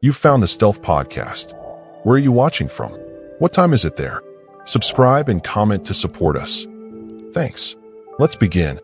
You've found the Stealth Podcast. Where are you watching from? What time is it there? Subscribe and comment to support us. Thanks. Let's begin.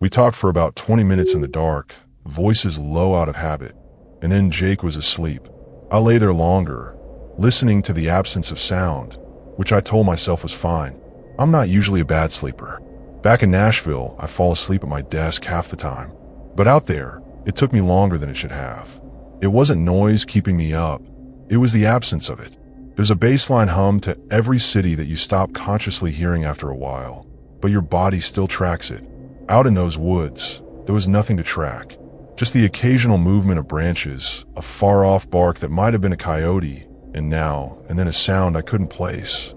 We talked for about 20 minutes in the dark, voices low out of habit, and then Jake was asleep. I lay there longer, listening to the absence of sound, which I told myself was fine. I'm not usually a bad sleeper. Back in Nashville, I fall asleep at my desk half the time. But out there, it took me longer than it should have. It wasn't noise keeping me up. It was the absence of it. There's a baseline hum to every city that you stop consciously hearing after a while, but your body still tracks it. Out in those woods, there was nothing to track. Just the occasional movement of branches, a far-off bark that might have been a coyote, and then a sound I couldn't place.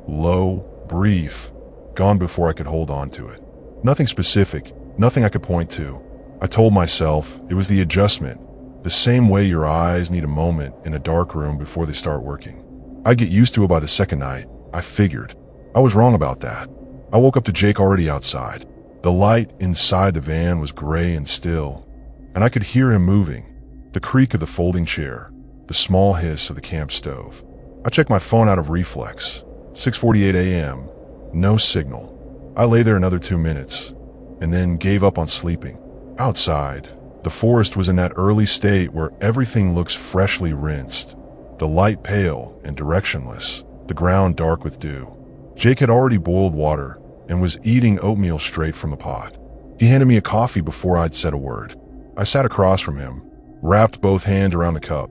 Low, brief, gone before I could hold on to it. Nothing specific, nothing I could point to. I told myself it was the adjustment, the same way your eyes need a moment in a dark room before they start working. I'd get used to it by the second night, I figured. I was wrong about that. I woke up to Jake already outside. The light inside the van was gray and still, and I could hear him moving, the creak of the folding chair, the small hiss of the camp stove. I checked my phone out of reflex. 6:48 a.m., no signal. I lay there another 2 minutes, and then gave up on sleeping. Outside, the forest was in that early state where everything looks freshly rinsed, the light pale and directionless, the ground dark with dew. Jake had already boiled water and was eating oatmeal straight from the pot. He handed me a coffee before I'd said a word. I sat across from him, wrapped both hands around the cup,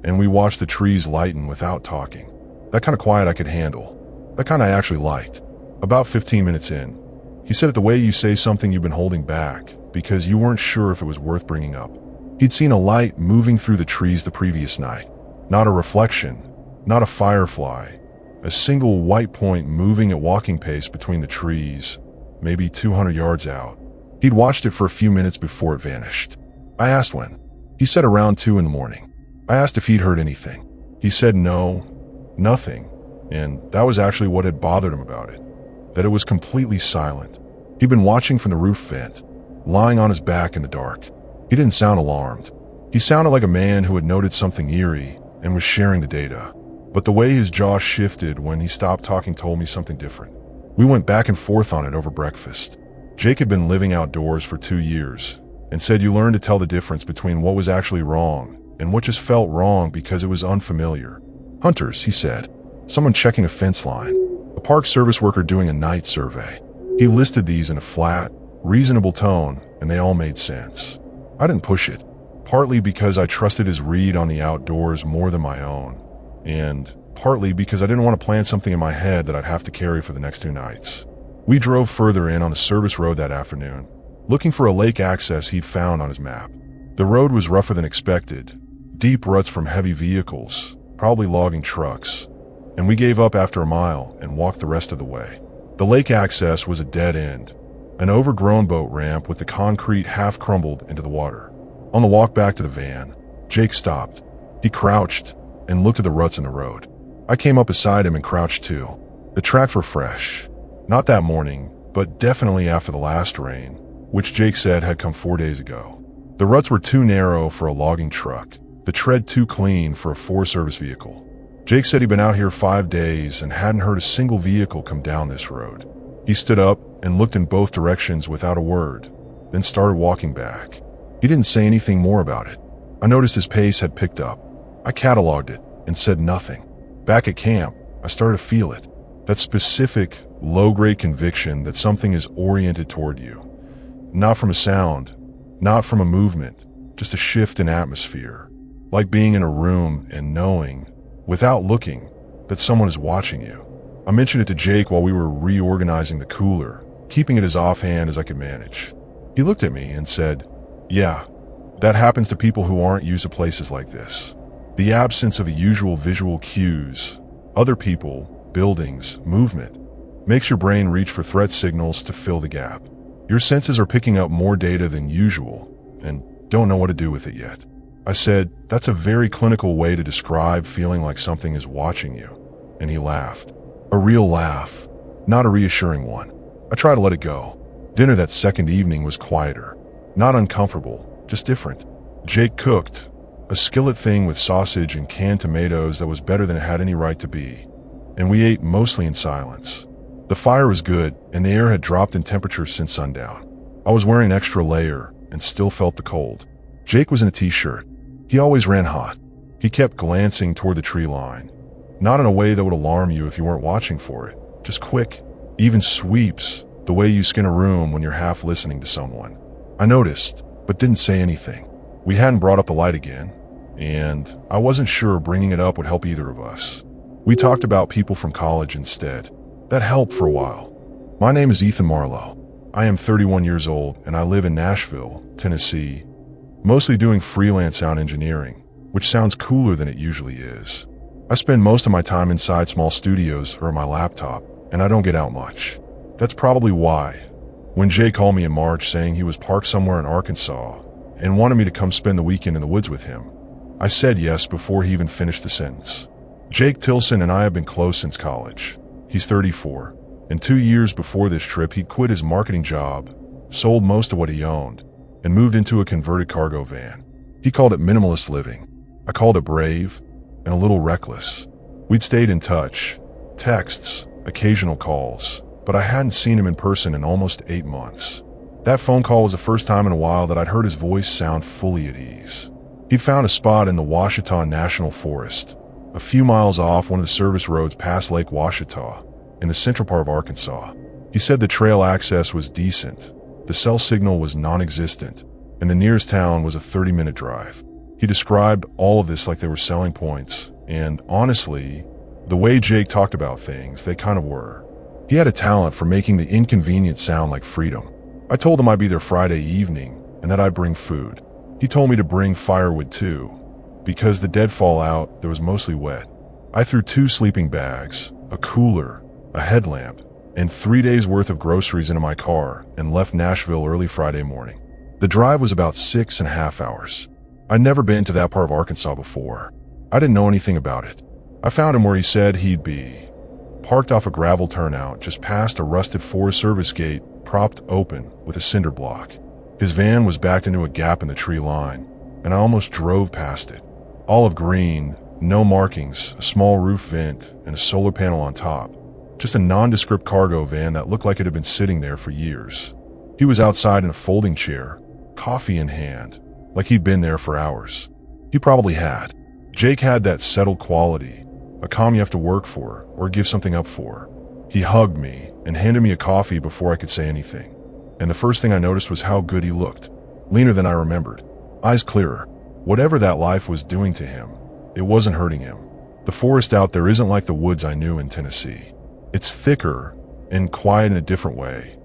and we watched the trees lighten without talking. That kind of quiet I could handle. That kind I actually liked. About 15 minutes in, he said it the way you say something you've been holding back because you weren't sure if it was worth bringing up. He'd seen a light moving through the trees the previous night. Not a reflection, not a firefly, a single white point moving at walking pace between the trees, maybe 200 yards out. He'd watched it for a few minutes before it vanished. I asked when. He said around 2 in the morning. I asked if he'd heard anything. He said no, nothing, and that was actually what had bothered him about it, that it was completely silent. He'd been watching from the roof vent, lying on his back in the dark. He didn't sound alarmed. He sounded like a man who had noted something eerie and was sharing the data. But the way his jaw shifted when he stopped talking told me something different. We went back and forth on it over breakfast. Jake had been living outdoors for 2 years and said you learn to tell the difference between what was actually wrong and what just felt wrong because it was unfamiliar. Hunters, he said. Someone checking a fence line. A park service worker doing a night survey. He listed these in a flat, reasonable tone, and they all made sense. I didn't push it, partly because I trusted his read on the outdoors more than my own, and partly because I didn't want to plan something in my head that I'd have to carry for the next 2 nights. We drove further in on the service road that afternoon, looking for a lake access he'd found on his map. The road was rougher than expected, deep ruts from heavy vehicles, probably logging trucks, and we gave up after a mile and walked the rest of the way. The lake access was a dead end, an overgrown boat ramp with the concrete half crumbled into the water. On the walk back to the van, Jake stopped. He crouched and looked at the ruts in the road. I came up beside him and crouched too. The tracks were fresh. Not that morning, but definitely after the last rain, which Jake said had come 4 days ago. The ruts were too narrow for a logging truck, the tread too clean for a Forest Service vehicle. Jake said he'd been out here 5 days and hadn't heard a single vehicle come down this road. He stood up and looked in both directions without a word, then started walking back. He didn't say anything more about it. I noticed his pace had picked up. I cataloged it and said nothing. Back at camp, I started to feel it. That specific, low-grade conviction that something is oriented toward you. Not from a sound, not from a movement, just a shift in atmosphere. Like being in a room and knowing, without looking, that someone is watching you. I mentioned it to Jake while we were reorganizing the cooler, keeping it as offhand as I could manage. He looked at me and said, "Yeah, that happens to people who aren't used to places like this. The absence of the usual visual cues, other people, buildings, movement, makes your brain reach for threat signals to fill the gap. Your senses are picking up more data than usual and don't know what to do with it yet." I said, "That's a very clinical way to describe feeling like something is watching you." And he laughed. A real laugh, not a reassuring one. I tried to let it go. Dinner that second evening was quieter. Not uncomfortable, just different. Jake cooked a skillet thing with sausage and canned tomatoes that was better than it had any right to be, and we ate mostly in silence. The fire was good, and the air had dropped in temperature since sundown. I was wearing an extra layer and still felt the cold. Jake was in a t-shirt. He always ran hot. He kept glancing toward the tree line, not in a way that would alarm you if you weren't watching for it, just quick, even sweeps, the way you skin a room when you're half listening to someone. I noticed, but didn't say anything. We hadn't brought up the light again, and I wasn't sure bringing it up would help either of us. We talked about people from college instead. That helped for a while. My name is Ethan Marlowe. I am 31 years old, and I live in Nashville, Tennessee, mostly doing freelance sound engineering, which sounds cooler than it usually is. I spend most of my time inside small studios or on my laptop, and I don't get out much. That's probably why, when Jay called me in March saying he was parked somewhere in Arkansas and wanted me to come spend the weekend in the woods with him, I said yes before he even finished the sentence. Jake Tilson and I have been close since college. He's 34, and 2 years before this trip he quit his marketing job, sold most of what he owned, and moved into a converted cargo van. He called it minimalist living. I called it brave and a little reckless. We'd stayed in touch, texts, occasional calls, but I hadn't seen him in person in almost 8 months. That phone call was the first time in a while that I'd heard his voice sound fully at ease. He'd found a spot in the Ouachita National Forest, a few miles off one of the service roads past Lake Ouachita, in the central part of Arkansas. He said the trail access was decent, the cell signal was non-existent, and the nearest town was a 30-minute drive. He described all of this like they were selling points, and honestly, the way Jake talked about things, they kind of were. He had a talent for making the inconvenience sound like freedom. I told him I'd be there Friday evening, and that I'd bring food. He told me to bring firewood too, because the deadfall out there was mostly wet. I threw 2 sleeping bags, a cooler, a headlamp, and 3 days worth of groceries into my car and left Nashville early Friday morning. The drive was about 6.5 hours. I'd never been to that part of Arkansas before. I didn't know anything about it. I found him where he said he'd be, parked off a gravel turnout just past a rusted Forest Service gate propped open with a cinder block. His van was backed into a gap in the tree line, and I almost drove past it. Olive green, no markings, a small roof vent, and a solar panel on top. Just a nondescript cargo van that looked like it had been sitting there for years. He was outside in a folding chair, coffee in hand, like he'd been there for hours. He probably had. Jake had that settled quality, a calm you have to work for or give something up for. He hugged me and handed me a coffee before I could say anything. And the first thing I noticed was how good he looked. Leaner than I remembered. Eyes clearer. Whatever that life was doing to him, it wasn't hurting him. The forest out there isn't like the woods I knew in Tennessee. It's thicker and quiet in a different way.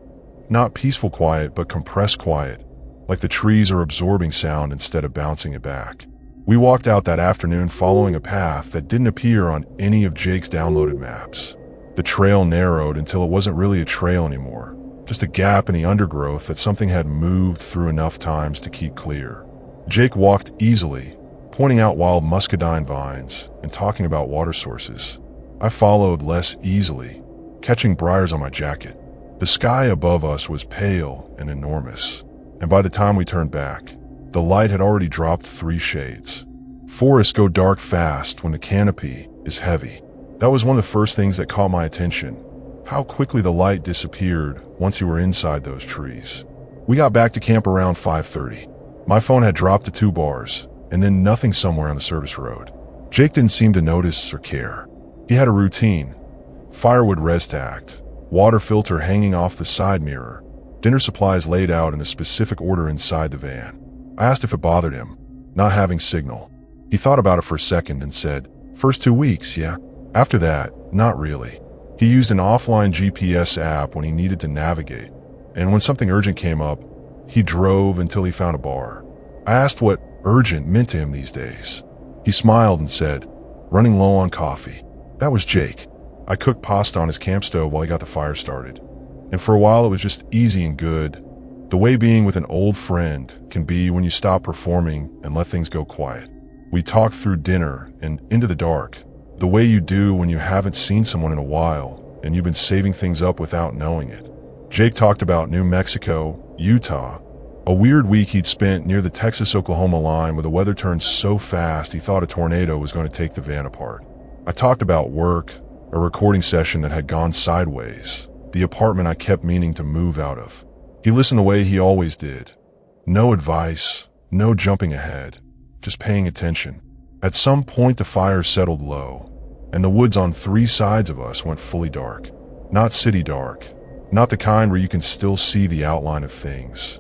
Not peaceful quiet, but compressed quiet, like the trees are absorbing sound instead of bouncing it back. We walked out that afternoon following a path that didn't appear on any of Jake's downloaded maps. The trail narrowed until it wasn't really a trail anymore, just a gap in the undergrowth that something had moved through enough times to keep clear. Jake walked easily, pointing out wild muscadine vines and talking about water sources. I followed less easily, catching briars on my jacket. The sky above us was pale and enormous, and by the time we turned back, the light had already dropped 3 shades. Forests go dark fast when the canopy is heavy. That was one of the first things that caught my attention, how quickly the light disappeared once you were inside those trees. We got back to camp around 5:30. My phone had dropped to 2 bars, and then nothing somewhere on the service road. Jake didn't seem to notice or care. He had a routine: firewood res stacked, water filter hanging off the side mirror, dinner supplies laid out in a specific order inside the van. I asked if it bothered him, not having signal. He thought about it for a second and said, "First 2 weeks, yeah. After that, not really." He used an offline GPS app when he needed to navigate, and when something urgent came up, he drove until he found a bar. I asked what urgent meant to him these days. He smiled and said, "Running low on coffee." That was Jake. I cooked pasta on his camp stove while he got the fire started, and for a while it was just easy and good, the way being with an old friend can be when you stop performing and let things go quiet. We talked through dinner and into the dark, the way you do when you haven't seen someone in a while and you've been saving things up without knowing it. Jake talked about New Mexico, Utah, A weird week he'd spent near the Texas-Oklahoma line where the weather turned so fast he thought a tornado was going to take the van apart. I talked about work, a recording session that had gone sideways, the apartment I kept meaning to move out of. He listened the way he always did. No advice, no jumping ahead, just paying attention. At some point the fire settled low, and the woods on 3 sides of us went fully dark. Not city dark, not the kind where you can still see the outline of things.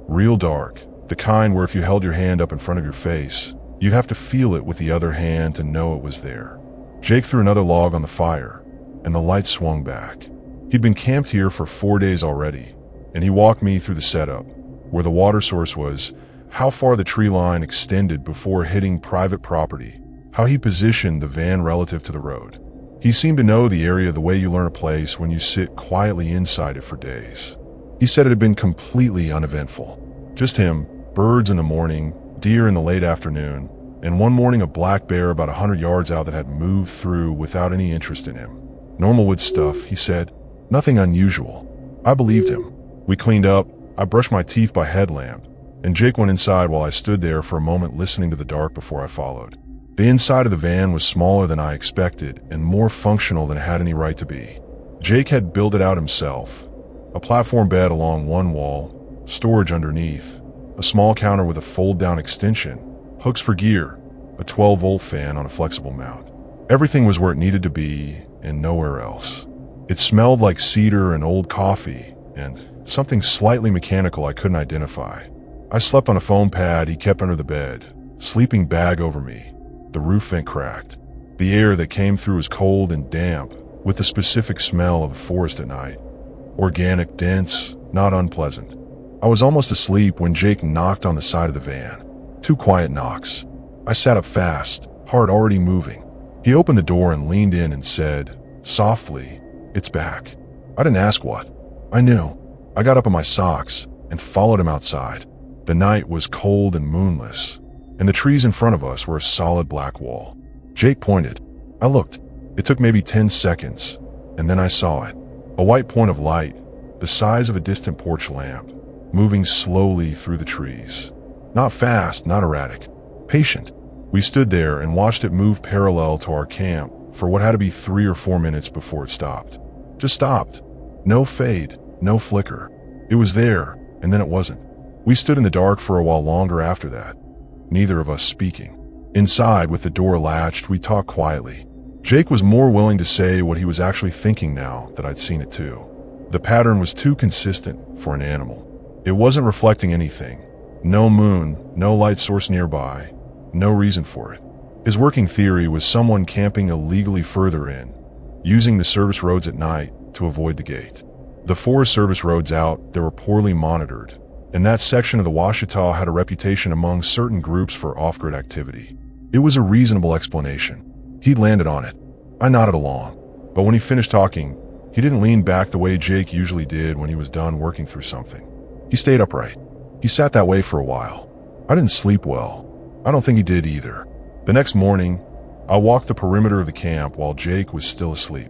Real dark, the kind where if you held your hand up in front of your face, you'd have to feel it with the other hand to know it was there. Jake threw another log on the fire, and the light swung back. He'd been camped here for 4 days already, and he walked me through the setup, where the water source was, how far the tree line extended before hitting private property, how he positioned the van relative to the road. He seemed to know the area the way you learn a place when you sit quietly inside it for days. He said it had been completely uneventful. Just him, birds in the morning, deer in the late afternoon, and one morning a black bear about 100 yards out that had moved through without any interest in him. Normal wood stuff, he said. Nothing unusual. I believed him. We cleaned up, I brushed my teeth by headlamp, and Jake went inside while I stood there for a moment listening to the dark before I followed. The inside of the van was smaller than I expected and more functional than it had any right to be. Jake had built it out himself. A platform bed along one wall, storage underneath, a small counter with a fold-down extension, hooks for gear, a 12-volt fan on a flexible mount. Everything was where it needed to be and nowhere else. It smelled like cedar and old coffee and something slightly mechanical I couldn't identify. I slept on a foam pad he kept under the bed, sleeping bag over me. The roof vent cracked. The air that came through was cold and damp, with the specific smell of a forest at night. Organic, dense, not unpleasant. I was almost asleep when Jake knocked on the side of the van. 2 quiet knocks. I sat up fast, heart already moving. He opened the door and leaned in and said, softly, "It's back." I didn't ask what. I knew. I got up in my socks and followed him outside. The night was cold and moonless, and the trees in front of us were a solid black wall. Jake pointed. I looked. It took maybe 10 seconds, and then I saw it. A white point of light, the size of a distant porch lamp, moving slowly through the trees. Not fast, not erratic. Patient. We stood there and watched it move parallel to our camp for what had to be 3 or 4 minutes before it stopped. Just stopped. No fade, no flicker. It was there, and then it wasn't. We stood in the dark for a while longer after that, neither of us speaking. Inside, with the door latched, we talked quietly. Jake was more willing to say what he was actually thinking now that I'd seen it too. The pattern was too consistent for an animal. It wasn't reflecting anything. No moon, no light source nearby, no reason for it. His working theory was someone camping illegally further in, using the service roads at night to avoid the gate. The Forest Service roads out, they were poorly monitored, and that section of the Ouachita had a reputation among certain groups for off-grid activity. It was a reasonable explanation. He'd landed on it. I nodded along, but when he finished talking, he didn't lean back the way Jake usually did when he was done working through something. He stayed upright. He sat that way for a while. I didn't sleep well. I don't think he did either. The next morning, I walked the perimeter of the camp while Jake was still asleep.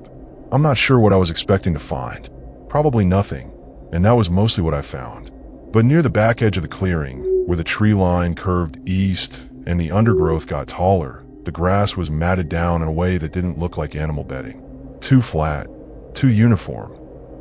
I'm not sure what I was expecting to find. Probably nothing, and that was mostly what I found. But near the back edge of the clearing, where the tree line curved east and the undergrowth got taller, the grass was matted down in a way that didn't look like animal bedding. Too flat, too uniform.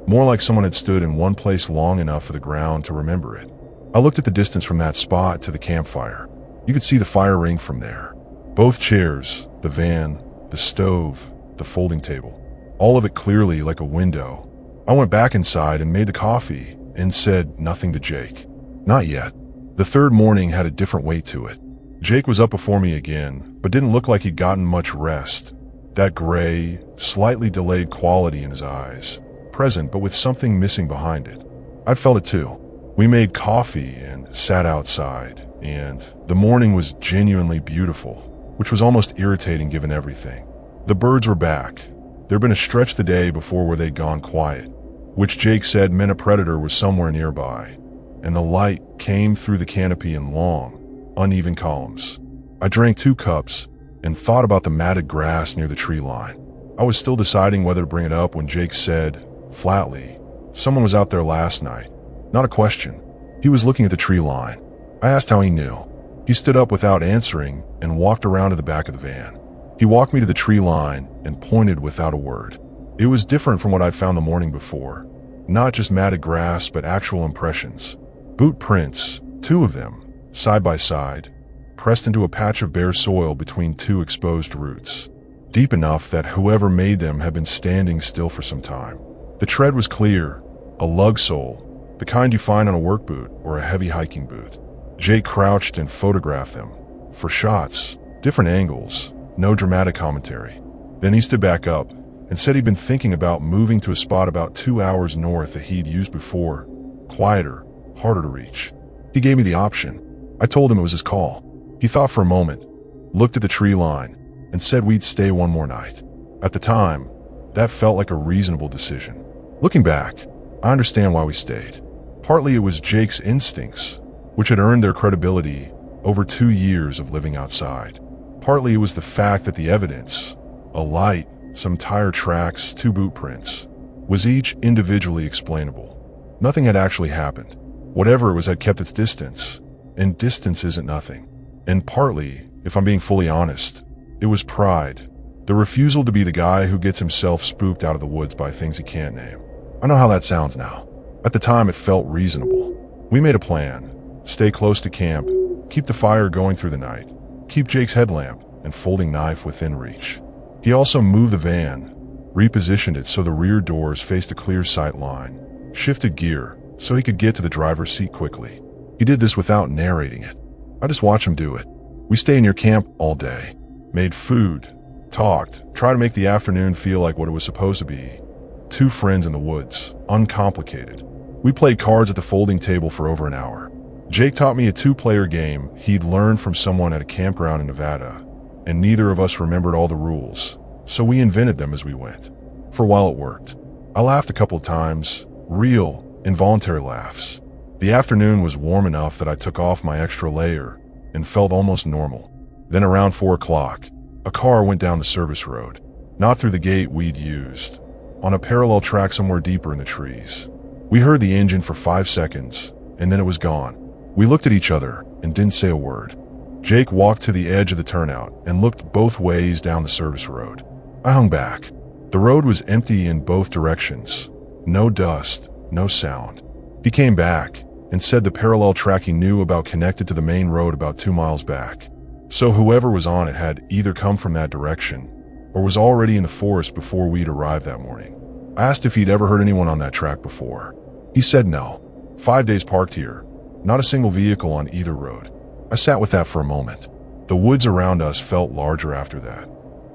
More like someone had stood in one place long enough for the ground to remember it. I looked at the distance from that spot to the campfire. You could see the fire ring from there. Both chairs, the van, the stove, the folding table. All of it clearly like a window. I went back inside and made the coffee and said nothing to Jake. Not yet. The third morning had a different weight to it. Jake was up before me again, but didn't look like he'd gotten much rest. That gray, slightly delayed quality in his eyes. Present, but with something missing behind it. I'd felt it too. We made coffee and sat outside, and the morning was genuinely beautiful, which was almost irritating given everything. The birds were back. There'd been a stretch the day before where they'd gone quiet, which Jake said meant a predator was somewhere nearby, and the light came through the canopy in long, uneven columns. I drank 2 cups and thought about the matted grass near the tree line. I was still deciding whether to bring it up when Jake said, flatly, someone was out there last night. Not a question. He was looking at the tree line. I asked how he knew. He stood up without answering and walked around to the back of the van. He walked me to the tree line and pointed without a word. It was different from what I'd found the morning before. Not just matted grass, but actual impressions. Boot prints, 2 of them, side by side, pressed into a patch of bare soil between 2 exposed roots. Deep enough that whoever made them had been standing still for some time. The tread was clear, a lug sole, the kind you find on a work boot or a heavy hiking boot. Jake crouched and photographed them. For shots, different angles, no dramatic commentary. Then he stood back up and said he'd been thinking about moving to a spot about 2 hours north that he'd used before. Quieter, harder to reach. He gave me the option. I told him it was his call. He thought for a moment, looked at the tree line, and said we'd stay one more night. At the time, that felt like a reasonable decision. Looking back, I understand why we stayed. Partly it was Jake's instincts, which had earned their credibility over 2 years of living outside. Partly it was the fact that the evidence, a light, some tire tracks, 2 boot prints, was each individually explainable. Nothing had actually happened. Whatever it was had kept its distance, and distance isn't nothing. And partly, if I'm being fully honest, it was pride. The refusal to be the guy who gets himself spooked out of the woods by things he can't name. I know how that sounds now. At the time, it felt reasonable. We made a plan. Stay close to camp, keep the fire going through the night, keep Jake's headlamp and folding knife within reach. He also moved the van, repositioned it so the rear doors faced a clear sight line, shifted gear so he could get to the driver's seat quickly. He did this without narrating it. I just watched him do it. We stayed near camp all day, made food, talked, tried to make the afternoon feel like what it was supposed to be. 2 friends in the woods, uncomplicated. We played cards at the folding table for over an hour. Jake taught me a 2-player game he'd learned from someone at a campground in Nevada, and neither of us remembered all the rules, so we invented them as we went. For a while it worked. I laughed a couple times, real, involuntary laughs. The afternoon was warm enough that I took off my extra layer and felt almost normal. Then around 4 o'clock, a car went down the service road, not through the gate we'd used, on a parallel track somewhere deeper in the trees. We heard the engine for 5 seconds, and then it was gone. We looked at each other and didn't say a word. Jake walked to the edge of the turnout and looked both ways down the service road. I hung back. The road was empty in both directions. No dust, no sound. He came back and said the parallel track he knew about connected to the main road about 2 miles back. So whoever was on it had either come from that direction or was already in the forest before we'd arrived that morning. I asked if he'd ever heard anyone on that track before. He said no. 5 days parked here. Not a single vehicle on either road. I sat with that for a moment. The woods around us felt larger after that.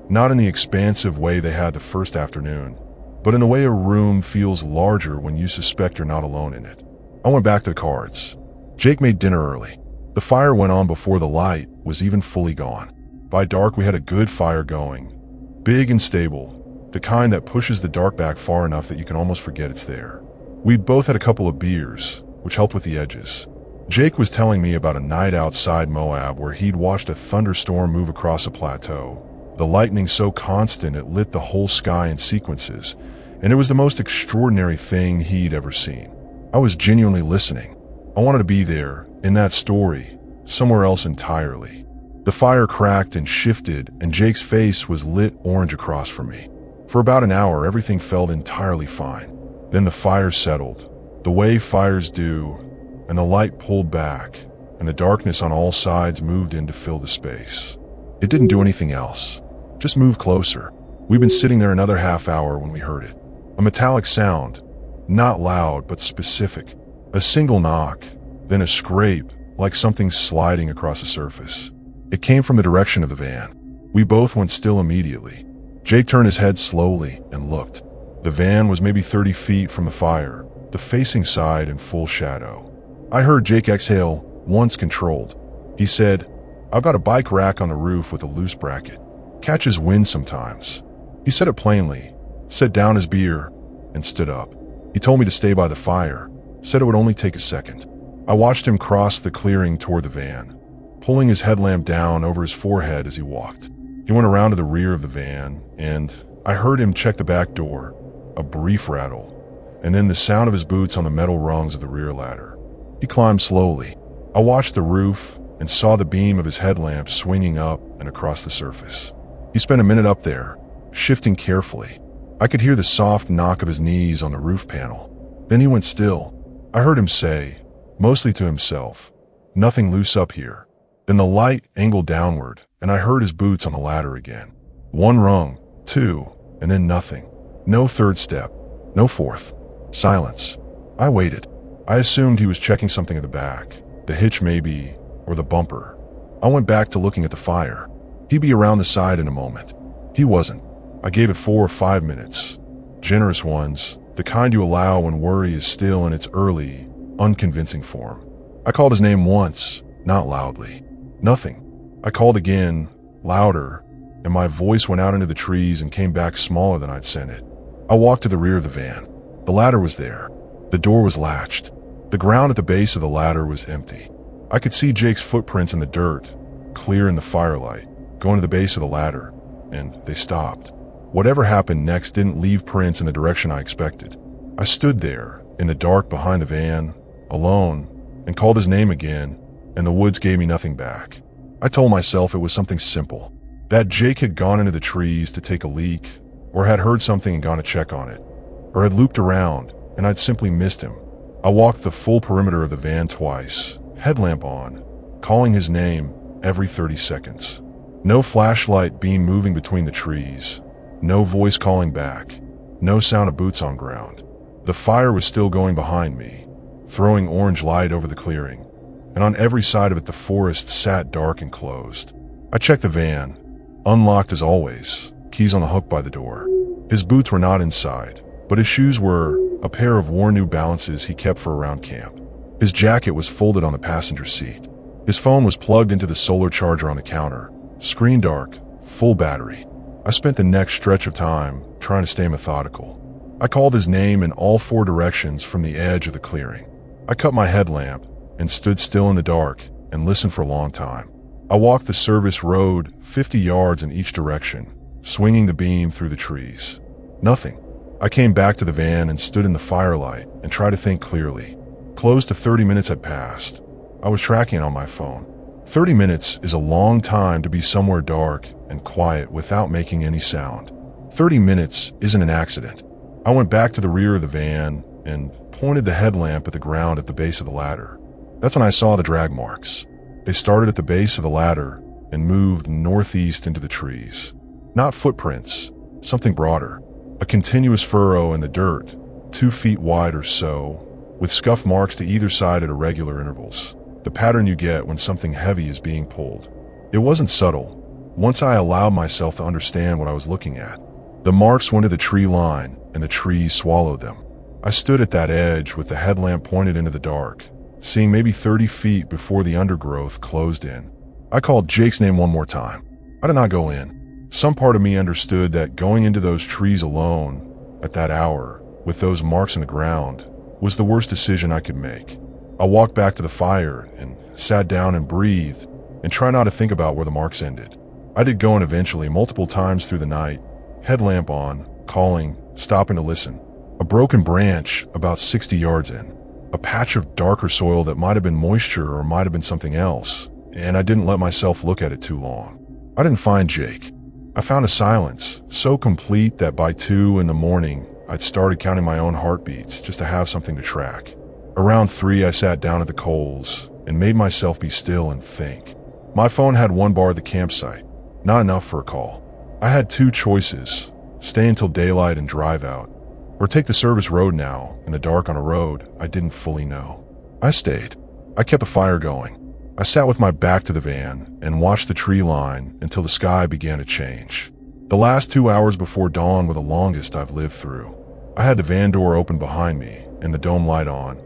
Not in the expansive way they had the first afternoon, but in the way a room feels larger when you suspect you're not alone in it. I went back to the cards. Jake made dinner early. The fire went on before the light was even fully gone. By dark, we had a good fire going. Big and stable, the kind that pushes the dark back far enough that you can almost forget it's there. We'd both had a couple of beers, which helped with the edges. Jake was telling me about a night outside Moab where he'd watched a thunderstorm move across a plateau. The lightning so constant it lit the whole sky in sequences, and it was the most extraordinary thing he'd ever seen. I was genuinely listening. I wanted to be there, in that story, somewhere else entirely. The fire cracked and shifted, and Jake's face was lit orange across from me. For about an hour, everything felt entirely fine. Then the fire settled, the way fires do, and the light pulled back, and the darkness on all sides moved in to fill the space. It didn't do anything else, just move closer. We'd been sitting there another half hour when we heard it. A metallic sound, not loud but specific. A single knock, then a scrape, like something sliding across a surface. It came from the direction of the van. We both went still immediately. Jake turned his head slowly and looked. The van was maybe 30 feet from the fire, the facing side in full shadow. I heard Jake exhale, once controlled. He said, "I've got a bike rack on the roof with a loose bracket. Catches wind sometimes." He said it plainly, set down his beer, and stood up. He told me to stay by the fire, said it would only take a second. I watched him cross the clearing toward the van, pulling his headlamp down over his forehead as he walked. He went around to the rear of the van, and I heard him check the back door, a brief rattle, and then the sound of his boots on the metal rungs of the rear ladder. He climbed slowly. I watched the roof and saw the beam of his headlamp swinging up and across the surface. He spent a minute up there, shifting carefully. I could hear the soft knock of his knees on the roof panel. Then he went still. I heard him say, mostly to himself, "Nothing loose up here." Then the light angled downward, and I heard his boots on the ladder again. One rung, two, and then nothing. No third step, no fourth. Silence. I waited. I assumed he was checking something at the back, the hitch maybe, or the bumper. I went back to looking at the fire. He'd be around the side in a moment. He wasn't. I gave it 4 or 5 minutes. Generous ones, the kind you allow when worry is still in its early, unconvincing form. I called his name once, not loudly. Nothing. I called again, louder, and my voice went out into the trees and came back smaller than I'd sent it. I walked to the rear of the van. The ladder was there. The door was latched. The ground at the base of the ladder was empty. I could see Jake's footprints in the dirt, clear in the firelight, going to the base of the ladder, and they stopped. Whatever happened next didn't leave prints in the direction I expected. I stood there, in the dark behind the van, alone, and called his name again, and the woods gave me nothing back. I told myself it was something simple, that Jake had gone into the trees to take a leak, or had heard something and gone to check on it, or had looped around, and I'd simply missed him. I walked the full perimeter of the van twice, headlamp on, calling his name every 30 seconds. No flashlight beam moving between the trees, no voice calling back, no sound of boots on ground. The fire was still going behind me, throwing orange light over the clearing, and on every side of it the forest sat dark and closed. I checked the van, unlocked as always, keys on the hook by the door. His boots were not inside, but his shoes were a pair of worn New Balances he kept for around camp. His jacket was folded on the passenger seat. His phone was plugged into the solar charger on the counter, screen dark, full battery. I spent the next stretch of time trying to stay methodical. I called his name in all 4 directions from the edge of the clearing. I cut my headlamp and stood still in the dark and listened for a long time. I walked the service road 50 yards in each direction, swinging the beam through the trees. Nothing. I came back to the van and stood in the firelight and tried to think clearly. Close to 30 minutes had passed. I was tracking on my phone. 30 minutes is a long time to be somewhere dark and quiet without making any sound. 30 minutes isn't an accident. I went back to the rear of the van and pointed the headlamp at the ground at the base of the ladder. That's when I saw the drag marks. They started at the base of the ladder and moved northeast into the trees. Not footprints, something broader. A continuous furrow in the dirt, 2 feet wide or so, with scuff marks to either side at irregular intervals. The pattern you get when something heavy is being pulled. It wasn't subtle. Once I allowed myself to understand what I was looking at. The marks went to the tree line, and the trees swallowed them. I stood at that edge with the headlamp pointed into the dark, seeing maybe 30 feet before the undergrowth closed in. I called Jake's name one more time. I did not go in. Some part of me understood that going into those trees alone, at that hour, with those marks in the ground, was the worst decision I could make. I walked back to the fire and sat down and breathed and tried not to think about where the marks ended. I did go in eventually, multiple times through the night, headlamp on, calling, stopping to listen. A broken branch about 60 yards in. A patch of darker soil that might have been moisture or might have been something else, and I didn't let myself look at it too long. I didn't find Jake. I found a silence so complete that by 2 in the morning, I'd started counting my own heartbeats just to have something to track. Around 3, I sat down at the coals and made myself be still and think. My phone had 1 bar at the campsite, not enough for a call. I had 2 choices, stay until daylight and drive out, or take the service road now in the dark on a road I didn't fully know. I stayed. I kept the fire going. I sat with my back to the van and watched the tree line until the sky began to change. The last 2 hours before dawn were the longest I've lived through. I had the van door open behind me and the dome light on,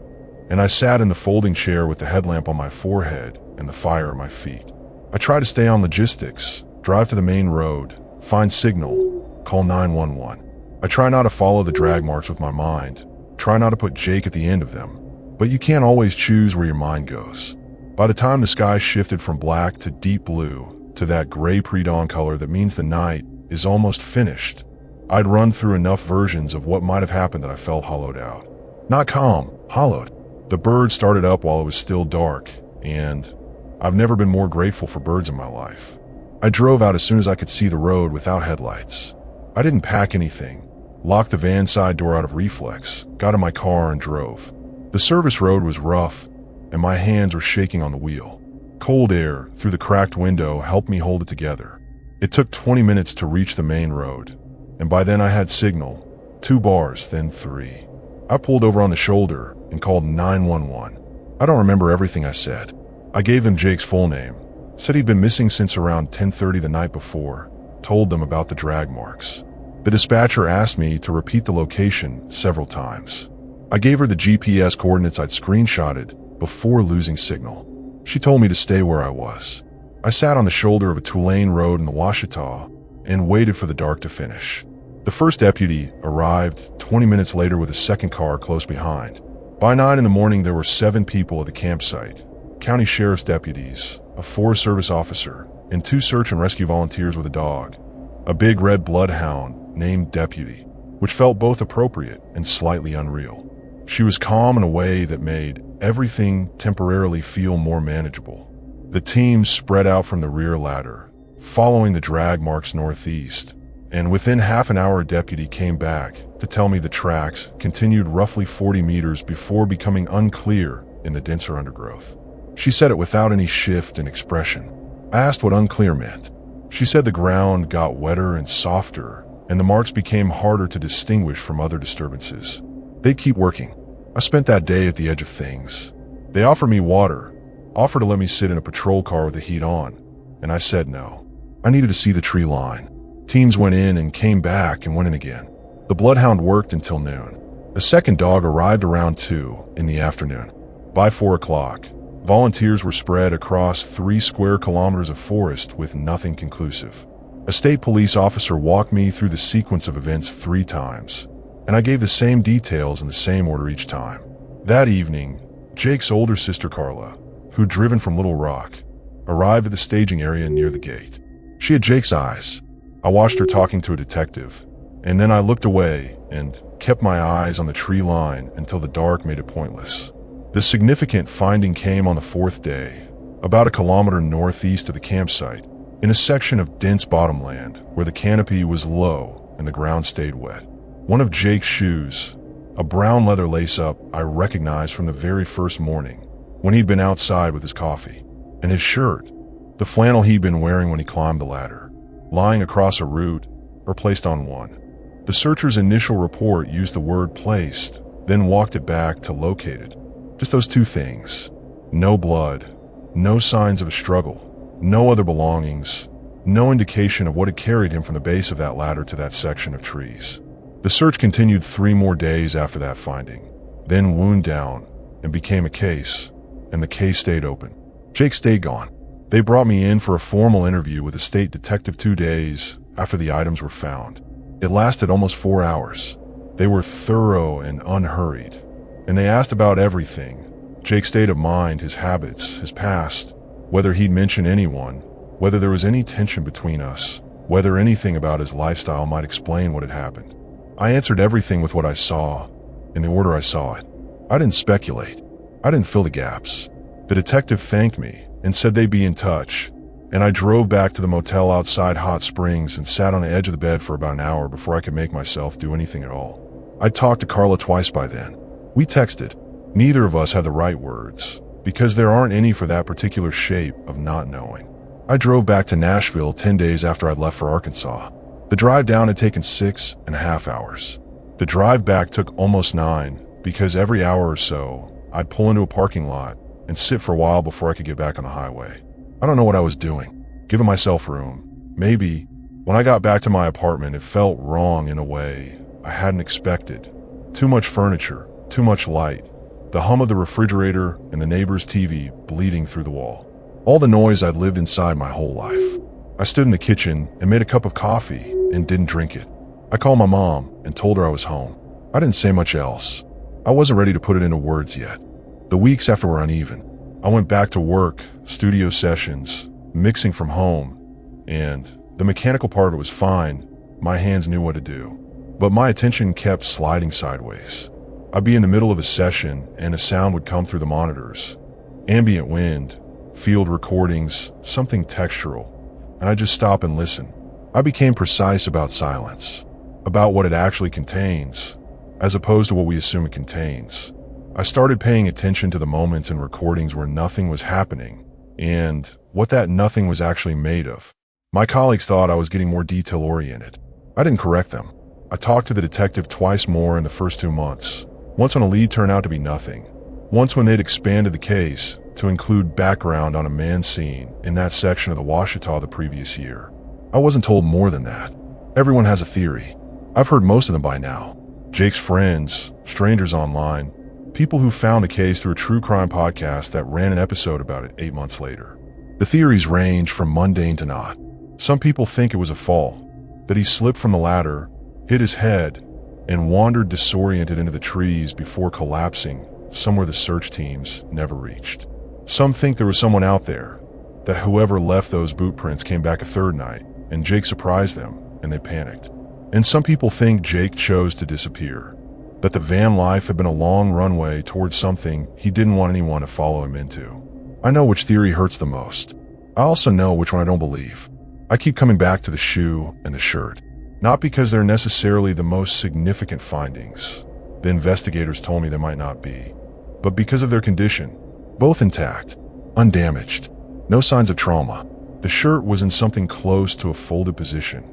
and I sat in the folding chair with the headlamp on my forehead and the fire at my feet. I tried to stay on logistics, drive to the main road, find signal, call 911. I try not to follow the drag marks with my mind, try not to put Jake at the end of them, but you can't always choose where your mind goes. By the time the sky shifted from black to deep blue to that gray pre-dawn color that means the night is almost finished, I'd run through enough versions of what might have happened that I felt hollowed out. Not calm, hollowed. The bird started up while it was still dark, and I've never been more grateful for birds in my life. I drove out as soon as I could see the road without headlights. I didn't pack anything, locked the van side door out of reflex, got in my car and drove. The service road was rough, and my hands were shaking on the wheel. Cold air through the cracked window helped me hold it together. It took 20 minutes to reach the main road, and by then I had signal, 2 bars, then 3. I pulled over on the shoulder and called 911. I don't remember everything I said. I gave them Jake's full name, said he'd been missing since around 10:30 the night before, told them about the drag marks. The dispatcher asked me to repeat the location several times. I gave her the GPS coordinates I'd screenshotted before losing signal. She told me to stay where I was. I sat on the shoulder of a 2-lane road in the Ouachita and waited for the dark to finish. The first deputy arrived 20 minutes later with a second car close behind. By 9 in the morning, there were 7 people at the campsite: county sheriff's deputies, a Forest Service officer, and 2 search and rescue volunteers with a dog, a big red bloodhound named Deputy, which felt both appropriate and slightly unreal. She was calm in a way that made everything temporarily feel more manageable. The team spread out from the rear ladder, following the drag marks northeast, and within half an hour a deputy came back to tell me the tracks continued roughly 40 meters before becoming unclear in the denser undergrowth. She said it without any shift in expression. I asked what unclear meant. She said the ground got wetter and softer, and the marks became harder to distinguish from other disturbances. They'd keep working. I spent that day at the edge of things. They offered me water, offered to let me sit in a patrol car with the heat on, and I said no. I needed to see the tree line. Teams went in and came back and went in again. The bloodhound worked until noon. A second dog arrived around 2 in the afternoon. By 4 o'clock, volunteers were spread across 3 square kilometers of forest with nothing conclusive. A state police officer walked me through the sequence of events 3 times, and I gave the same details in the same order each time. That evening, Jake's older sister Carla, who'd driven from Little Rock, arrived at the staging area near the gate. She had Jake's eyes. I watched her talking to a detective, and then I looked away and kept my eyes on the tree line until the dark made it pointless. The significant finding came on the 4th day, about a kilometer northeast of the campsite, in a section of dense bottomland where the canopy was low and the ground stayed wet. One of Jake's shoes, a brown leather lace-up I recognized from the very first morning when he'd been outside with his coffee, and his shirt, the flannel he'd been wearing when he climbed the ladder, lying across a root or placed on one. The searcher's initial report used the word placed, then walked it back to located. Just those 2 things. No blood, no signs of a struggle, no other belongings, no indication of what had carried him from the base of that ladder to that section of trees. The search continued 3 more days after that finding, then wound down and became a case, and the case stayed open. Jake stayed gone. They brought me in for a formal interview with a state detective 2 days after the items were found. It lasted almost 4 hours. They were thorough and unhurried, and they asked about everything: Jake's state of mind, his habits, his past, whether he'd mentioned anyone, whether there was any tension between us, whether anything about his lifestyle might explain what had happened. I answered everything with what I saw, in the order I saw it. I didn't speculate. I didn't fill the gaps. The detective thanked me and said they'd be in touch, and I drove back to the motel outside Hot Springs and sat on the edge of the bed for about an hour before I could make myself do anything at all. I'd talked to Carla twice by then. We texted. Neither of us had the right words, because there aren't any for that particular shape of not knowing. I drove back to Nashville 10 days after I'd left for Arkansas. The drive down had taken 6.5 hours. The drive back took almost 9, because every hour or so, I'd pull into a parking lot and sit for a while before I could get back on the highway. I don't know what I was doing, giving myself room. Maybe, when I got back to my apartment, it felt wrong in a way I hadn't expected. Too much furniture, too much light, the hum of the refrigerator and the neighbor's TV bleeding through the wall. All the noise I'd lived inside my whole life. I stood in the kitchen and made a cup of coffee and didn't drink it. I called my mom and told her I was home. I didn't say much else. I wasn't ready to put it into words yet. The weeks after were uneven. I went back to work, studio sessions, mixing from home, and the mechanical part of it was fine. My hands knew what to do. But my attention kept sliding sideways. I'd be in the middle of a session and a sound would come through the monitors. Ambient wind, field recordings, something textural, and I'd just stop and listen. I became precise about silence, about what it actually contains, as opposed to what we assume it contains. I started paying attention to the moments in recordings where nothing was happening, and what that nothing was actually made of. My colleagues thought I was getting more detail-oriented. I didn't correct them. I talked to the detective twice more in the first 2 months, once when a lead turned out to be nothing, once when they'd expanded the case to include background on a man seen in that section of the Ouachita the previous year. I wasn't told more than that. Everyone has a theory. I've heard most of them by now. Jake's friends, strangers online, people who found the case through a true crime podcast that ran an episode about it 8 months later. The theories range from mundane to not. Some people think it was a fall, that he slipped from the ladder, hit his head, and wandered disoriented into the trees before collapsing somewhere the search teams never reached. Some think there was someone out there, that whoever left those boot prints came back a third night, and Jake surprised them, and they panicked. And some people think Jake chose to disappear, that the van life had been a long runway towards something he didn't want anyone to follow him into. I know which theory hurts the most. I also know which one I don't believe. I keep coming back to the shoe and the shirt, not because they're necessarily the most significant findings. The investigators told me they might not be, but because of their condition, both intact, undamaged, no signs of trauma. The shirt was in something close to a folded position,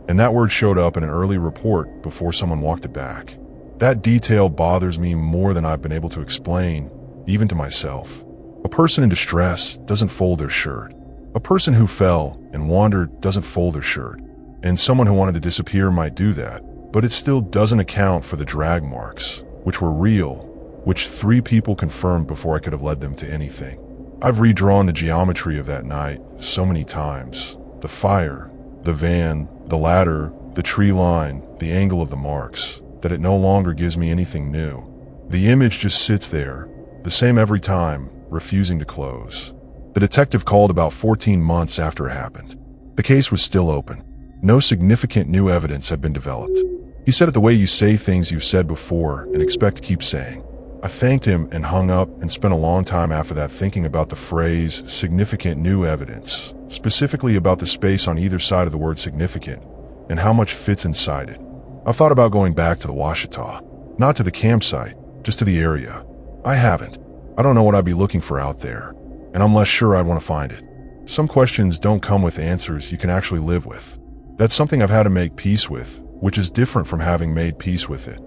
and that word showed up in an early report before someone walked it back. That detail bothers me more than I've been able to explain, even to myself. A person in distress doesn't fold their shirt. A person who fell and wandered doesn't fold their shirt. And someone who wanted to disappear might do that, but it still doesn't account for the drag marks, which were real, which 3 people confirmed before I could have led them to anything. I've redrawn the geometry of that night so many times. The fire, the van, the ladder, the tree line, the angle of the marks, that it no longer gives me anything new. The image just sits there, the same every time, refusing to close. The detective called about 14 months after it happened. The case was still open. No significant new evidence had been developed. He said it the way you say things you've said before and expect to keep saying. I thanked him and hung up and spent a long time after that thinking about the phrase significant new evidence, specifically about the space on either side of the word significant and how much fits inside it. I've thought about going back to the Ouachita, not to the campsite, just to the area. I haven't. I don't know what I'd be looking for out there, and I'm less sure I'd want to find it. Some questions don't come with answers you can actually live with. That's something I've had to make peace with, which is different from having made peace with it.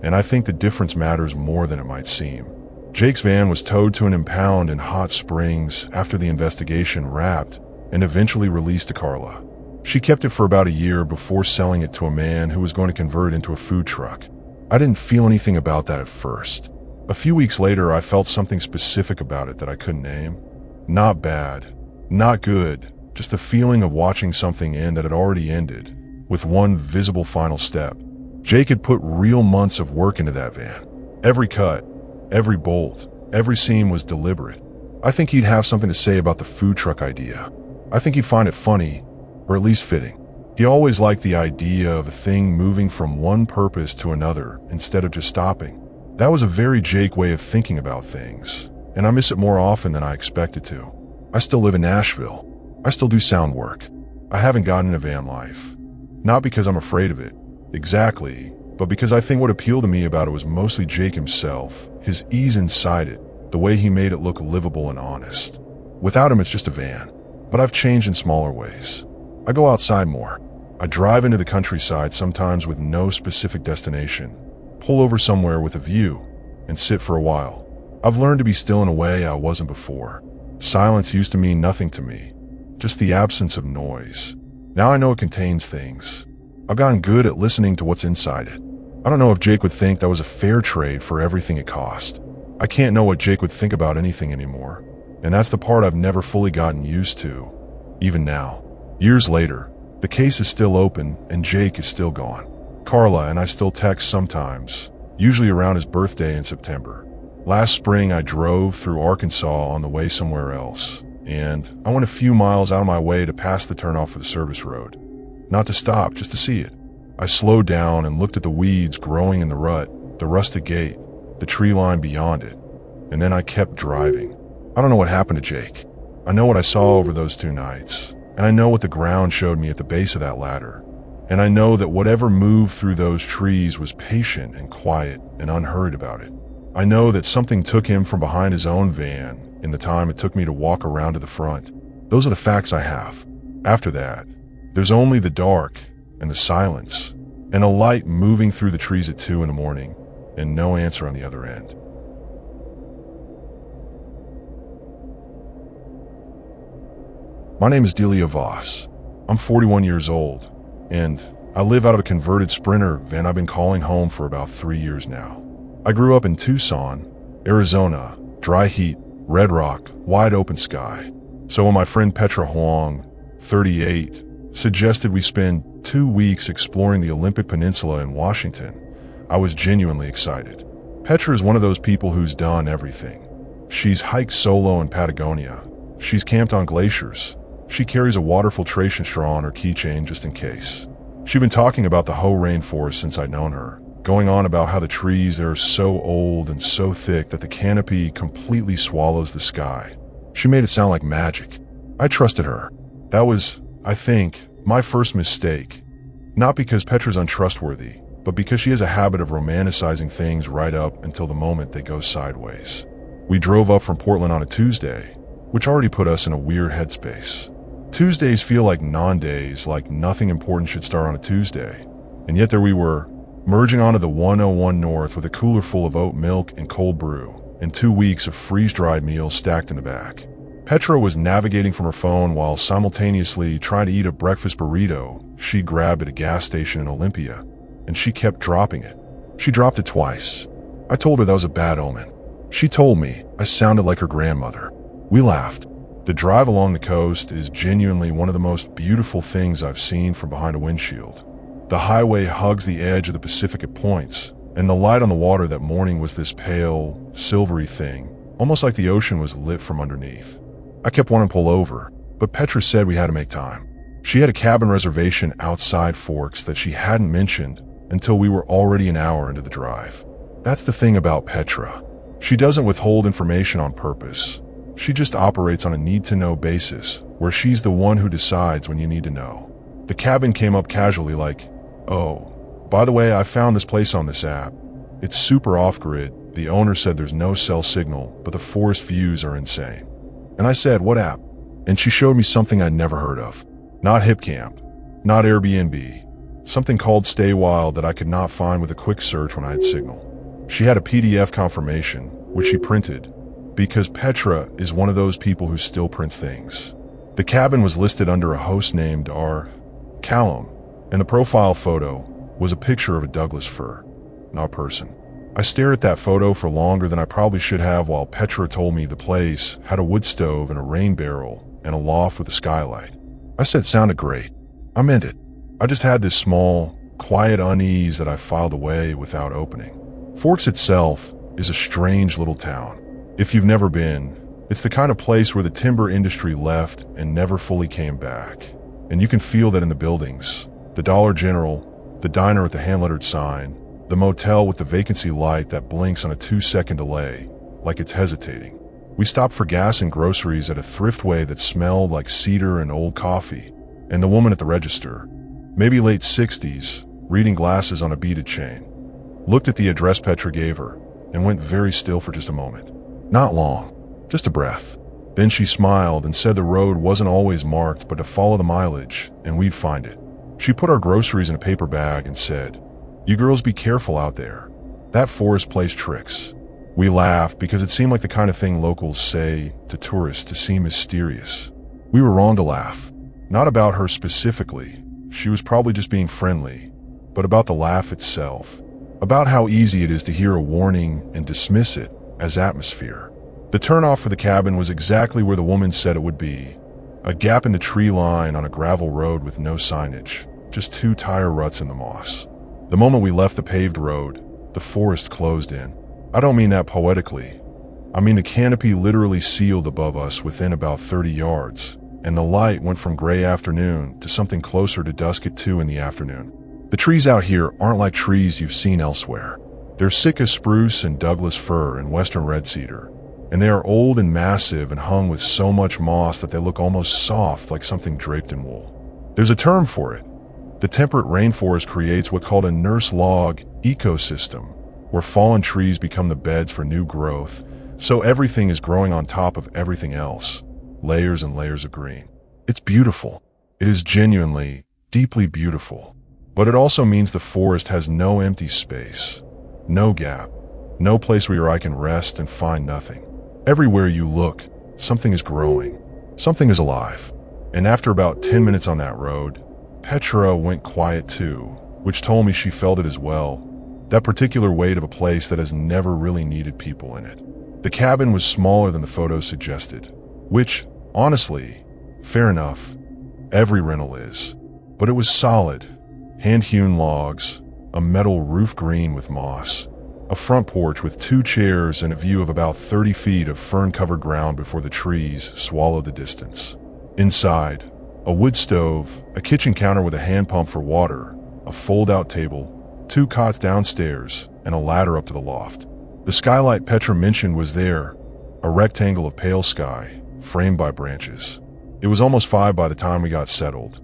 And I think the difference matters more than it might seem. Jake's van was towed to an impound in Hot Springs after the investigation wrapped and eventually released to Carla. She kept it for about a year before selling it to a man who was going to convert it into a food truck. I didn't feel anything about that at first. A few weeks later, I felt something specific about it that I couldn't name. Not bad, not good, just the feeling of watching something end that had already ended, with one visible final step. Jake had put real months of work into that van. Every cut, every bolt, every seam was deliberate. I think he'd have something to say about the food truck idea. I think he'd find it funny, or at least fitting. He always liked the idea of a thing moving from one purpose to another instead of just stopping. That was a very Jake way of thinking about things, and I miss it more often than I expected to. I still live in Nashville. I still do sound work. I haven't gotten into van life. Not because I'm afraid of it, exactly, but because I think what appealed to me about it was mostly Jake himself, his ease inside it, the way he made it look livable and honest. Without him, it's just a van. But I've changed in smaller ways. I go outside more. I drive into the countryside, sometimes with no specific destination, pull over somewhere with a view, and sit for a while. I've learned to be still in a way I wasn't before. Silence used to mean nothing to me, just the absence of noise. Now I know it contains things. I've gotten good at listening to what's inside it. I don't know if Jake would think that was a fair trade for everything it cost. I can't know what Jake would think about anything anymore, and that's the part I've never fully gotten used to, even now. Years later, the case is still open and Jake is still gone. Carla and I still text sometimes, usually around his birthday in September. Last spring I drove through Arkansas on the way somewhere else, and I went a few miles out of my way to pass the turnoff for the service road. Not to stop, just to see it. I slowed down and looked at the weeds growing in the rut, the rusted gate, the tree line beyond it, and then I kept driving. I don't know what happened to Jake. I know what I saw over those 2 nights, and I know what the ground showed me at the base of that ladder. And I know that whatever moved through those trees was patient and quiet and unhurried about it. I know that something took him from behind his own van in the time it took me to walk around to the front. Those are the facts I have. After that, there's only the dark and the silence and a light moving through the trees at 2 in the morning and no answer on the other end. My name is Delia Voss. I'm 41 years old, and I live out of a converted Sprinter van I've been calling home for about 3 years now. I grew up in Tucson, Arizona, dry heat, red rock, wide open sky. So when my friend Petra Huang, 38, suggested we spend 2 weeks exploring the Olympic Peninsula in Washington, I was genuinely excited. Petra is one of those people who's done everything. She's hiked solo in Patagonia. She's camped on glaciers. She carries a water filtration straw on her keychain just in case. She'd been talking about the Hoh rainforest since I'd known her, going on about how the trees there are so old and so thick that the canopy completely swallows the sky. She made it sound like magic. I trusted her. That was, I think, my first mistake. Not because Petra's untrustworthy, but because she has a habit of romanticizing things right up until the moment they go sideways. We drove up from Portland on a Tuesday, which already put us in a weird headspace. Tuesdays feel like non-days, like nothing important should start on a Tuesday. And yet there we were, merging onto the 101 North with a cooler full of oat milk and cold brew, and 2 weeks of freeze-dried meals stacked in the back. Petra was navigating from her phone while simultaneously trying to eat a breakfast burrito she grabbed at a gas station in Olympia, and she kept dropping it. She dropped it twice. I told her that was a bad omen. She told me I sounded like her grandmother. We laughed. The drive along the coast is genuinely one of the most beautiful things I've seen from behind a windshield. The highway hugs the edge of the Pacific at points, and the light on the water that morning was this pale, silvery thing, almost like the ocean was lit from underneath. I kept wanting to pull over, but Petra said we had to make time. She had a cabin reservation outside Forks that she hadn't mentioned until we were already an hour into the drive. That's the thing about Petra. She doesn't withhold information on purpose. She just operates on a need-to-know basis, where she's the one who decides when you need to know. The cabin came up casually like, "Oh, by the way, I found this place on this app. It's super off-grid. The owner said there's no cell signal, but the forest views are insane." And I said, "What app?" And she showed me something I'd never heard of. Not HipCamp, not Airbnb, something called Stay Wild that I could not find with a quick search when I had signal. She had a PDF confirmation, which she printed, because Petra is one of those people who still prints things. The cabin was listed under a host named R. Callum, and the profile photo was a picture of a Douglas fir, not a person. I stared at that photo for longer than I probably should have while Petra told me the place had a wood stove and a rain barrel and a loft with a skylight. I said sounded great. I meant it. I just had this small, quiet unease that I filed away without opening. Forks itself is a strange little town. If you've never been, it's the kind of place where the timber industry left and never fully came back. And you can feel that in the buildings. The Dollar General, the diner with the hand-lettered sign, the motel with the vacancy light that blinks on a 2-second delay, like it's hesitating. We stopped for gas and groceries at a thriftway that smelled like cedar and old coffee, and the woman at the register, maybe late 60s, reading glasses on a beaded chain, looked at the address Petra gave her and went very still for just a moment. Not long, just a breath. Then she smiled and said the road wasn't always marked, but to follow the mileage and we'd find it. She put our groceries in a paper bag and said, "You girls be careful out there. That forest plays tricks." We laughed because it seemed like the kind of thing locals say to tourists to seem mysterious. We were wrong to laugh. Not about her specifically. She was probably just being friendly, but about the laugh itself. About how easy it is to hear a warning and dismiss it as atmosphere. The turnoff for the cabin was exactly where the woman said it would be. A gap in the tree line on a gravel road with no signage, just 2 tire ruts in the moss. The moment we left the paved road, the forest closed in. I don't mean that poetically. I mean the canopy literally sealed above us within about 30 yards, and the light went from gray afternoon to something closer to dusk at 2 in the afternoon. The trees out here aren't like trees you've seen elsewhere. They're Sitka spruce and Douglas fir and western red cedar, and they are old and massive and hung with so much moss that they look almost soft, like something draped in wool. There's a term for it. The temperate rainforest creates what's called a nurse log ecosystem, where fallen trees become the beds for new growth, so everything is growing on top of everything else, layers and layers of green. It's beautiful. It is genuinely, deeply beautiful. But it also means the forest has no empty space, no gap, no place where your eye can rest and find nothing. Everywhere you look, something is growing, something is alive. And after about 10 minutes on that road, Petra went quiet too, which told me she felt it as well, that particular weight of a place that has never really needed people in it. The cabin was smaller than the photos suggested, which, honestly, fair enough, every rental is. But it was solid, hand-hewn logs, a metal roof green with moss, a front porch with 2 chairs and a view of about 30 feet of fern-covered ground before the trees swallowed the distance. Inside, a wood stove, a kitchen counter with a hand pump for water, a fold-out table, 2 cots downstairs, and a ladder up to the loft. The skylight Petra mentioned was there, a rectangle of pale sky, framed by branches. It was almost 5 by the time we got settled,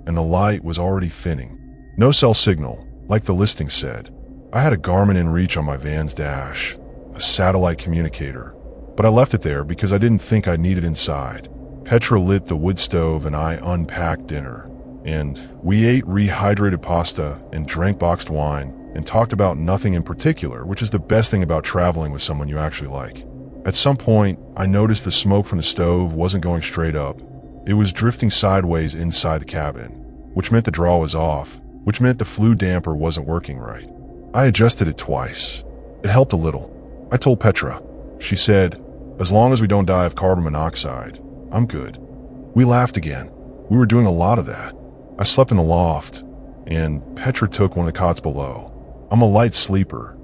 and the light was already thinning. No cell signal, like the listing said. I had a Garmin inReach on my van's dash, a satellite communicator, but I left it there because I didn't think I'd need it inside. Petra lit the wood stove and I unpacked dinner, and we ate rehydrated pasta and drank boxed wine and talked about nothing in particular, which is the best thing about traveling with someone you actually like. At some point, I noticed the smoke from the stove wasn't going straight up. It was drifting sideways inside the cabin, which meant the draw was off, which meant the flue damper wasn't working right. I adjusted it twice. It helped a little. I told Petra. She said, "As long as we don't die of carbon monoxide, I'm good." We laughed again. We were doing a lot of that. I slept in the loft, and Petra took one of the cots below. I'm a light sleeper.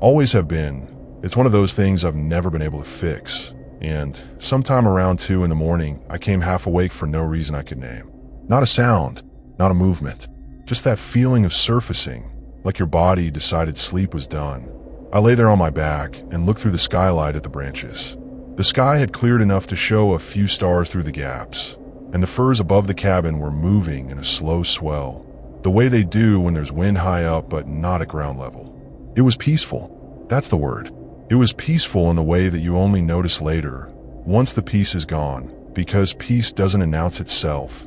Always have been. It's one of those things I've never been able to fix. And sometime around 2 in the morning, I came half awake for no reason I could name. Not a sound, not a movement. Just that feeling of surfacing, like your body decided sleep was done. I lay there on my back and looked through the skylight at the branches. The sky had cleared enough to show a few stars through the gaps, and the firs above the cabin were moving in a slow swell, the way they do when there's wind high up but not at ground level. It was peaceful. That's the word. It was peaceful in the way that you only notice later, once the peace is gone, because peace doesn't announce itself.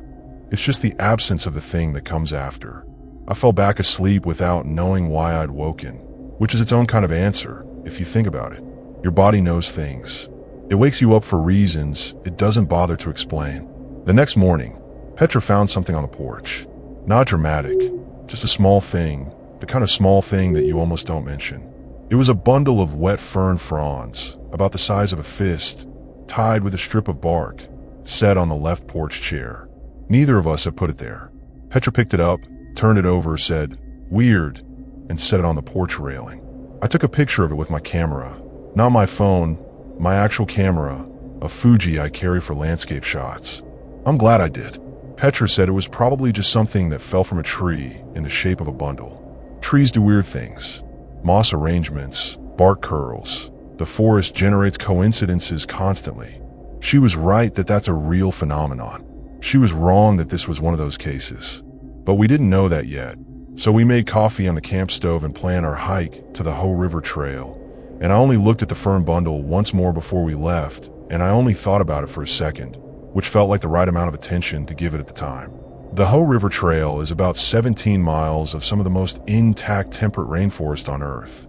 It's just the absence of the thing that comes after. I fell back asleep without knowing why I'd woken, which is its own kind of answer, if you think about it. Your body knows things. It wakes you up for reasons it doesn't bother to explain. The next morning, Petra found something on the porch. Not dramatic, just a small thing, the kind of small thing that you almost don't mention. It was a bundle of wet fern fronds, about the size of a fist, tied with a strip of bark, set on the left porch chair. Neither of us had put it there. Petra picked it up, turned it over, said, "Weird," and set it on the porch railing. I took a picture of it with my camera. Not my phone, my actual camera, a Fuji I carry for landscape shots. I'm glad I did. Petra said it was probably just something that fell from a tree in the shape of a bundle. Trees do weird things. Moss arrangements, bark curls. The forest generates coincidences constantly. She was right that that's a real phenomenon. She was wrong that this was one of those cases. But we didn't know that yet. So we made coffee on the camp stove and planned our hike to the Hoh River Trail. And I only looked at the fern bundle once more before we left, and I only thought about it for a second, which felt like the right amount of attention to give it at the time. The Hoh River Trail is about 17 miles of some of the most intact temperate rainforest on Earth.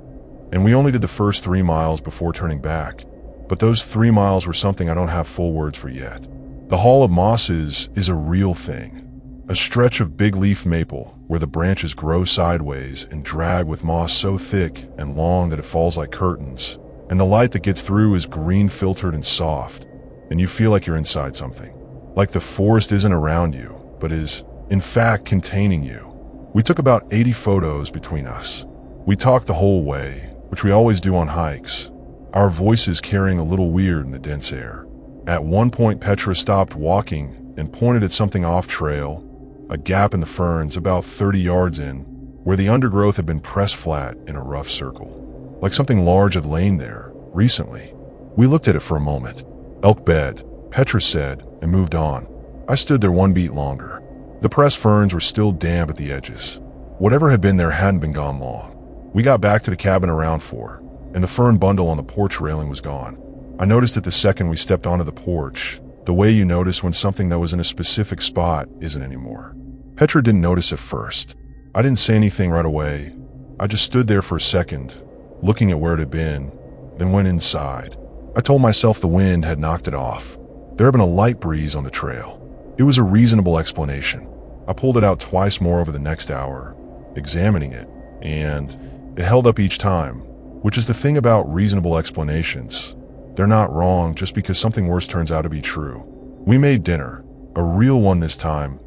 And we only did the first 3 miles before turning back. But those 3 miles were something I don't have full words for yet. The Hall of Mosses is a real thing. A stretch of big leaf maple where the branches grow sideways and drag with moss so thick and long that it falls like curtains. And the light that gets through is green filtered and soft. And you feel like you're inside something. Like the forest isn't around you, but is, in fact, containing you. We took about 80 photos between us. We talked the whole way, which we always do on hikes, our voices carrying a little weird in the dense air. At one point, Petra stopped walking and pointed at something off trail, a gap in the ferns about 30 yards in, where the undergrowth had been pressed flat in a rough circle. like something large had lain there, recently. We looked at it for a moment. "Elk bed," Petra said, and moved on. I stood there one beat longer. The pressed ferns were still damp at the edges. Whatever had been there hadn't been gone long. We got back to the cabin around 4, and the fern bundle on the porch railing was gone. I noticed it the second we stepped onto the porch, the way you notice when something that was in a specific spot isn't anymore. Petra didn't notice at first. I didn't say anything right away. I just stood there for a second, looking at where it had been, then went inside. I told myself the wind had knocked it off. There had been a light breeze on the trail. It was a reasonable explanation. I pulled it out twice more over the next hour, examining it, and it held up each time, which is the thing about reasonable explanations. They're not wrong just because something worse turns out to be true. We made dinner, a real one this time.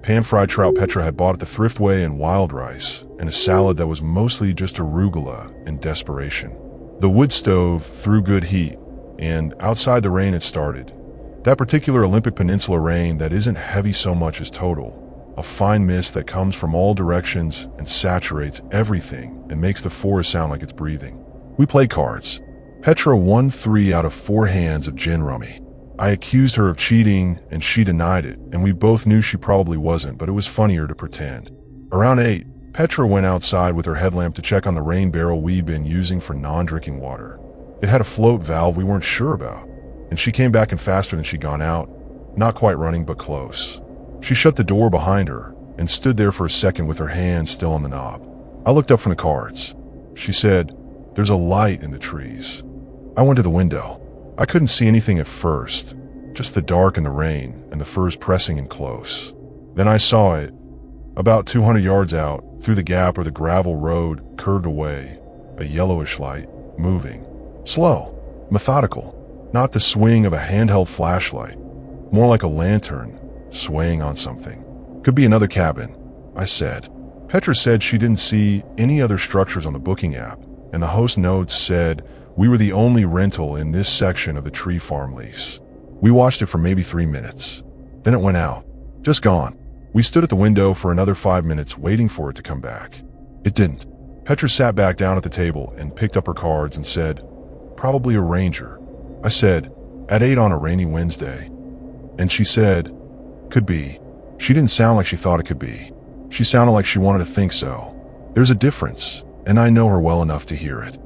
Pan-fried trout Petra had bought at the Thriftway and wild rice, and a salad that was mostly just arugula in desperation. The wood stove threw good heat, and outside the rain had started. That particular Olympic Peninsula rain that isn't heavy so much as total. A fine mist that comes from all directions and saturates everything and makes the forest sound like it's breathing. We played cards. Petra won 3 out of 4 hands of gin rummy. I accused her of cheating and she denied it, and we both knew she probably wasn't, but it was funnier to pretend. Around 8, Petra went outside with her headlamp to check on the rain barrel we'd been using for non-drinking water. It had a float valve we weren't sure about, and she came back in faster than she'd gone out, not quite running but close. She shut the door behind her and stood there for a second with her hand still on the knob. I looked up from the cards. She said, "There's a light in the trees." I went to the window. I couldn't see anything at first, just the dark and the rain and the firs pressing in close. Then I saw it, about 200 yards out, through the gap where the gravel road curved away, a yellowish light, moving. Slow, methodical, not the swing of a handheld flashlight, more like a lantern, swaying on something. "Could be another cabin," I said. Petra said she didn't see any other structures on the booking app, and the host notes said we were the only rental in this section of the tree farm lease. We watched it for maybe 3 minutes. Then it went out. Just gone. We stood at the window for another 5 minutes waiting for it to come back. It didn't. Petra sat back down at the table and picked up her cards and said, "Probably a ranger." I said, "At 8 on a rainy Wednesday." And she said, "Could be." She didn't sound like she thought it could be. She sounded like she wanted to think so. There's a difference, and I know her well enough to hear it.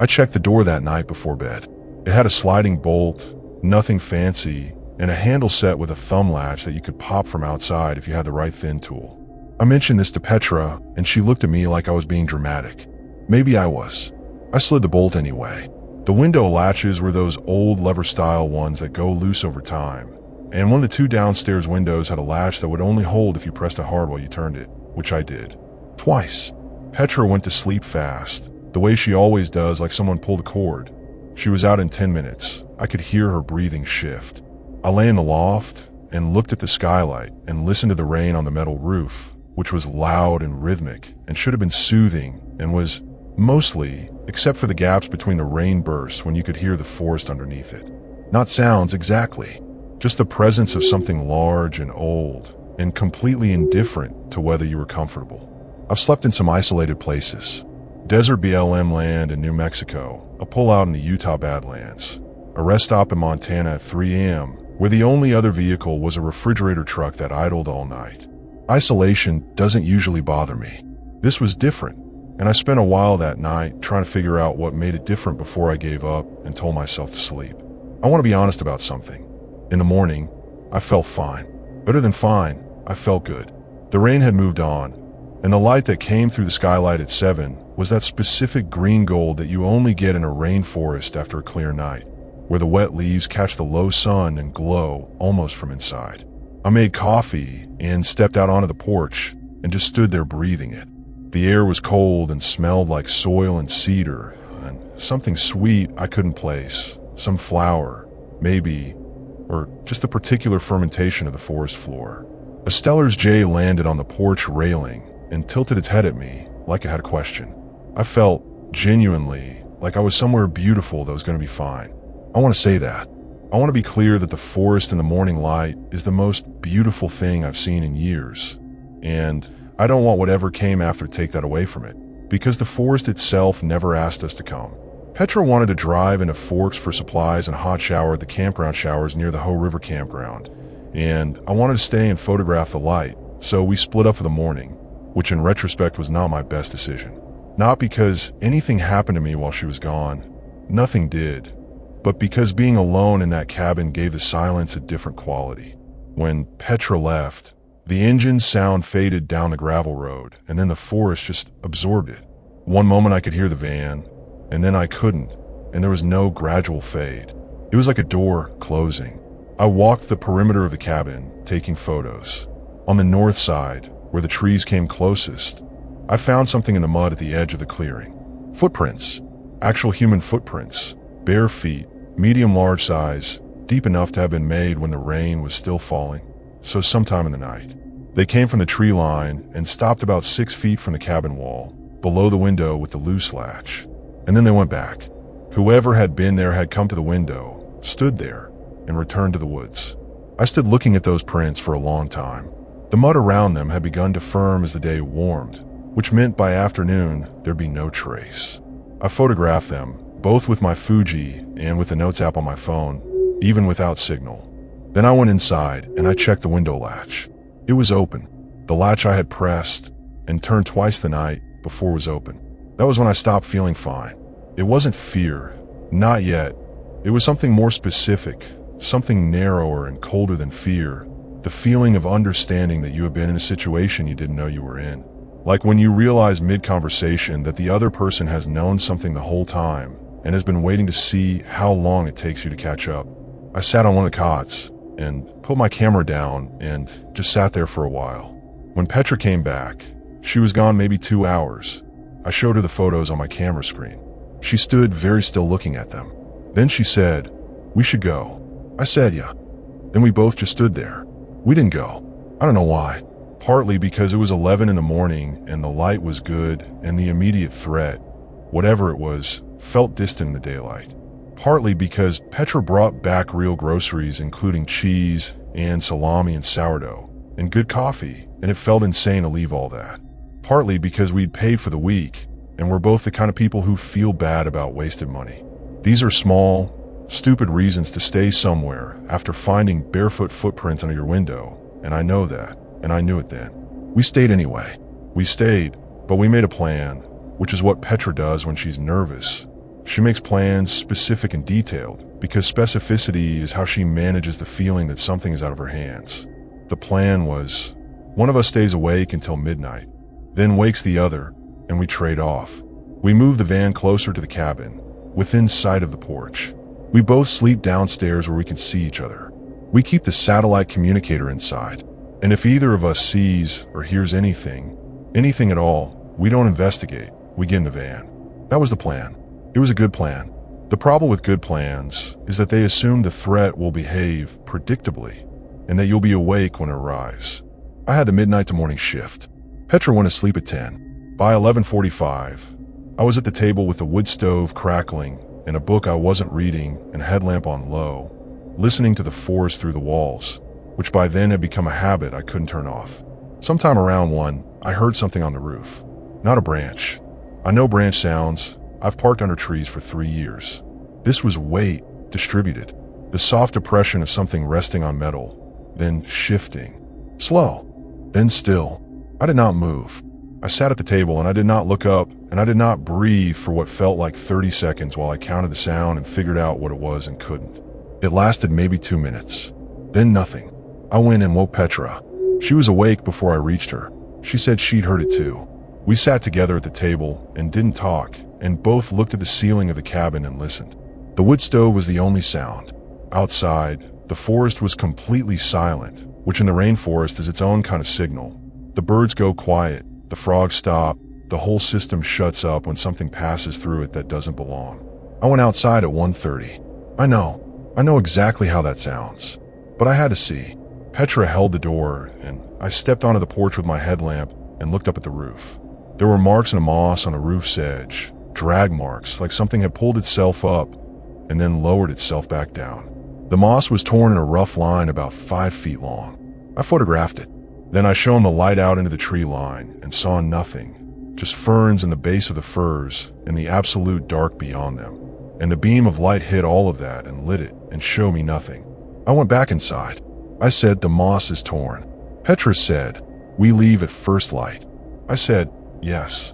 I checked the door that night before bed. It had a sliding bolt, nothing fancy, and a handle set with a thumb latch that you could pop from outside if you had the right thin tool. I mentioned this to Petra, and she looked at me like I was being dramatic. Maybe I was. I slid the bolt anyway. The window latches were those old lever-style ones that go loose over time, and one of the 2 downstairs windows had a latch that would only hold if you pressed it hard while you turned it, which I did. Twice. Petra went to sleep fast, the way she always does, like someone pulled a cord. She was out in 10 minutes. I could hear her breathing shift. I lay in the loft and looked at the skylight and listened to the rain on the metal roof, which was loud and rhythmic and should have been soothing and was mostly, except for the gaps between the rain bursts when you could hear the forest underneath it. Not sounds exactly, just the presence of something large and old and completely indifferent to whether you were comfortable. I've slept in some isolated places. Desert BLM land in New Mexico, a pullout in the Utah Badlands, a rest stop in Montana at 3 a.m., where the only other vehicle was a refrigerator truck that idled all night. Isolation doesn't usually bother me. This was different, and I spent a while that night trying to figure out what made it different before I gave up and told myself to sleep. I want to be honest about something. In the morning, I felt fine. Better than fine, I felt good. The rain had moved on, and the light that came through the skylight at 7 was that specific green gold that you only get in a rainforest after a clear night, where the wet leaves catch the low sun and glow almost from inside. I made coffee and stepped out onto the porch and just stood there breathing it. The air was cold and smelled like soil and cedar, and something sweet I couldn't place, some flower, maybe, or just the particular fermentation of the forest floor. A Steller's jay landed on the porch railing and tilted its head at me like it had a question. I felt genuinely like I was somewhere beautiful that was going to be fine. I want to say that. I want to be clear that the forest in the morning light is the most beautiful thing I've seen in years, and I don't want whatever came after take that away from it. because the forest itself never asked us to come. Petra wanted to drive into Forks for supplies and hot shower at the campground showers near the Hoh River campground, and I wanted to stay and photograph the light, so we split up for the morning, which in retrospect was not my best decision. Not because anything happened to me while she was gone. Nothing did. But because being alone in that cabin gave the silence a different quality. When Petra left, the engine's sound faded down the gravel road, and then the forest just absorbed it. One moment I could hear the van, and then I couldn't, and there was no gradual fade. It was like a door closing. I walked the perimeter of the cabin, taking photos. On the north side, where the trees came closest, I found something in the mud at the edge of the clearing. Footprints. Actual human footprints. Bare feet, medium-large size, deep enough to have been made when the rain was still falling, so sometime in the night. They came from the tree line and stopped about 6 feet from the cabin wall, below the window with the loose latch. And then they went back. Whoever had been there had come to the window, stood there, and returned to the woods. I stood looking at those prints for a long time. The mud around them had begun to firm as the day warmed, which meant by afternoon there'd be no trace. I photographed them, both with my Fuji and with the Notes app on my phone, even without signal. Then I went inside and I checked the window latch. It was open. The latch I had pressed and turned twice the night before was open. That was when I stopped feeling fine. It wasn't fear, not yet. It was something more specific, something narrower and colder than fear. The feeling of understanding that you have been in a situation you didn't know you were in. Like when you realize mid-conversation that the other person has known something the whole time and has been waiting to see how long it takes you to catch up. I sat on one of the cots and put my camera down and just sat there for a while. When Petra came back, she was gone maybe 2 hours. I showed her the photos on my camera screen. She stood very still looking at them. Then she said, "We should go." I said, "Yeah." Then we both just stood there. We didn't go. I don't know why. Partly because it was 11 in the morning and the light was good and the immediate threat, whatever it was, felt distant in the daylight. Partly because Petra brought back real groceries including cheese and salami and sourdough and good coffee, and it felt insane to leave all that. Partly because we'd paid for the week and we're both the kind of people who feel bad about wasted money. These are small, stupid reasons to stay somewhere after finding barefoot footprints under your window, and I know that, and I knew it then. We stayed anyway. We stayed, but we made a plan, which is what Petra does when she's nervous. She makes plans specific and detailed, because specificity is how she manages the feeling that something is out of her hands. The plan was, one of us stays awake until midnight, then wakes the other, and we trade off. We move the van closer to the cabin, within sight of the porch. We both sleep downstairs where we can see each other. We keep the satellite communicator inside, and if either of us sees or hears anything at all, we don't investigate, we get in the van. That was the plan. It was a good plan. The problem with good plans is that they assume the threat will behave predictably, and that you'll be awake when it arrives. I had the midnight to morning shift. Petra went to sleep at 10. By 11:45, I was at the table with the wood stove crackling and a book I wasn't reading and a headlamp on low, listening to the forest through the walls, which by then had become a habit I couldn't turn off. Sometime around 1, I heard something on the roof. Not a branch. I know branch sounds. I've parked under trees for 3 years. This was weight, distributed. The soft depression of something resting on metal, then shifting. Slow, then still. I did not move. I sat at the table and I did not look up and I did not breathe for what felt like 30 seconds while I counted the sound and figured out what it was and couldn't. It lasted maybe 2 minutes. Then nothing. I went and woke Petra. She was awake before I reached her. She said she'd heard it too. We sat together at the table and didn't talk, and both looked at the ceiling of the cabin and listened. The wood stove was the only sound. Outside, the forest was completely silent, which in the rainforest is its own kind of signal. The birds go quiet, the frogs stop, the whole system shuts up when something passes through it that doesn't belong. I went outside at 1:30. I know exactly how that sounds, but I had to see. Petra held the door, and I stepped onto the porch with my headlamp and looked up at the roof. There were marks in the moss on the roof's edge, drag marks like something had pulled itself up and then lowered itself back down. The moss was torn in a rough line about 5 feet long. I photographed it. Then I shone the light out into the tree line and saw nothing, just ferns in the base of the firs and the absolute dark beyond them. And the beam of light hit all of that and lit it and showed me nothing. I went back inside. I said, the moss is torn. Petra said, we leave at first light. I said, yes.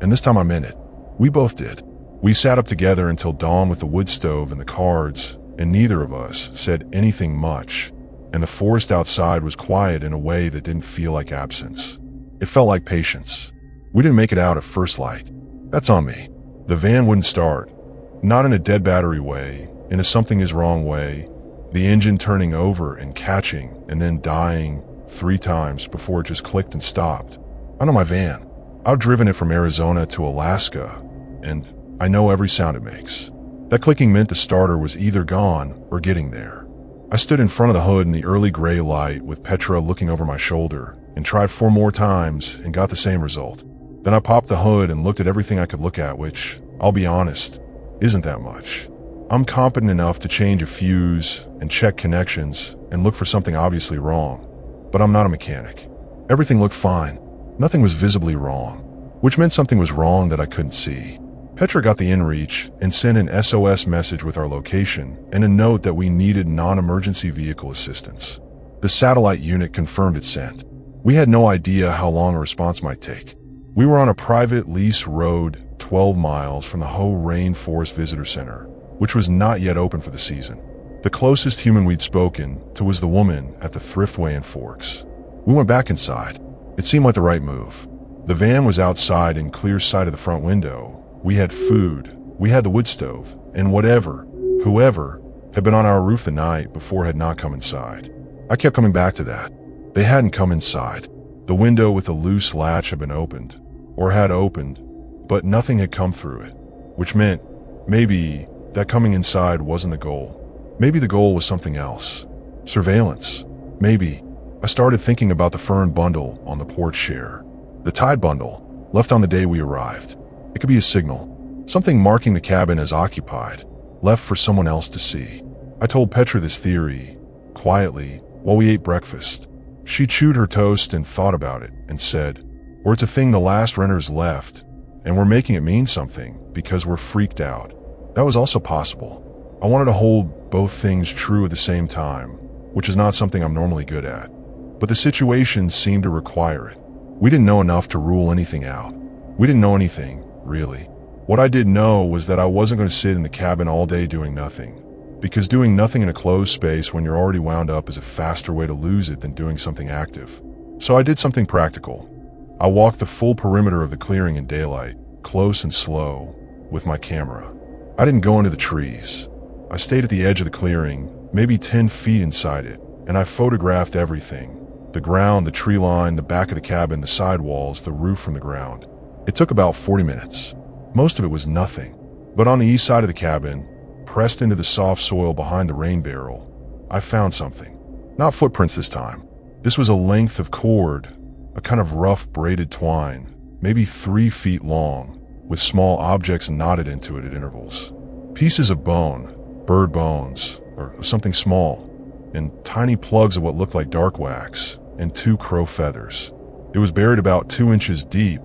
And this time I meant it. We both did. We sat up together until dawn with the wood stove and the cards, and neither of us said anything much, and the forest outside was quiet in a way that didn't feel like absence. It felt like patience. We didn't make it out at first light. That's on me. The van wouldn't start. Not in a dead battery way, in a something is wrong way, the engine turning over and catching and then dying 3 times before it just clicked and stopped. I know my van. I've driven it from Arizona to Alaska, and I know every sound it makes. That clicking meant the starter was either gone or getting there. I stood in front of the hood in the early gray light with Petra looking over my shoulder and tried 4 more times and got the same result. Then I popped the hood and looked at everything I could look at, which, I'll be honest, isn't that much. I'm competent enough to change a fuse and check connections and look for something obviously wrong, but I'm not a mechanic. Everything looked fine. Nothing was visibly wrong, which meant something was wrong that I couldn't see. Petra got the inReach and sent an SOS message with our location and a note that we needed non-emergency vehicle assistance. The satellite unit confirmed its sent. We had no idea how long a response might take. We were on a private lease road 12 miles from the Hoh Rainforest Visitor Center, which was not yet open for the season. The closest human we'd spoken to was the woman at the Thriftway in Forks. We went back inside. It seemed like the right move. The van was outside in clear sight of the front window. We had food, we had the wood stove, and whoever had been on our roof the night before had not come inside. I kept coming back to that. They hadn't come inside. The window with the loose latch had been opened, or had opened, but nothing had come through it, which meant maybe that coming inside wasn't the goal. Maybe the goal was something else. Surveillance. Maybe. I started thinking about the fern bundle on the porch chair. The Tide bundle, left on the day we arrived. It could be a signal. Something marking the cabin as occupied, left for someone else to see. I told Petra this theory, quietly, while we ate breakfast. She chewed her toast and thought about it and said, or it's a thing the last renters left, and we're making it mean something because we're freaked out. That was also possible. I wanted to hold both things true at the same time, which is not something I'm normally good at. But the situation seemed to require it. We didn't know enough to rule anything out. We didn't know anything, really. What I did know was that I wasn't going to sit in the cabin all day doing nothing, because doing nothing in a closed space when you're already wound up is a faster way to lose it than doing something active. So I did something practical. I walked the full perimeter of the clearing in daylight, close and slow, with my camera. I didn't go into the trees. I stayed at the edge of the clearing, maybe 10 feet inside it, and I photographed everything. The ground, the tree line, the back of the cabin, the sidewalls, the roof from the ground. It took about 40 minutes. Most of it was nothing. But on the east side of the cabin, pressed into the soft soil behind the rain barrel, I found something. Not footprints this time. This was a length of cord, a kind of rough braided twine, maybe 3 feet long, with small objects knotted into it at intervals. Pieces of bone, bird bones, or something small, and tiny plugs of what looked like dark wax, and 2 crow feathers. It was buried about 2 inches deep,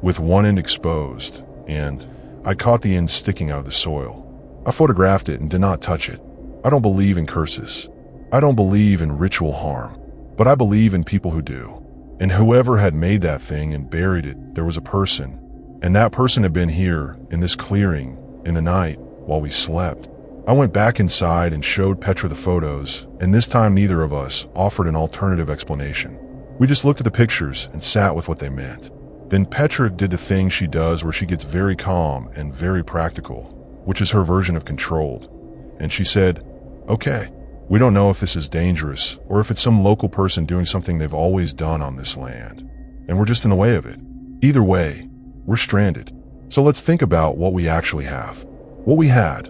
with one end exposed, and I caught the end sticking out of the soil. I photographed it and did not touch it. I don't believe in curses. I don't believe in ritual harm, but I believe in people who do. And whoever had made that thing and buried it, there was a person, and that person had been here, in this clearing, in the night, while we slept. I went back inside and showed Petra the photos, and this time neither of us offered an alternative explanation. We just looked at the pictures and sat with what they meant. Then Petra did the thing she does where she gets very calm and very practical, which is her version of controlled. And she said, okay, we don't know if this is dangerous or if it's some local person doing something they've always done on this land, and we're just in the way of it. Either way, we're stranded. So let's think about what we actually have. What we had: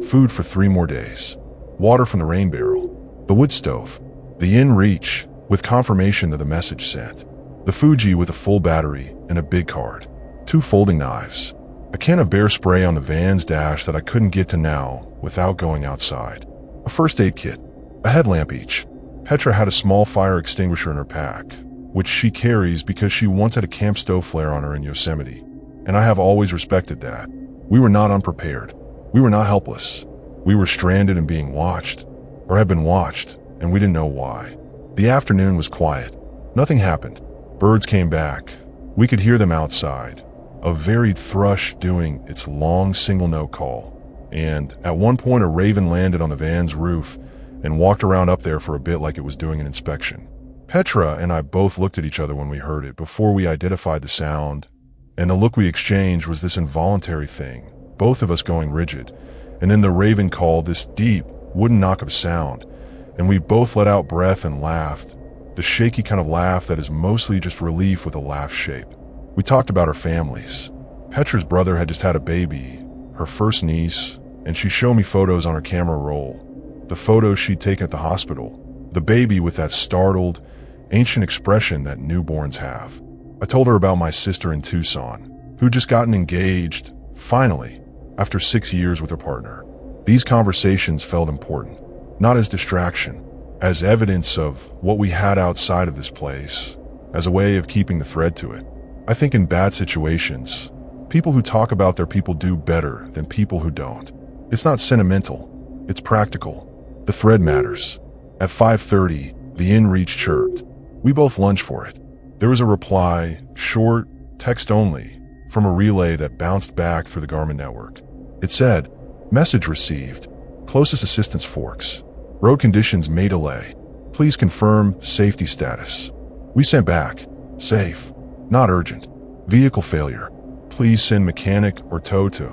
food for 3 more days, water from the rain barrel, the wood stove, the inReach with confirmation that the message sent, the Fuji with a full battery and a big card, 2 folding knives, a can of bear spray on the van's dash that I couldn't get to now without going outside, a first aid kit, a headlamp each. Petra had a small fire extinguisher in her pack, which she carries because she once had a camp stove flare on her in Yosemite, and I have always respected that. We were not unprepared. We were not helpless. We were stranded and being watched, or had been watched, and we didn't know why. The afternoon was quiet. Nothing happened. Birds came back. We could hear them outside. A varied thrush doing its long single-note call. And at one point a raven landed on the van's roof and walked around up there for a bit like it was doing an inspection. Petra and I both looked at each other when we heard it before we identified the sound, and the look we exchanged was this involuntary thing, both of us going rigid. And then the raven called, this deep, wooden knock of a sound, and we both let out breath and laughed, the shaky kind of laugh that is mostly just relief with a laugh shape. We talked about our families. Petra's brother had just had a baby, her first niece, and she showed me photos on her camera roll. The photos she'd taken at the hospital. The baby with that startled, ancient expression that newborns have. I told her about my sister in Tucson, who'd just gotten engaged, finally, after 6 years with her partner. These conversations felt important, not as distraction, as evidence of what we had outside of this place, as a way of keeping the thread to it. I think in bad situations, people who talk about their people do better than people who don't. It's not sentimental, it's practical. The thread matters. At 5:30, the inReach chirped. We both lunged for it. There was a reply, short, text only, from a relay that bounced back through the Garmin network. It said, "Message received. Closest assistance Forks. Road conditions may delay. Please confirm safety status." We sent back, "Safe. Not urgent. Vehicle failure. Please send mechanic or tow to."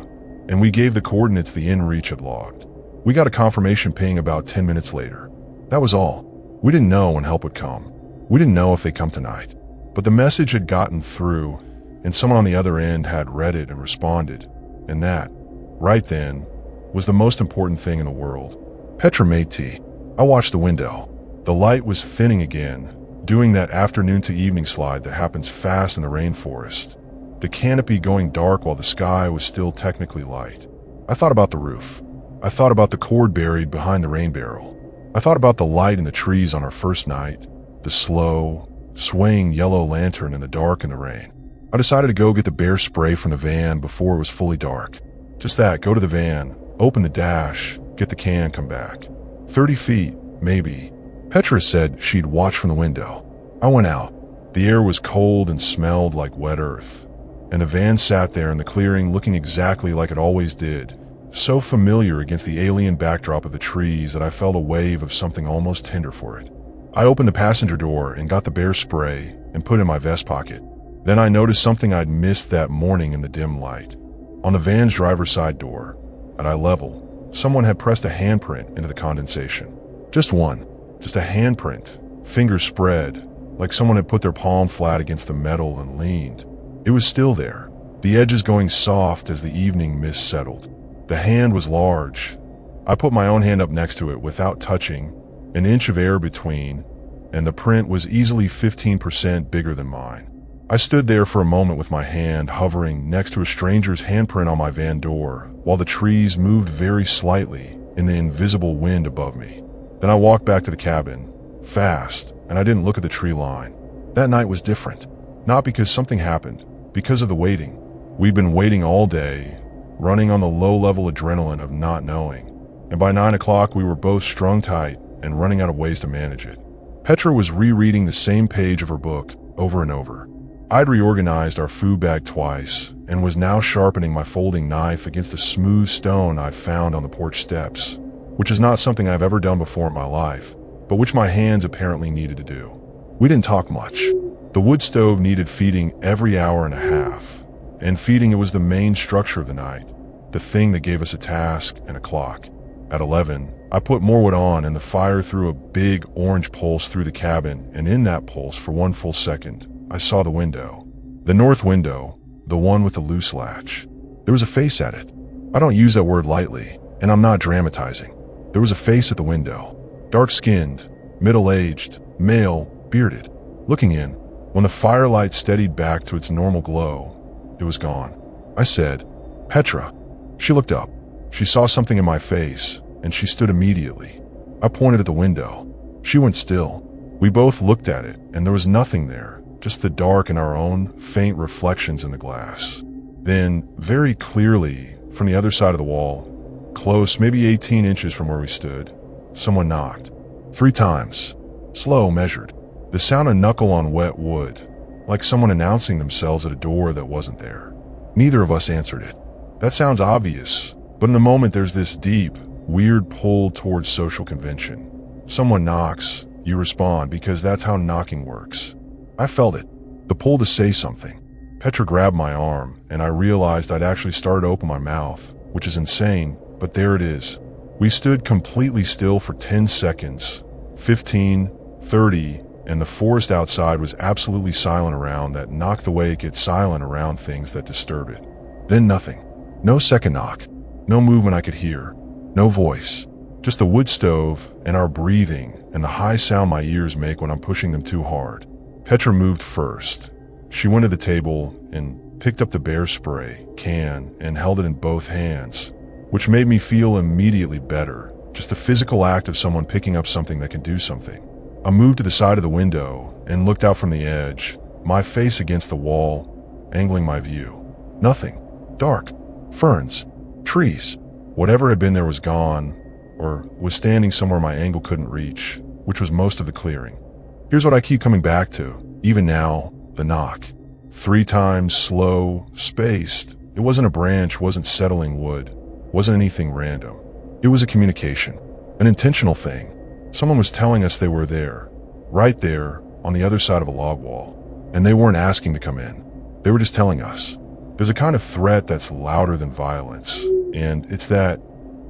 And we gave the coordinates the inReach had logged. We got a confirmation ping about 10 minutes later. That was all. We didn't know when help would come. We didn't know if they'd come tonight. But the message had gotten through, and someone on the other end had read it and responded. And that, right then, was the most important thing in the world. Petra made tea. I watched the window. The light was thinning again, doing that afternoon to evening slide that happens fast in the rainforest. The canopy going dark while the sky was still technically light. I thought about the roof. I thought about the cord buried behind the rain barrel. I thought about the light in the trees on our first night, the slow, swaying yellow lantern in the dark and the rain. I decided to go get the bear spray from the van before it was fully dark. Just that, go to the van, open the dash, get the can, come back. 30 feet, maybe. Petra said she'd watch from the window. I went out. The air was cold and smelled like wet earth. And the van sat there in the clearing looking exactly like it always did, so familiar against the alien backdrop of the trees that I felt a wave of something almost tender for it. I opened the passenger door and got the bear spray and put it in my vest pocket. Then I noticed something I'd missed that morning in the dim light. On the van's driver's side door, at eye level, someone had pressed a handprint into the condensation. Just one, just a handprint, fingers spread, like someone had put their palm flat against the metal and leaned. It was still there, the edges going soft as the evening mist settled. The hand was large. I put my own hand up next to it without touching, an inch of air between, and the print was easily 15% bigger than mine. I stood there for a moment with my hand hovering next to a stranger's handprint on my van door, while the trees moved very slightly in the invisible wind above me. Then I walked back to the cabin, fast, and I didn't look at the tree line. That night was different, not because something happened, because of the waiting. We'd been waiting all day, running on the low-level adrenaline of not knowing, and by 9 o'clock we were both strung tight and running out of ways to manage it. Petra was rereading the same page of her book over and over. I'd reorganized our food bag twice and was now sharpening my folding knife against the smooth stone I'd found on the porch steps, which is not something I've ever done before in my life, but which my hands apparently needed to do. We didn't talk much. The wood stove needed feeding every hour and a half, and feeding it was the main structure of the night, the thing that gave us a task and a clock. At 11, I put more wood on and the fire threw a big orange pulse through the cabin, and in that pulse, for one full second, I saw the window. The north window, the one with the loose latch. There was a face at it. I don't use that word lightly, and I'm not dramatizing. There was a face at the window. Dark-skinned, middle-aged, male, bearded. Looking in, when the firelight steadied back to its normal glow, it was gone. I said, "Petra." She looked up. She saw something in my face, and she stood immediately. I pointed at the window. She went still. We both looked at it, and there was nothing there, just the dark and our own faint reflections in the glass. Then, very clearly, from the other side of the wall, close, maybe 18 inches from where we stood, someone knocked. 3 times. Slow, measured. The sound of knuckle on wet wood, like someone announcing themselves at a door that wasn't there. Neither of us answered it. That sounds obvious, but in the moment there's this deep, weird pull towards social convention. Someone knocks, you respond because that's how knocking works. I felt it, the pull to say something. Petra grabbed my arm, and I realized I'd actually started to open my mouth, which is insane, but there it is. We stood completely still for 10 seconds, 15, 30, and the forest outside was absolutely silent around that knock the way it gets silent around things that disturb it. Then nothing. No second knock. No movement I could hear. No voice. Just the wood stove and our breathing and the high sound my ears make when I'm pushing them too hard. Petra moved first. She went to the table and picked up the bear spray can and held it in both hands, which made me feel immediately better. Just the physical act of someone picking up something that can do something. I moved to the side of the window and looked out from the edge, my face against the wall, angling my view. Nothing. Dark. Ferns. Trees. Whatever had been there was gone, or was standing somewhere my angle couldn't reach, which was most of the clearing. Here's what I keep coming back to, even now, the knock. 3 times, slow, spaced. It wasn't a branch, wasn't settling wood, wasn't anything random. It was a communication, an intentional thing. Someone was telling us they were there, right there, on the other side of a log wall. And they weren't asking to come in. They were just telling us. There's a kind of threat that's louder than violence, and it's that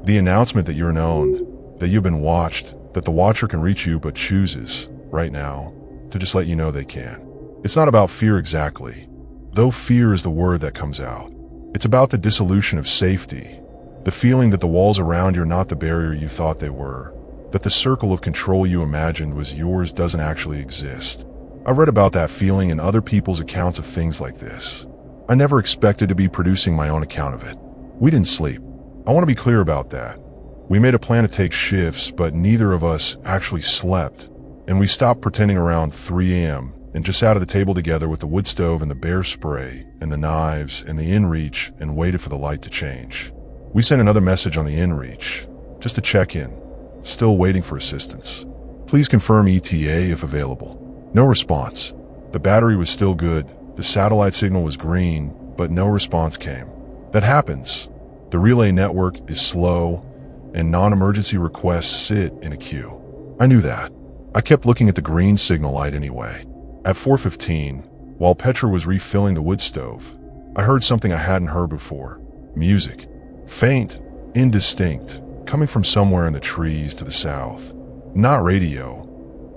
the announcement that you're known, that you've been watched, that the watcher can reach you but chooses, right now, to just let you know they can. It's not about fear exactly, though fear is the word that comes out. It's about the dissolution of safety, the feeling that the walls around you are not the barrier you thought they were, that the circle of control you imagined was yours doesn't actually exist. I've read about that feeling in other people's accounts of things like this. I never expected to be producing my own account of it. We didn't sleep. I want to be clear about that. We made a plan to take shifts, but neither of us actually slept, and we stopped pretending around 3 a.m. and just sat at the table together with the wood stove and the bear spray and the knives and the inReach and waited for the light to change. We sent another message on the inReach, just to check in, still waiting for assistance. Please confirm ETA if available. No response. The battery was still good, the satellite signal was green, but no response came. That happens. The relay network is slow, and non-emergency requests sit in a queue. I knew that. I kept looking at the green signal light anyway. At 4:15, while Petra was refilling the wood stove, I heard something I hadn't heard before. Music. Faint, indistinct, coming from somewhere in the trees to the south. Not radio.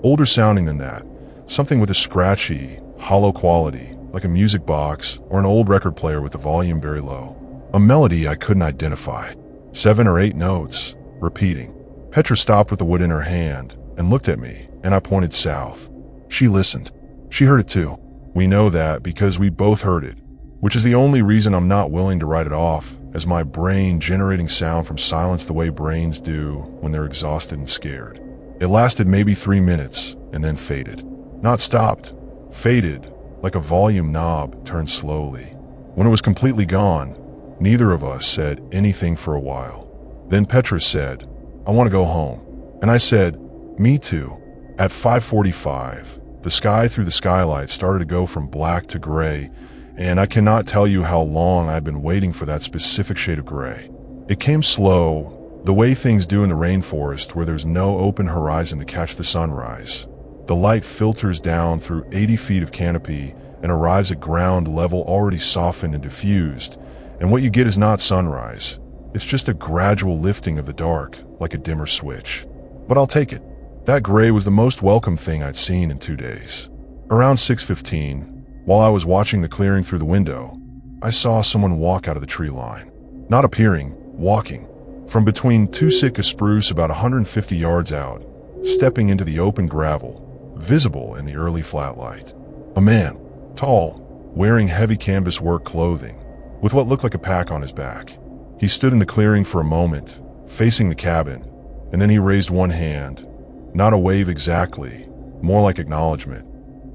Older sounding than that. Something with a scratchy, hollow quality, like a music box or an old record player with the volume very low. A melody I couldn't identify. 7 or 8 notes, repeating. Petra stopped with the wood in her hand and looked at me, and I pointed south. She listened. She heard it too. We know that because we both heard it, which is the only reason I'm not willing to write it off as my brain generating sound from silence the way brains do when they're exhausted and scared. It lasted maybe 3 minutes and then faded. Not stopped, faded, like a volume knob turned slowly. When it was completely gone, neither of us said anything for a while. Then Petra said, "I want to go home." And I said, "Me too." At 5:45, the sky through the skylight started to go from black to gray, and I cannot tell you how long I've been waiting for that specific shade of gray. It came slow, the way things do in the rainforest where there's no open horizon to catch the sunrise. The light filters down through 80 feet of canopy and arrives at ground level already softened and diffused, and what you get is not sunrise. It's just a gradual lifting of the dark, like a dimmer switch. But I'll take it. That gray was the most welcome thing I'd seen in 2 days. Around 6:15, while I was watching the clearing through the window, I saw someone walk out of the tree line. Not appearing, walking. From between 2 Sitka spruce about 150 yards out, stepping into the open gravel, visible in the early flat light. A man, tall, wearing heavy canvas work clothing, with what looked like a pack on his back. He stood in the clearing for a moment, facing the cabin, and then he raised one hand, not a wave exactly, more like acknowledgement,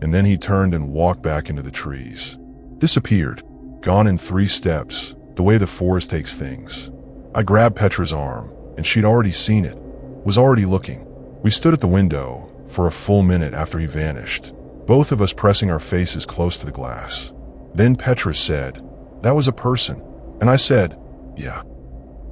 and then he turned and walked back into the trees. Disappeared, gone in 3 steps, the way the forest takes things. I grabbed Petra's arm, and she'd already seen it, was already looking. We stood at the window for a full minute after he vanished, both of us pressing our faces close to the glass. Then Petra said, "That was a person." And I said, "Yeah."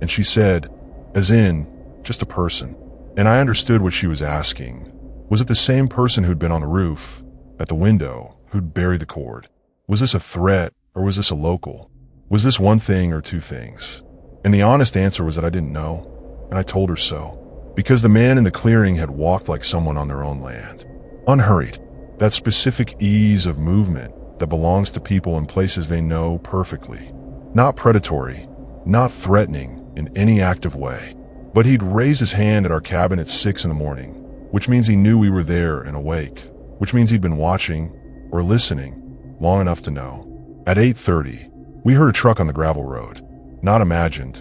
And she said, "As in, just a person." And I understood what she was asking. Was it the same person who'd been on the roof, at the window, who'd buried the cord? Was this a threat, or was this a local? Was this one thing or 2 things? And the honest answer was that I didn't know, and I told her so. Because the man in the clearing had walked like someone on their own land. Unhurried, that specific ease of movement that belongs to people in places they know perfectly. Not predatory, not threatening in any active way. But he'd raise his hand at our cabin at 6 in the morning, which means he knew we were there and awake, which means he'd been watching or listening long enough to know. At 8:30, we heard a truck on the gravel road. Not imagined.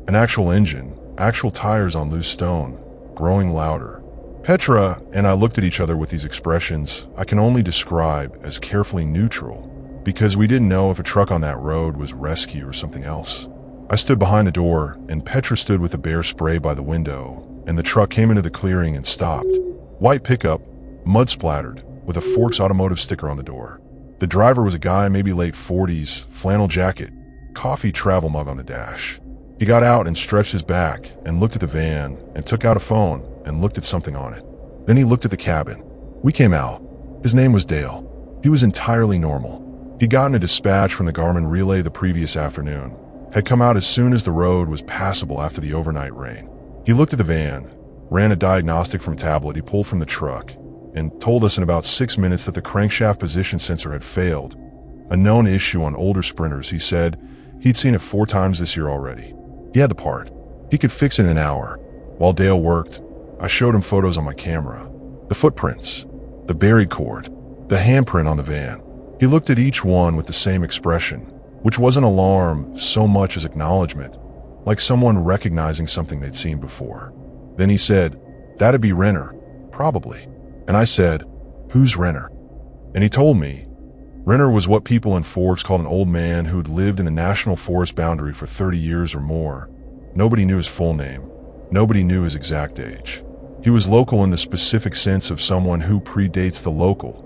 An actual engine, actual tires on loose stone, growing louder. Petra and I looked at each other with these expressions I can only describe as carefully neutral, because we didn't know if a truck on that road was rescue or something else. I stood behind the door, and Petra stood with a bear spray by the window, and the truck came into the clearing and stopped. White pickup, mud splattered, with a Forks Automotive sticker on the door. The driver was a guy, maybe late 40s, flannel jacket, coffee travel mug on the dash. He got out and stretched his back and looked at the van and took out a phone and looked at something on it. Then he looked at the cabin. We came out. His name was Dale. He was entirely normal. He'd gotten a dispatch from the Garmin relay the previous afternoon, had come out as soon as the road was passable after the overnight rain. He looked at the van, ran a diagnostic from a tablet he pulled from the truck, and told us in about 6 minutes that the crankshaft position sensor had failed. A known issue on older Sprinters, he said. He'd seen it 4 times this year already. He had the part. He could fix it in an hour. While Dale worked, I showed him photos on my camera. The footprints, the buried cord, the handprint on the van. He looked at each one with the same expression, which wasn't alarm so much as acknowledgement, like someone recognizing something they'd seen before. Then he said, "That'd be Renner, probably." And I said, "Who's Renner?" And he told me, Renner was what people in Forks called an old man who'd lived in the national forest boundary for 30 years or more. Nobody knew his full name. Nobody knew his exact age. He was local in the specific sense of someone who predates the local,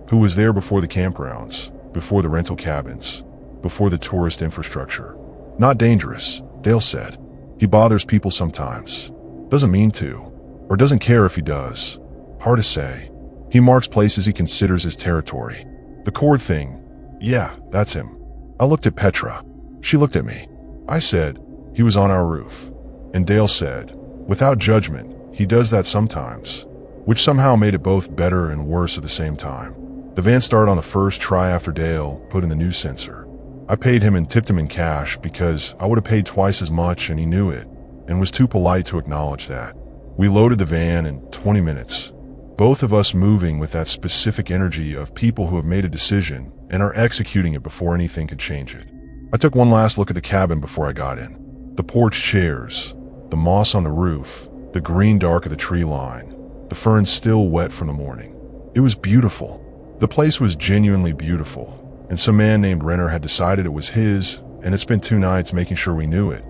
who was there before the campgrounds, before the rental cabins, before the tourist infrastructure. Not dangerous, Dale said. He bothers people sometimes. Doesn't mean to, or doesn't care if he does. Hard to say. He marks places he considers his territory. The cord thing, yeah, that's him. I looked at Petra. She looked at me. I said, he was on our roof. And Dale said, without judgment, he does that sometimes, which somehow made it both better and worse at the same time. The van started on the first try after Dale put in the new sensor. I paid him and tipped him in cash because I would have paid twice as much and he knew it, and was too polite to acknowledge that. We loaded the van in 20 minutes. Both of us moving with that specific energy of people who have made a decision and are executing it before anything could change it. I took one last look at the cabin before I got in. The porch chairs, the moss on the roof, the green dark of the tree line, the ferns still wet from the morning. It was beautiful. The place was genuinely beautiful, and some man named Renner had decided it was his, and had spent 2 nights making sure we knew it.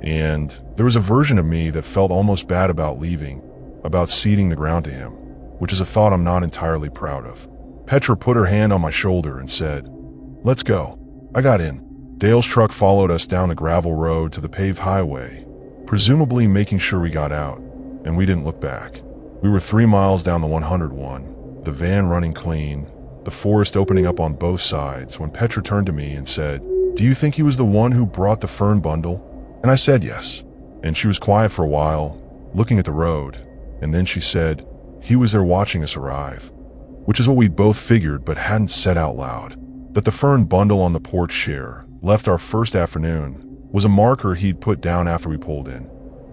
And there was a version of me that felt almost bad about leaving, about ceding the ground to him, which is a thought I'm not entirely proud of. Petra put her hand on my shoulder and said, "Let's go." I got in. Dale's truck followed us down the gravel road to the paved highway, presumably making sure we got out, and we didn't look back. We were 3 miles down the 101, the van running clean, the forest opening up on both sides, when Petra turned to me and said, "Do you think he was the one who brought the fern bundle?" And I said yes. And she was quiet for a while, looking at the road, and then she said, "He was there watching us arrive," which is what we both figured but hadn't said out loud. That the fern bundle on the porch chair, left our first afternoon, was a marker he'd put down after we pulled in,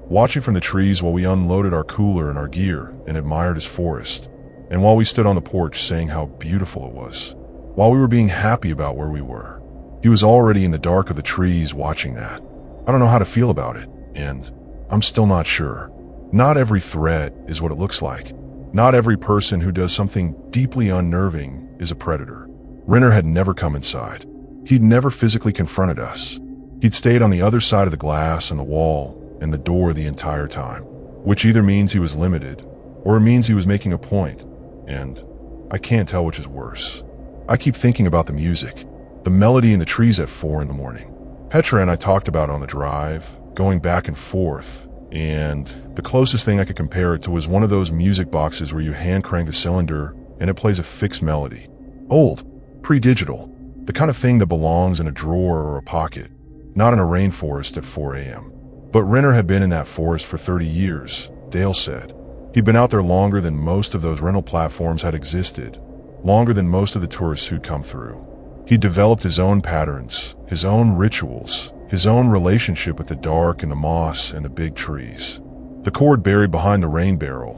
watching from the trees while we unloaded our cooler and our gear and admired his forest, and while we stood on the porch saying how beautiful it was, while we were being happy about where we were. He was already in the dark of the trees watching that. I don't know how to feel about it, and I'm still not sure. Not every threat is what it looks like. Not every person who does something deeply unnerving is a predator. Renner had never come inside. He'd never physically confronted us. He'd stayed on the other side of the glass and the wall and the door the entire time, which either means he was limited or it means he was making a point, and I can't tell which is worse. I keep thinking about the music, the melody in the trees at 4 in the morning. Petra and I talked about it on the drive, going back and forth, and the closest thing I could compare it to was one of those music boxes where you hand crank the cylinder and it plays a fixed melody. Old, pre-digital, the kind of thing that belongs in a drawer or a pocket, not in a rainforest at 4 a.m. But Renner had been in that forest for 30 years, Dale said. He'd been out there longer than most of those rental platforms had existed, longer than most of the tourists who'd come through. He'd developed his own patterns, his own rituals, his own relationship with the dark and the moss and the big trees. The cord buried behind the rain barrel,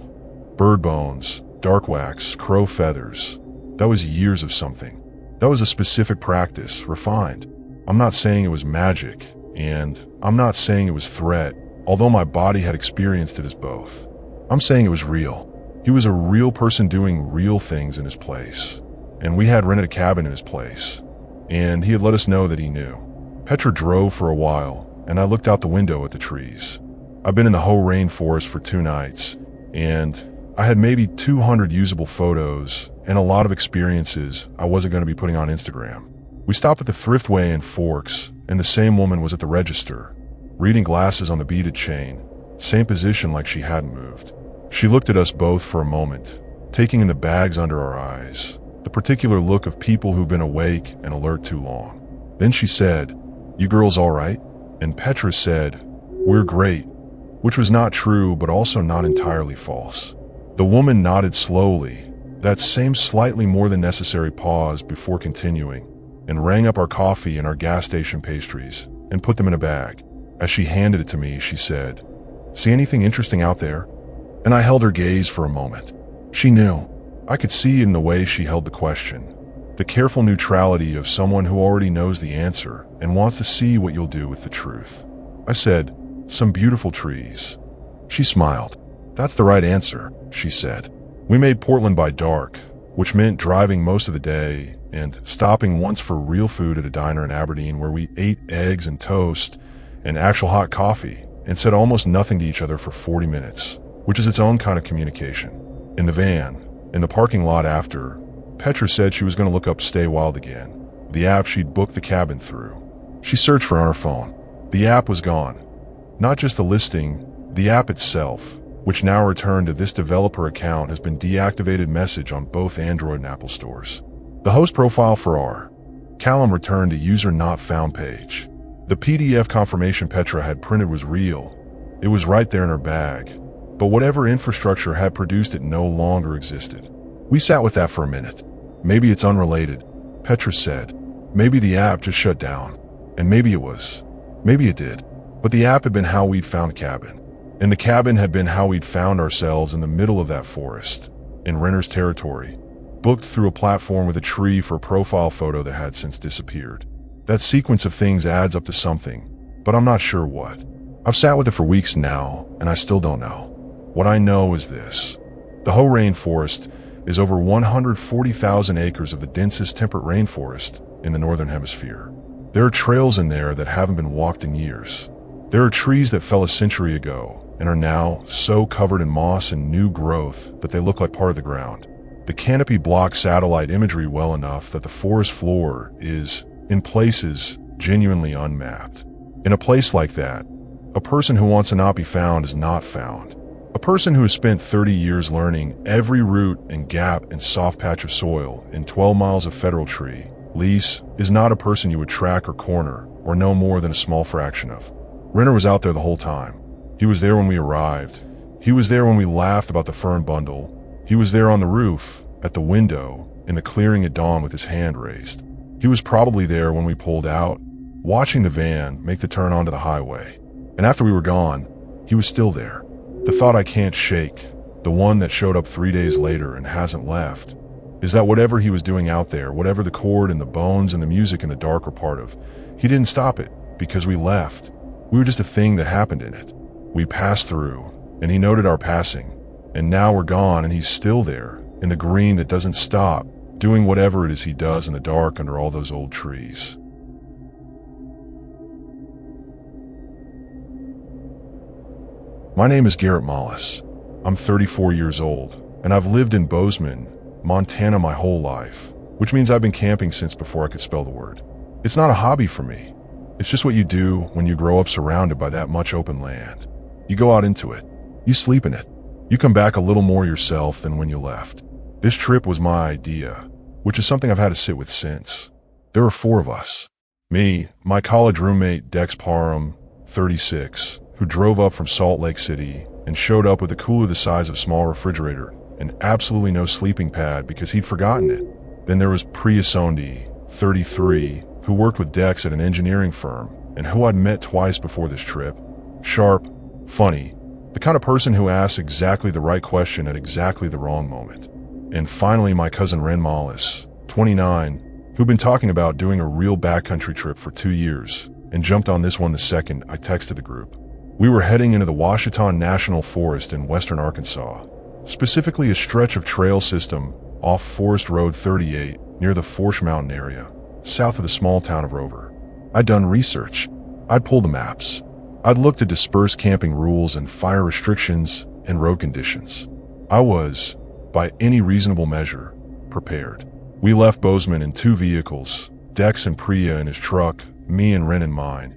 bird bones, dark wax, crow feathers, that was years of something. That was a specific practice, refined. I'm not saying it was magic, and I'm not saying it was threat, although my body had experienced it as both. I'm saying it was real. He was a real person doing real things in his place, and we had rented a cabin in his place, and he had let us know that he knew. Petra drove for a while, and I looked out the window at the trees. I've been in the whole rainforest for 2 nights, and I had maybe 200 usable photos and a lot of experiences I wasn't going to be putting on Instagram. We stopped at the Thriftway in Forks, and the same woman was at the register, reading glasses on the beaded chain, same position like she hadn't moved. She looked at us both for a moment, taking in the bags under our eyes, the particular look of people who've been awake and alert too long. Then she said, "You girls all right?" And Petra said, "We're great," which was not true but also not entirely false. The woman nodded slowly, that same slightly more than necessary pause before continuing, and rang up our coffee and our gas station pastries and put them in a bag. As she handed it to me, she said, "See anything interesting out there?" And I held her gaze for a moment. She knew. I could see in the way she held the question, the careful neutrality of someone who already knows the answer and wants to see what you'll do with the truth. I said, "Some beautiful trees." She smiled. "That's the right answer," she said. We made Portland by dark, which meant driving most of the day and stopping once for real food at a diner in Aberdeen where we ate eggs and toast and actual hot coffee and said almost nothing to each other for 40 minutes, which is its own kind of communication. In the van, in the parking lot after, Petra said she was going to look up Stay Wild again, the app she'd booked the cabin through. She searched for it on her phone. The app was gone. Not just the listing, the app itself, which now returned to this developer account, has been deactivated message on both Android and Apple stores. The host profile for our Callum returned to user not found page. The PDF confirmation Petra had printed was real. It was right there in her bag. But whatever infrastructure had produced it no longer existed. We sat with that for a minute. Maybe it's unrelated, Petra said. Maybe the app just shut down. And maybe it was. Maybe it did. But the app had been how we'd found cabin. And the cabin had been how we'd found ourselves in the middle of that forest, in Renner's territory, booked through a platform with a tree for a profile photo that had since disappeared. That sequence of things adds up to something, but I'm not sure what. I've sat with it for weeks now, and I still don't know. What I know is this. The Hoh Rainforest is over 140,000 acres of the densest temperate rainforest in the Northern Hemisphere. There are trails in there that haven't been walked in years. There are trees that fell a century ago and are now so covered in moss and new growth that they look like part of the ground. The canopy blocks satellite imagery well enough that the forest floor is, in places, genuinely unmapped. In a place like that, a person who wants to not be found is not found. A person who has spent 30 years learning every root and gap and soft patch of soil in 12 miles of federal tree lease is not a person you would track or corner or know more than a small fraction of. Renner was out there the whole time. He was there when we arrived. He was there when we laughed about the fern bundle. He was there on the roof, at the window, in the clearing at dawn with his hand raised. He was probably there when we pulled out, watching the van make the turn onto the highway. And after we were gone, he was still there. The thought I can't shake, the one that showed up 3 days later and hasn't left, is that whatever he was doing out there, whatever the chord and the bones and the music in the dark were part of, he didn't stop it because we left. We were just a thing that happened in it. We passed through, and he noted our passing, And now we're gone and he's still there, in the green that doesn't stop, doing whatever it is he does in the dark under all those old trees. My name is Garrett Mollis. I'm 34 years old, and I've lived in Bozeman, Montana my whole life, which means I've been camping since before I could spell the word. It's not a hobby for me. It's just what you do when you grow up surrounded by that much open land. You go out into it. You sleep in it. You come back a little more yourself than when you left. This trip was my idea, which is something I've had to sit with since. There were 4 of us. Me, my college roommate Dex Parham, 36, who drove up from Salt Lake City and showed up with a cooler the size of a small refrigerator and absolutely no sleeping pad because he'd forgotten it. Then there was Priya Sondi, 33, who worked with Dex at an engineering firm and who I'd met twice before this trip. Sharp, funny, the kind of person who asks exactly the right question at exactly the wrong moment. And finally, my cousin Ren Mollis, 29, who'd been talking about doing a real backcountry trip for 2 years and jumped on this one the second I texted the group. We were heading into the Ouachita National Forest in western Arkansas, specifically a stretch of trail system off Forest Road 38 near the Forsh Mountain area, south of the small town of Rover. I'd done research. I'd pulled the maps. I'd looked at dispersed camping rules and fire restrictions and road conditions. I was, by any reasonable measure, prepared. We left Bozeman in 2 vehicles, Dex and Priya in his truck, me and Ren in mine,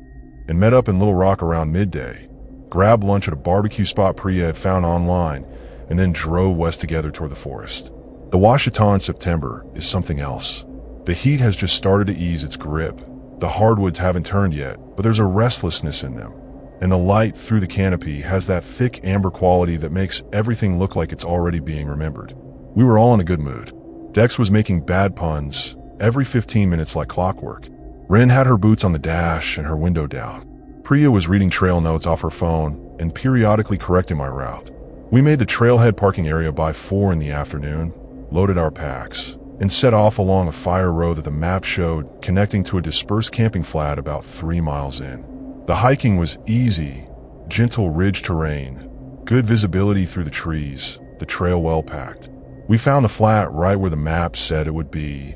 and met up in Little Rock around midday, grabbed lunch at a barbecue spot Priya had found online, and then drove west together toward the forest. The Ouachita in September is something else. The heat has just started to ease its grip. The hardwoods haven't turned yet, but there's a restlessness in them. And the light through the canopy has that thick amber quality that makes everything look like it's already being remembered. We were all in a good mood. Dex was making bad puns every 15 minutes like clockwork. Ren had her boots on the dash and her window down. Priya was reading trail notes off her phone and periodically correcting my route. We made the trailhead parking area by 4 in the afternoon, loaded our packs, and set off along a fire road that the map showed connecting to a dispersed camping flat about 3 miles in. The hiking was easy, gentle ridge terrain, good visibility through the trees, the trail well packed. We found the flat right where the map said it would be,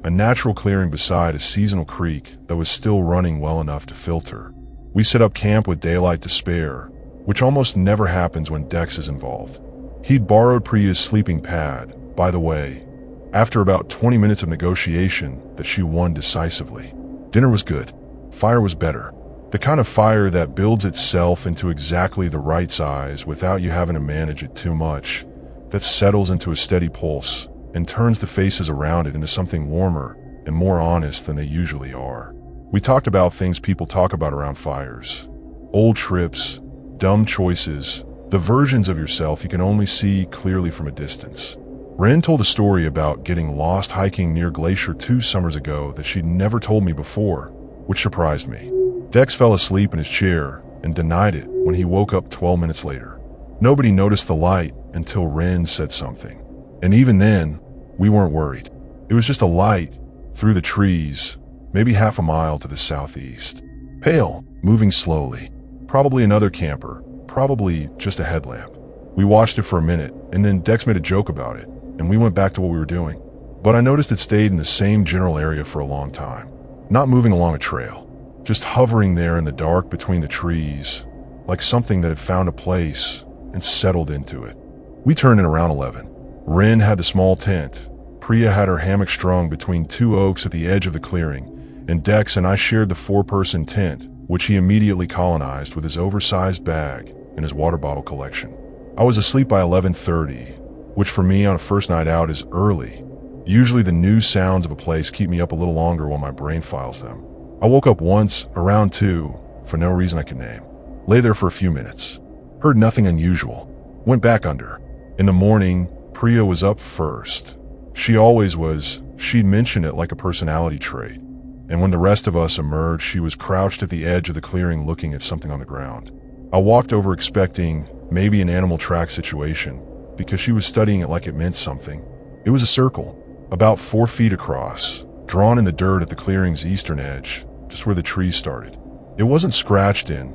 a natural clearing beside a seasonal creek that was still running well enough to filter. We set up camp with daylight to spare, which almost never happens when Dex is involved. He'd borrowed Priya's sleeping pad, by the way, after about 20 minutes of negotiation that she won decisively. Dinner was good. Fire was better. The kind of fire that builds itself into exactly the right size without you having to manage it too much, that settles into a steady pulse and turns the faces around it into something warmer and more honest than they usually are. We talked about things people talk about around fires. Old trips, dumb choices, the versions of yourself you can only see clearly from a distance. Ren told a story about getting lost hiking near Glacier 2 summers ago that she'd never told me before, which surprised me. Dex fell asleep in his chair and denied it when he woke up 12 minutes later. Nobody noticed the light until Ren said something. And even then, we weren't worried. It was just a light through the trees, maybe half a mile to the southeast. Pale, moving slowly. Probably another camper, probably just a headlamp. We watched it for a minute, and then Dex made a joke about it, and we went back to what we were doing. But I noticed it stayed in the same general area for a long time, not moving along a trail. Just hovering there in the dark between the trees, like something that had found a place and settled into it. We turned in around 11. Ren had the small tent. Priya had her hammock strung between 2 oaks at the edge of the clearing, and Dex and I shared the 4-person tent, which he immediately colonized with his oversized bag and his water bottle collection. I was asleep by 11:30, which for me on a first night out is early. Usually the new sounds of a place keep me up a little longer while my brain files them. I woke up once, around 2, for no reason I could name. Lay there for a few minutes. Heard nothing unusual. Went back under. In the morning, Priya was up first. She always was. She'd mentioned it like a personality trait. And when the rest of us emerged, she was crouched at the edge of the clearing looking at something on the ground. I walked over expecting maybe an animal track situation, because she was studying it like it meant something. It was a circle, about 4 feet across, drawn in the dirt at the clearing's eastern edge, just where the trees started. It wasn't scratched in,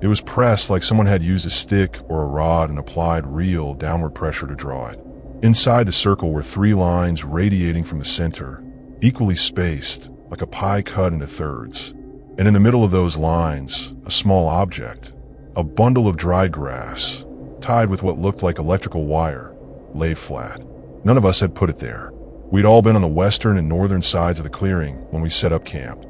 It was pressed like someone had used a stick or a rod and applied real downward pressure to draw it. Inside the circle were 3 lines radiating from the center, equally spaced, like a pie cut into thirds. And in the middle of those lines, a small object, a bundle of dried grass, tied with what looked like electrical wire, lay flat. None of us had put it there. We'd all been on the western and northern sides of the clearing when we set up camp,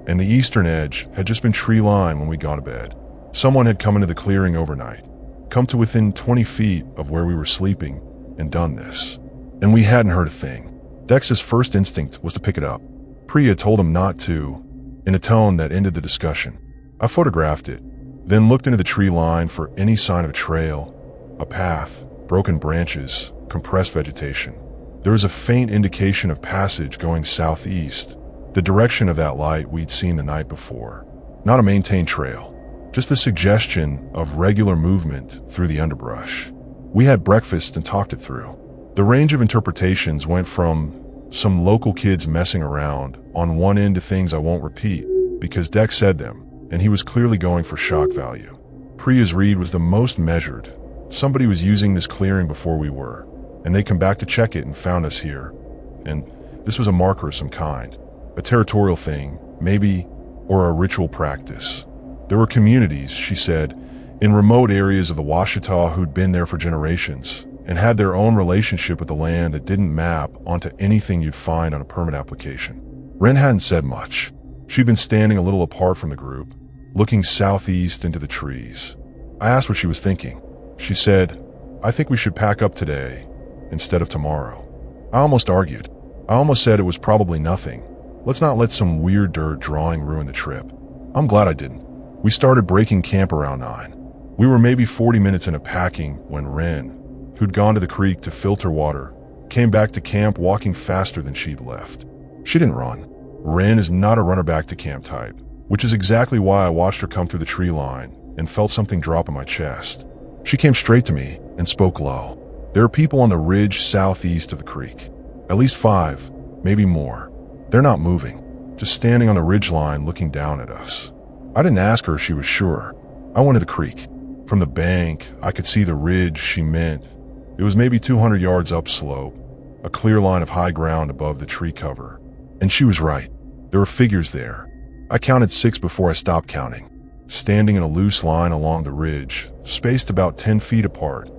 and the eastern edge had just been tree line when we'd gone to bed. Someone had come into the clearing overnight, come to within 20 feet of where we were sleeping, and done this. And we hadn't heard a thing. Dex's first instinct was to pick it up. Priya told him not to, in a tone that ended the discussion. I photographed it, then looked into the tree line for any sign of a trail, a path, broken branches, compressed vegetation. There was a faint indication of passage going southeast, the direction of that light we'd seen the night before. Not a maintained trail, just the suggestion of regular movement through the underbrush. We had breakfast and talked it through. The range of interpretations went from some local kids messing around on one end to things I won't repeat because Dex said them, and he was clearly going for shock value. Priya's read was the most measured. Somebody was using this clearing before we were, and they come back to check it and found us here. And this was a marker of some kind, a territorial thing, maybe, or a ritual practice. There were communities, she said, in remote areas of the Ouachita who'd been there for generations and had their own relationship with the land that didn't map onto anything you'd find on a permit application. Wren hadn't said much. She'd been standing a little apart from the group, looking southeast into the trees. I asked what she was thinking. She said, "I think we should pack up today instead of tomorrow." I almost argued. I almost said it was probably nothing. Let's not let some weird dirt drawing ruin the trip. I'm glad I didn't. We started breaking camp around 9. We were maybe 40 minutes into packing when Wren, who'd gone to the creek to filter water, came back to camp walking faster than she'd left. She didn't run. Wren is not a runner back to camp type, which is exactly why I watched her come through the tree line and felt something drop in my chest. She came straight to me and spoke low. There are people on the ridge southeast of the creek. At least 5, maybe more. They're not moving, just standing on the ridge line looking down at us. I didn't ask her if she was sure. I went to the creek. From the bank, I could see the ridge she meant. It was maybe 200 yards upslope, a clear line of high ground above the tree cover. And she was right. There were figures there. I counted 6 before I stopped counting, standing in a loose line along the ridge, spaced about 10 feet apart,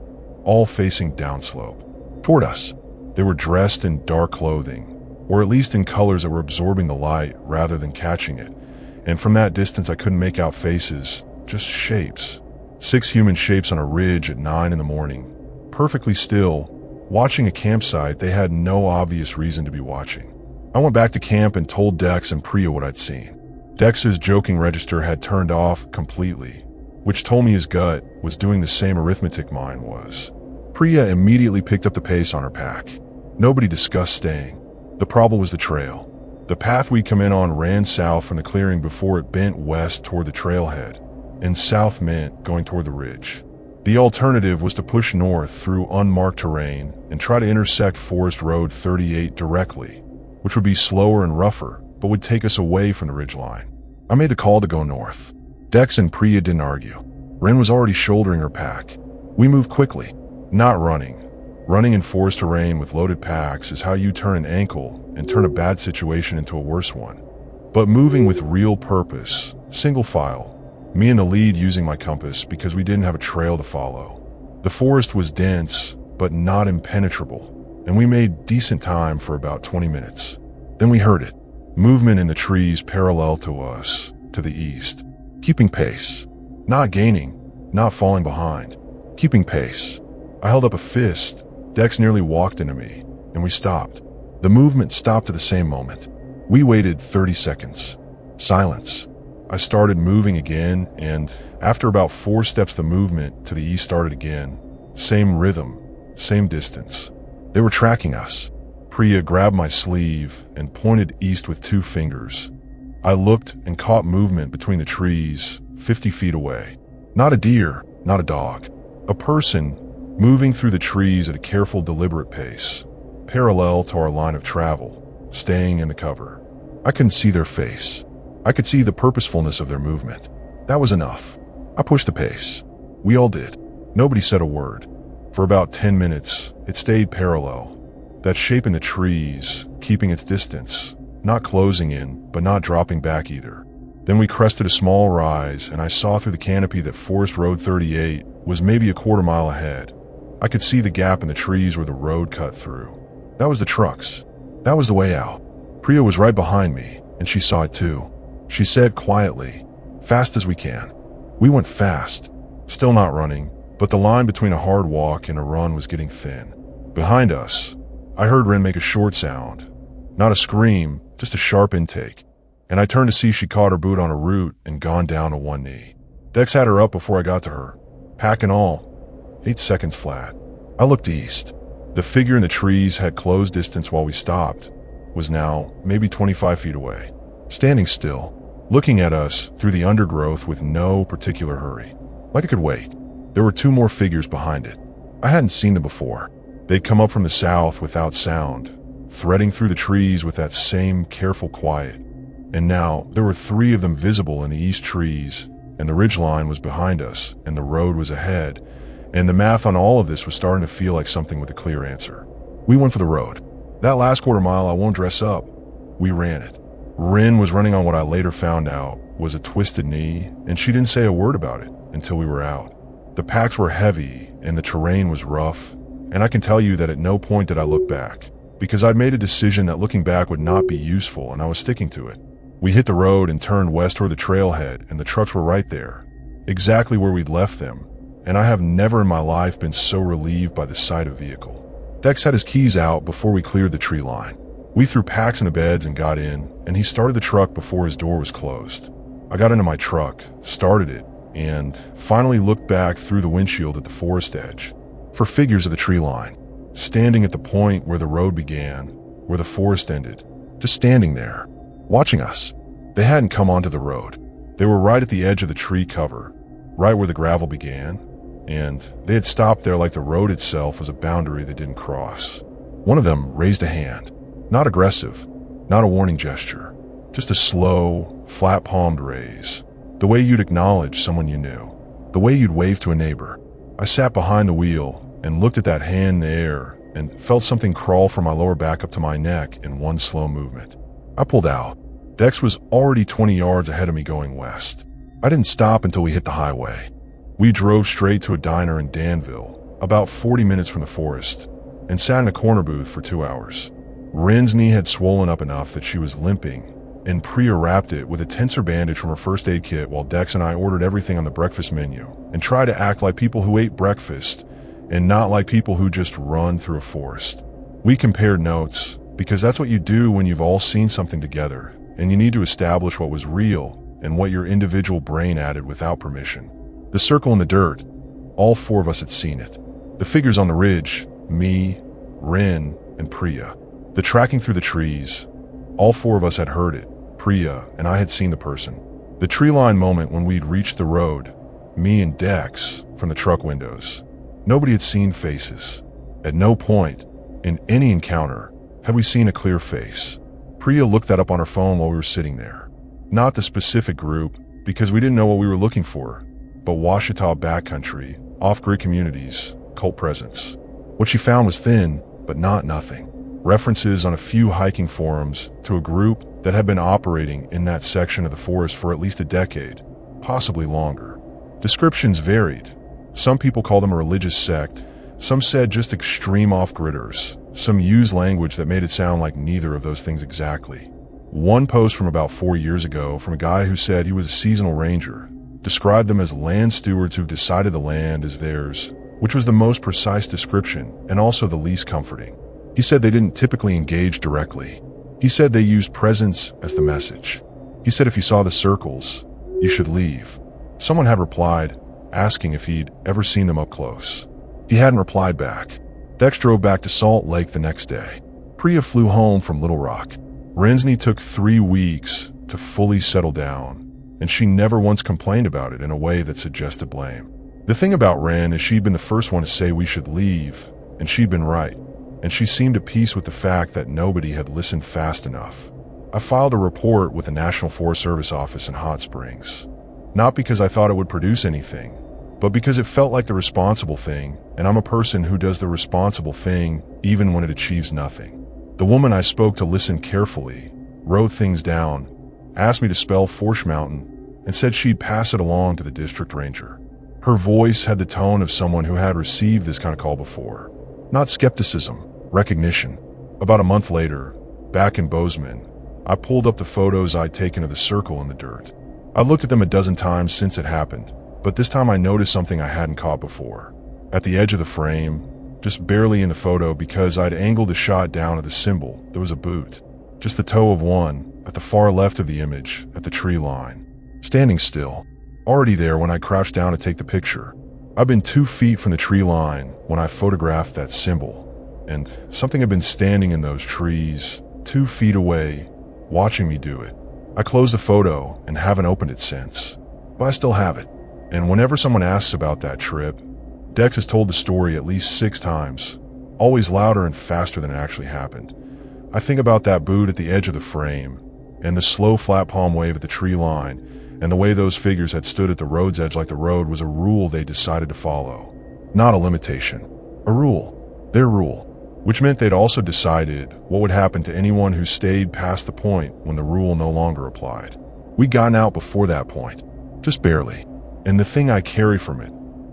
all facing downslope. Toward us, they were dressed in dark clothing, or at least in colors that were absorbing the light rather than catching it, and from that distance I couldn't make out faces, just shapes. 6 human shapes on a ridge at 9 in the morning, perfectly still, watching a campsite they had no obvious reason to be watching. I went back to camp and told Dex and Priya what I'd seen. Dex's joking register had turned off completely, which told me his gut was doing the same arithmetic mine was. Priya immediately picked up the pace on her pack. Nobody discussed staying. The problem was the trail. The path we'd come in on ran south from the clearing before it bent west toward the trailhead, and south meant going toward the ridge. The alternative was to push north through unmarked terrain and try to intersect Forest Road 38 directly, which would be slower and rougher, but would take us away from the ridgeline. I made the call to go north. Dex and Priya didn't argue. Wren was already shouldering her pack. We moved quickly, not running. Running in forest terrain with loaded packs is how you turn an ankle and turn a bad situation into a worse one. But moving with real purpose, single file, me in the lead using my compass because we didn't have a trail to follow. The forest was dense, but not impenetrable, and we made decent time for about 20 minutes. Then we heard it. Movement in the trees parallel to us, to the east. Keeping pace. Not gaining, not falling behind. Keeping pace. I held up a fist. Dex nearly walked into me, and we stopped. The movement stopped at the same moment. We waited 30 seconds. Silence. I started moving again, and after about 4 steps the movement to the east started again. Same rhythm, same distance. They were tracking us. Priya grabbed my sleeve and pointed east with 2 fingers. I looked and caught movement between the trees, 50 feet away. Not a deer, not a dog. A person moving through the trees at a careful, deliberate pace, parallel to our line of travel, staying in the cover. I couldn't see their face. I could see the purposefulness of their movement. That was enough. I pushed the pace. We all did. Nobody said a word. For about 10 minutes, it stayed parallel. That shape in the trees, keeping its distance, not closing in, but not dropping back either. Then we crested a small rise, and I saw through the canopy that Forest Road 38 was maybe a quarter mile ahead. I could see the gap in the trees where the road cut through. That was the trucks. That was the way out. Priya was right behind me, and she saw it too. She said quietly, "Fast as we can." We went fast, still not running, but the line between a hard walk and a run was getting thin. Behind us, I heard Ren make a short sound. Not a scream, just a sharp intake. And I turned to see she caught her boot on a root and gone down to one knee. Dex had her up before I got to her. Pack and all. 8 seconds flat. I looked east. The figure in the trees had closed distance while we stopped, was now maybe 25 feet away, standing still, looking at us through the undergrowth with no particular hurry. Like it could wait. There were 2 more figures behind it. I hadn't seen them before. They'd come up from the south without sound, threading through the trees with that same careful quiet. And now there were 3 of them visible in the east trees, and the ridgeline was behind us, and the road was ahead, and the math on all of this was starting to feel like something with a clear answer. We went for the road. That last quarter mile I won't dress up. We ran it. Rin was running on what I later found out was a twisted knee, and she didn't say a word about it until we were out. The packs were heavy, and the terrain was rough, and I can tell you that at no point did I look back, because I'd made a decision that looking back would not be useful, and I was sticking to it. We hit the road and turned west toward the trailhead, and the trucks were right there, exactly where we'd left them, and I have never in my life been so relieved by the sight of vehicle. Dex had his keys out before we cleared the tree line. We threw packs in the beds and got in, and he started the truck before his door was closed. I got into my truck, started it, and finally looked back through the windshield at the forest edge for figures of the tree line, standing at the point where the road began, where the forest ended, just standing there, watching us. They hadn't come onto the road. They were right at the edge of the tree cover, right where the gravel began, and they had stopped there like the road itself was a boundary they didn't cross. One of them raised a hand, not aggressive, not a warning gesture, just a slow, flat-palmed raise, the way you'd acknowledge someone you knew, the way you'd wave to a neighbor. I sat behind the wheel and looked at that hand in the air and felt something crawl from my lower back up to my neck in one slow movement. I pulled out. Dex was already 20 yards ahead of me going west. I didn't stop until we hit the highway. We drove straight to a diner in Danville, about 40 minutes from the forest, and sat in a corner booth for 2 hours. Rin's knee had swollen up enough that she was limping, and Priya wrapped it with a tensor bandage from her first aid kit while Dex and I ordered everything on the breakfast menu and tried to act like people who ate breakfast and not like people who just run through a forest. We compared notes because that's what you do when you've all seen something together and you need to establish what was real and what your individual brain added without permission. The circle in the dirt, all 4 of us had seen it. The figures on the ridge, me, Rin, and Priya. The tracking through the trees, all 4 of us had heard it. Priya and I had seen the person. The tree line moment when we'd reached the road, me and Dex from the truck windows. Nobody had seen faces. At no point in any encounter had we seen a clear face. Priya looked that up on her phone while we were sitting there. Not the specific group, because we didn't know what we were looking for, but Washita backcountry, off-grid communities, cult presence. What she found was thin, but not nothing. References on a few hiking forums to a group that had been operating in that section of the forest for at least a decade, possibly longer. Descriptions varied. Some people called them a religious sect, some said just extreme off-gridders, some used language that made it sound like neither of those things exactly. One post from about 4 years ago from a guy who said he was a seasonal ranger described them as land stewards who've decided the land is theirs, which was the most precise description and also the least comforting. He said they didn't typically engage directly. He said they used presence as the message. He said if you saw the circles, you should leave. Someone had replied, asking if he'd ever seen them up close. He hadn't replied back. Dex drove back to Salt Lake the next day. Priya flew home from Little Rock. Rin's knee took 3 weeks to fully settle down, and she never once complained about it in a way that suggested blame. The thing about Rin is she'd been the first one to say we should leave, and she'd been right, and she seemed at peace with the fact that nobody had listened fast enough. I filed a report with the National Forest Service office in Hot Springs. Not because I thought it would produce anything, but because it felt like the responsible thing, and I'm a person who does the responsible thing even when it achieves nothing. The woman I spoke to listened carefully, wrote things down, asked me to spell Forsh Mountain, and said she'd pass it along to the district ranger. Her voice had the tone of someone who had received this kind of call before. Not skepticism, recognition. About a month later, back in Bozeman, I pulled up the photos I'd taken of the circle in the dirt. I looked at them a dozen times since it happened, but this time I noticed something I hadn't caught before. At the edge of the frame, just barely in the photo because I'd angled the shot down at the symbol, there was a boot. Just the toe of one, at the far left of the image, at the tree line. Standing still. Already there when I crouched down to take the picture. I'd been 2 feet from the tree line when I photographed that symbol, and something had been standing in those trees, 2 feet away, watching me do it. I closed the photo and haven't opened it since, but I still have it. And whenever someone asks about that trip, Dex has told the story at least 6 times, always louder and faster than it actually happened. I think about that boot at the edge of the frame, and the slow flat palm wave at the tree line, and the way those figures had stood at the road's edge like the road was a rule they decided to follow. Not a limitation. A rule. Their rule. Which meant they'd also decided what would happen to anyone who stayed past the point when the rule no longer applied. We'd gotten out before that point. Just barely. And the thing I carry from it,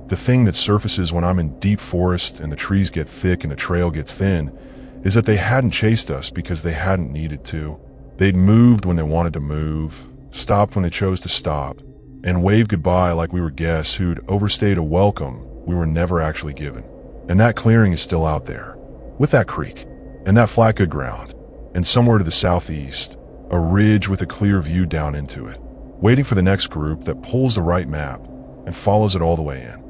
the thing that surfaces when I'm in deep forest and the trees get thick and the trail gets thin, is that they hadn't chased us because they hadn't needed to. They'd moved when they wanted to move, stopped when they chose to stop, and waved goodbye like we were guests who'd overstayed a welcome we were never actually given. And that clearing is still out there, with that creek, and that flat good ground, and somewhere to the southeast, a ridge with a clear view down into it, waiting for the next group that pulls the right map and follows it all the way in.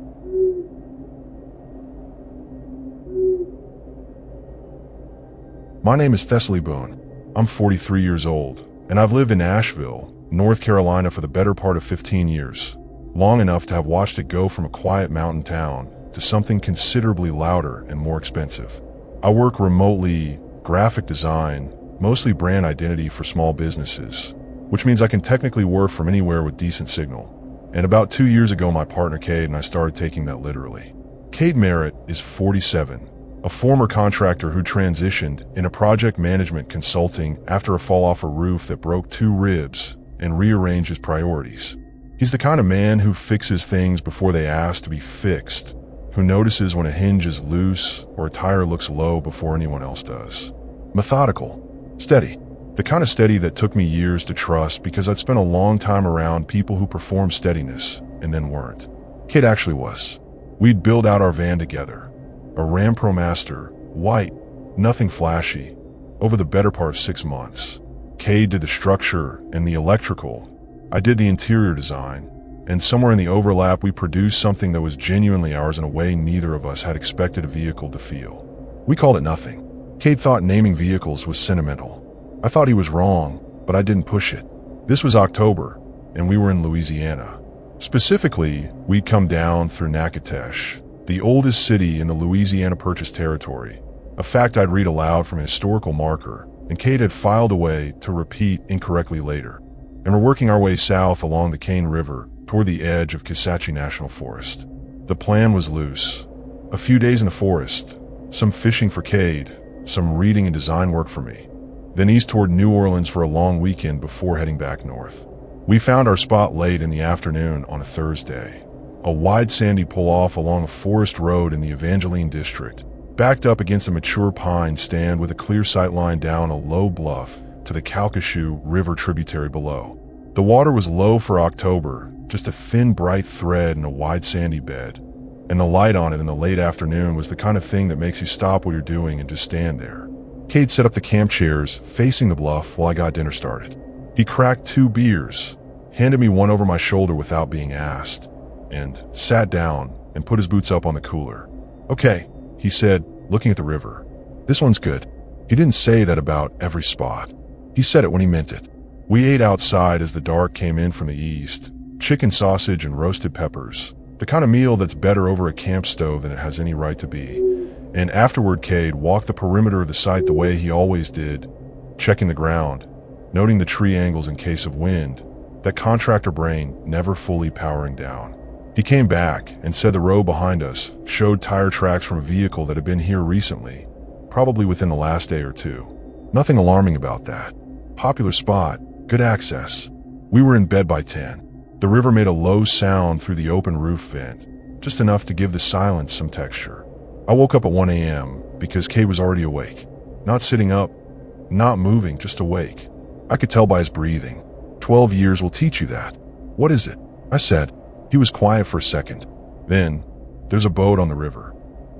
My name is Thessaly Boone. I'm 43 years old, and I've lived in Asheville, North Carolina for the better part of 15 years, long enough to have watched it go from a quiet mountain town to something considerably louder and more expensive. I work remotely, graphic design, mostly brand identity for small businesses, which means I can technically work from anywhere with decent signal. And about 2 years ago, my partner Cade and I started taking that literally. Cade Merritt is 47, a former contractor who transitioned into project management consulting after a fall off a roof that broke 2 ribs and rearranged his priorities. He's the kind of man who fixes things before they ask to be fixed, who notices when a hinge is loose or a tire looks low before anyone else does. Methodical. Steady. The kind of steady that took me years to trust because I'd spent a long time around people who performed steadiness and then weren't. Cade actually was. We'd build out our van together. A Ram ProMaster, white, nothing flashy, over the better part of 6 months. Cade did the structure and the electrical. I did the interior design, and somewhere in the overlap we produced something that was genuinely ours in a way neither of us had expected a vehicle to feel. We called it nothing. Cade thought naming vehicles was sentimental. I thought he was wrong, but I didn't push it. This was October, and we were in Louisiana. Specifically, we'd come down through Natchitoches, the oldest city in the Louisiana Purchase territory, a fact I'd read aloud from a historical marker, and Cade had filed away to repeat incorrectly later. And we're working our way south along the Cane River toward the edge of Kisatchie National Forest. The plan was loose. A few days in the forest, some fishing for Cade, some reading and design work for me, then east toward New Orleans for a long weekend before heading back north. We found our spot late in the afternoon on a Thursday. A wide sandy pull-off along a forest road in the Evangeline district, backed up against a mature pine stand with a clear sight line down a low bluff to the Calcasieu River tributary below. The water was low for October, just a thin bright thread in a wide sandy bed, and the light on it in the late afternoon was the kind of thing that makes you stop what you're doing and just stand there. Cade set up the camp chairs facing the bluff while I got dinner started. He cracked 2 beers, handed me one over my shoulder without being asked, and sat down and put his boots up on the cooler. "Okay," he said, looking at the river. "This one's good." He didn't say that about every spot. He said it when he meant it. We ate outside as the dark came in from the east, chicken sausage and roasted peppers, the kind of meal that's better over a camp stove than it has any right to be. And afterward, Cade walked the perimeter of the site the way he always did, checking the ground, noting the tree angles in case of wind, that contractor brain never fully powering down. He came back and said the road behind us showed tire tracks from a vehicle that had been here recently, probably within the last day or two. Nothing alarming about that. Popular spot, good access. We were in bed by 10. The river made a low sound through the open roof vent, just enough to give the silence some texture. I woke up at 1 a.m. because Cade was already awake. Not sitting up, not moving, just awake. I could tell by his breathing. 12 years will teach you that. What is it? I said. He was quiet for a second. Then, there's a boat on the river.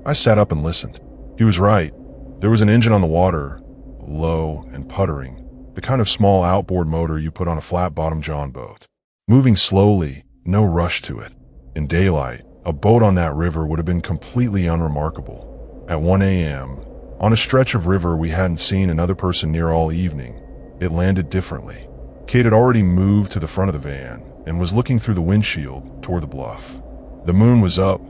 I sat up and listened. He was right. There was an engine on the water, low and puttering, the kind of small outboard motor you put on a flat-bottom John boat. Moving slowly, no rush to it. In daylight, a boat on that river would have been completely unremarkable. At 1 a.m., on a stretch of river we hadn't seen another person near all evening, it landed differently. Cade had already moved to the front of the van and was looking through the windshield toward the bluff. The moon was up,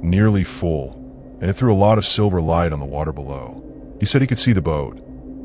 nearly full, and it threw a lot of silver light on the water below. He said he could see the boat.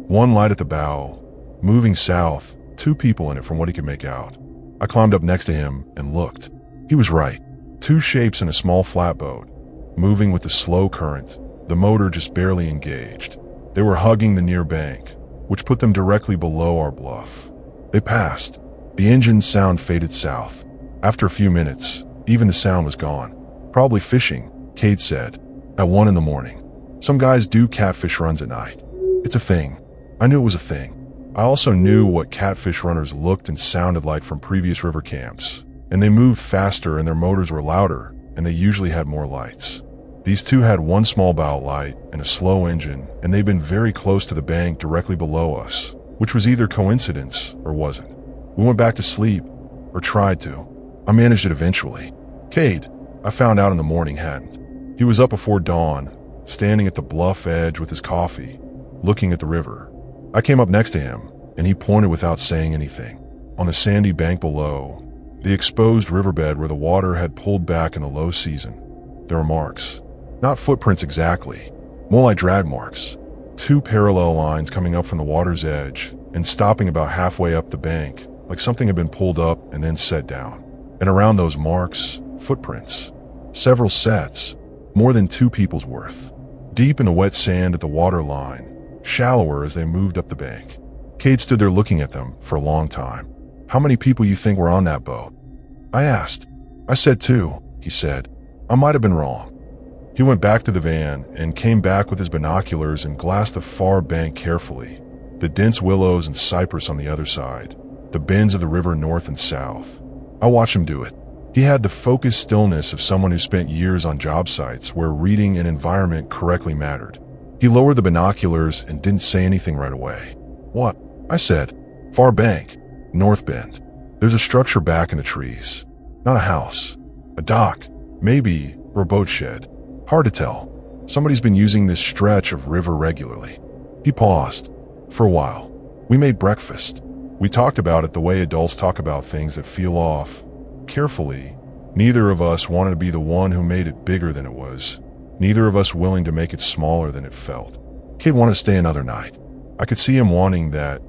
One light at the bow, moving south, 2 people in it from what he could make out. I climbed up next to him and looked. He was right. 2 shapes in a small flatboat, moving with the slow current, the motor just barely engaged. They were hugging the near bank, which put them directly below our bluff. They passed. The engine's sound faded south. After a few minutes, even the sound was gone. Probably fishing, Cade said. At 1 in the morning. Some guys do catfish runs at night. It's a thing. I knew it was a thing. I also knew what catfish runners looked and sounded like from previous river camps, and they moved faster and their motors were louder, and they usually had more lights. These 2 had one small bow light and a slow engine, and they'd been very close to the bank directly below us, which was either coincidence or wasn't. We went back to sleep, or tried to. I managed it eventually. Cade, I found out in the morning, hadn't. He was up before dawn, standing at the bluff edge with his coffee, looking at the river. I came up next to him, and he pointed without saying anything. On the sandy bank below, the exposed riverbed where the water had pulled back in the low season, there were marks. Not footprints exactly, more like drag marks. 2 parallel lines coming up from the water's edge and stopping about halfway up the bank, like something had been pulled up and then set down. And around those marks, footprints. Several sets, more than 2 people's worth. Deep in the wet sand at the water line, shallower as they moved up the bank. Cade stood there looking at them for a long time. How many people you think were on that boat? I asked. I said 2, he said. I might have been wrong. He went back to the van and came back with his binoculars and glassed the far bank carefully. The dense willows and cypress on the other side. The bends of the river north and south. I watched him do it. He had the focused stillness of someone who spent years on job sites where reading and environment correctly mattered. He lowered the binoculars and didn't say anything right away. What? I said. Far bank. North bend. There's a structure back in the trees. Not a house. A dock. Maybe, or a boat shed. Hard to tell. Somebody's been using this stretch of river regularly. He paused. For a while. We made breakfast. We talked about it the way adults talk about things that feel off. Carefully. Neither of us wanted to be the one who made it bigger than it was. Neither of us willing to make it smaller than it felt. Cade wanted to stay another night. I could see him wanting that.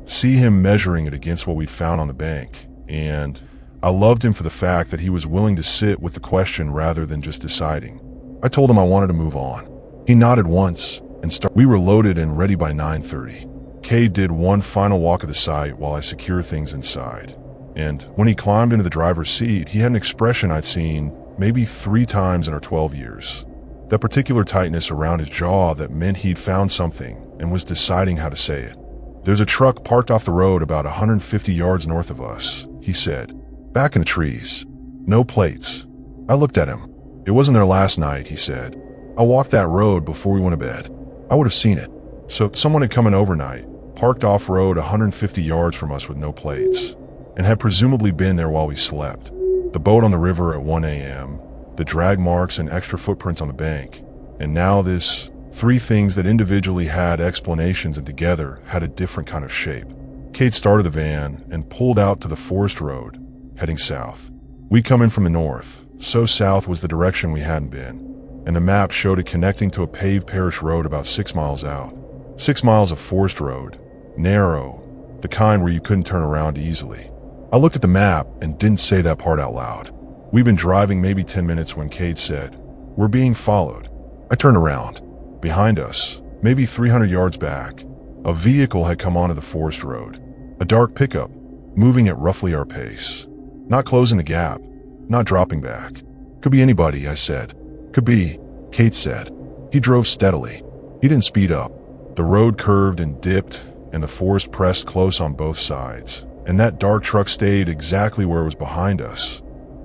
See him measuring it against what we'd found on the bank. And I loved him for the fact that he was willing to sit with the question rather than just deciding. I told him I wanted to move on. He nodded once and started. We were loaded and ready by 9:30. Cade did one final walk of the site while I secured things inside. And when he climbed into the driver's seat, he had an expression I'd seen maybe 3 times in our 12 years. That particular tightness around his jaw that meant he'd found something and was deciding how to say it. There's a truck parked off the road about 150 yards north of us, he said. Back in the trees. No plates. I looked at him. It wasn't there last night, he said. I walked that road before we went to bed. I would have seen it. So someone had come in overnight, parked off-road 150 yards from us with no plates, and had presumably been there while we slept. The boat on the river at 1 a.m., the drag marks and extra footprints on the bank, and now this 3 things that individually had explanations and together had a different kind of shape. Cade started the van and pulled out to the forest road, heading south. We'd come in from the north, so south was the direction we hadn't been, and the map showed it connecting to a paved parish road about 6 miles out. 6 miles of forest road, narrow, the kind where you couldn't turn around easily. I looked at the map and didn't say that part out loud. We'd been driving maybe 10 minutes when Cade said, "We're being followed." I turned around. Behind us, maybe 300 yards back, a vehicle had come onto the forest road. A dark pickup, moving at roughly our pace. Not closing the gap, not dropping back. "Could be anybody," I said. "Could be," Cade said. He drove steadily. He didn't speed up. The road curved and dipped, and the forest pressed close on both sides. And that dark truck stayed exactly where it was behind us.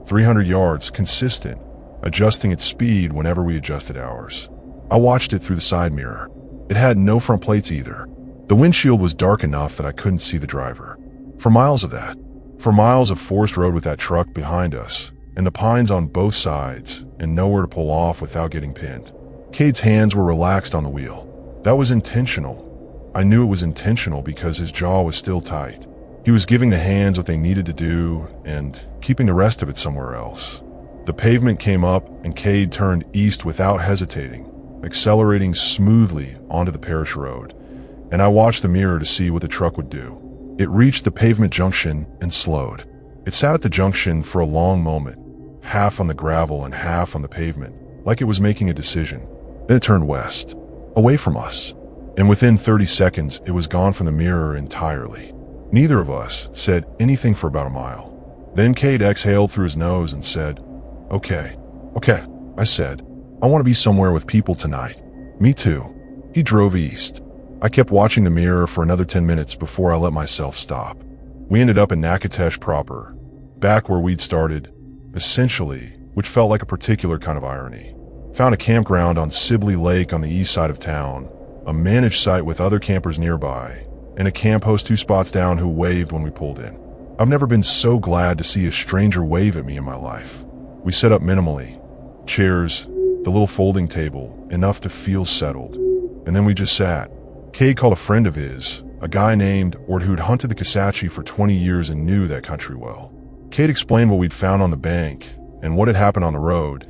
300 yards, consistent, adjusting its speed whenever we adjusted ours. I watched it through the side mirror. It had no front plates either. The windshield was dark enough that I couldn't see the driver. For miles of forest road with that truck behind us, and the pines on both sides, and nowhere to pull off without getting pinned. Cade's hands were relaxed on the wheel. That was intentional. I knew it was intentional because his jaw was still tight. He was giving the hands what they needed to do and keeping the rest of it somewhere else. The pavement came up and Cade turned east without hesitating, accelerating smoothly onto the parish road, and I watched the mirror to see what the truck would do. It reached the pavement junction and slowed. It sat at the junction for a long moment, half on the gravel and half on the pavement, like it was making a decision. Then it turned west, away from us, and within 30 seconds it was gone from the mirror entirely. Neither of us said anything for about a mile. Then Cade exhaled through his nose and said, Okay, I said. I want to be somewhere with people tonight. Me too. He drove east. I kept watching the mirror for another 10 minutes before I let myself stop. We ended up in Natchitoches proper, back where we'd started, essentially, which felt like a particular kind of irony. Found a campground on Sibley Lake on the east side of town, a managed site with other campers nearby, and a camp host 2 spots down who waved when we pulled in. I've never been so glad to see a stranger wave at me in my life. We set up minimally. Chairs, the little folding table, enough to feel settled. And then we just sat. Cade called a friend of his, a guy named Ord who'd hunted the Kisatchie for 20 years and knew that country well. Cade explained what we'd found on the bank and what had happened on the road,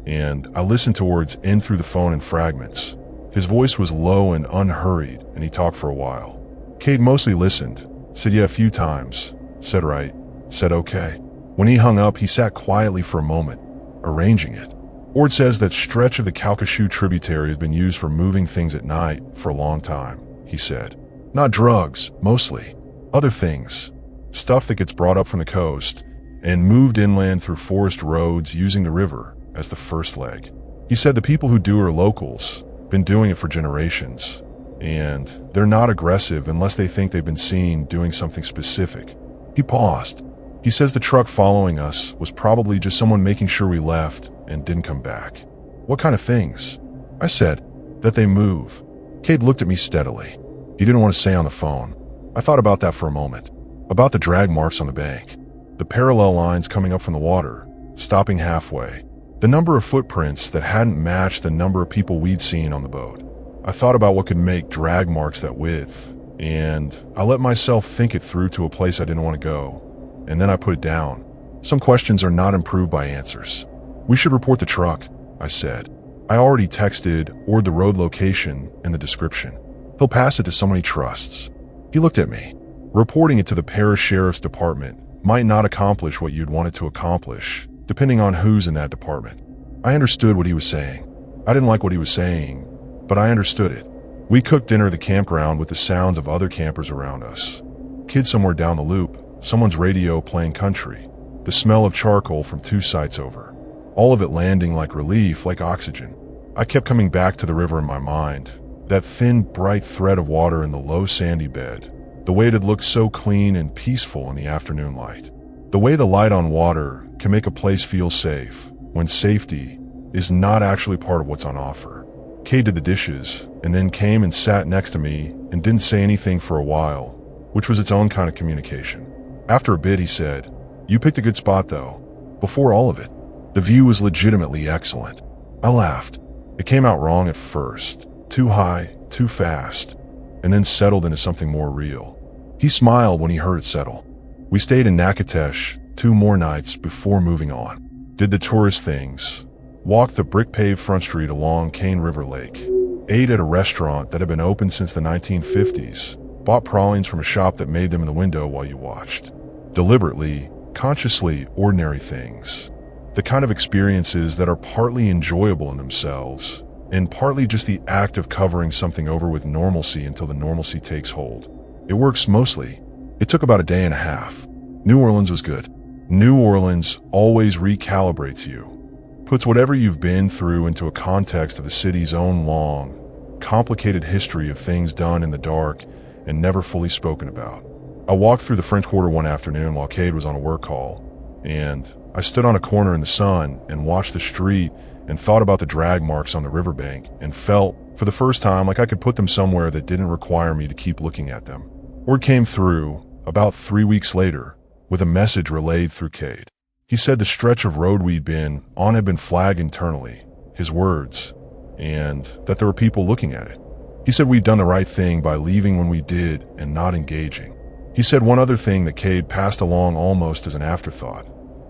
and I listened to Ord's in through the phone in fragments. His voice was low and unhurried, and he talked for a while. Cade mostly listened, said yeah a few times, said right, said okay. When he hung up, he sat quietly for a moment, arranging it. Ord says that stretch of the Calcasieu tributary has been used for moving things at night for a long time, he said. Not drugs, mostly. Other things. Stuff that gets brought up from the coast and moved inland through forest roads using the river as the first leg. He said the people who do are locals, been doing it for generations, and they're not aggressive unless they think they've been seen doing something specific. He paused. He says the truck following us was probably just someone making sure we left and didn't come back. What kind of things? I said, that they move. Cade looked at me steadily. He didn't want to say on the phone. I thought about that for a moment. About the drag marks on the bank. The parallel lines coming up from the water, stopping halfway. The number of footprints that hadn't matched the number of people we'd seen on the boat. I thought about what could make drag marks that width, and I let myself think it through to a place I didn't want to go. And then I put it down. Some questions are not improved by answers. We should report the truck, I said. I already texted Ord the road location and the description. He'll pass it to someone he trusts. He looked at me. Reporting it to the parish sheriff's department might not accomplish what you'd want it to accomplish, depending on who's in that department. I understood what he was saying. I didn't like what he was saying, but I understood it. We cooked dinner at the campground with the sounds of other campers around us. Kids somewhere down the loop, someone's radio playing country, the smell of charcoal from 2 sites over. All of it landing like relief, like oxygen. I kept coming back to the river in my mind, that thin, bright thread of water in the low sandy bed, the way it had looked so clean and peaceful in the afternoon light. The way the light on water can make a place feel safe, when safety is not actually part of what's on offer. Cade did the dishes, and then came and sat next to me and didn't say anything for a while, which was its own kind of communication. After a bit, he said, "You picked a good spot, though. Before all of it, the view was legitimately excellent." I laughed. It came out wrong at first, too high, too fast, and then settled into something more real. He smiled when he heard it settle. We stayed in Natchitoches 2 more nights before moving on. Did the tourist things. Walked the brick-paved front street along Cane River Lake. Ate at a restaurant that had been open since the 1950s. Bought pralines from a shop that made them in the window while you watched. Deliberately, consciously ordinary things. The kind of experiences that are partly enjoyable in themselves, and partly just the act of covering something over with normalcy until the normalcy takes hold. It works mostly. It took about a day and a half. New Orleans was good. New Orleans always recalibrates you, puts whatever you've been through into a context of the city's own long, complicated history of things done in the dark and never fully spoken about. I walked through the French Quarter one afternoon while Cade was on a work call, and I stood on a corner in the sun and watched the street and thought about the drag marks on the riverbank and felt, for the first time, like I could put them somewhere that didn't require me to keep looking at them. Word came through, about 3 weeks later, with a message relayed through Cade. He said the stretch of road we'd been on had been flagged internally, his words, and that there were people looking at it. He said we'd done the right thing by leaving when we did and not engaging. He said one other thing that Cade passed along almost as an afterthought,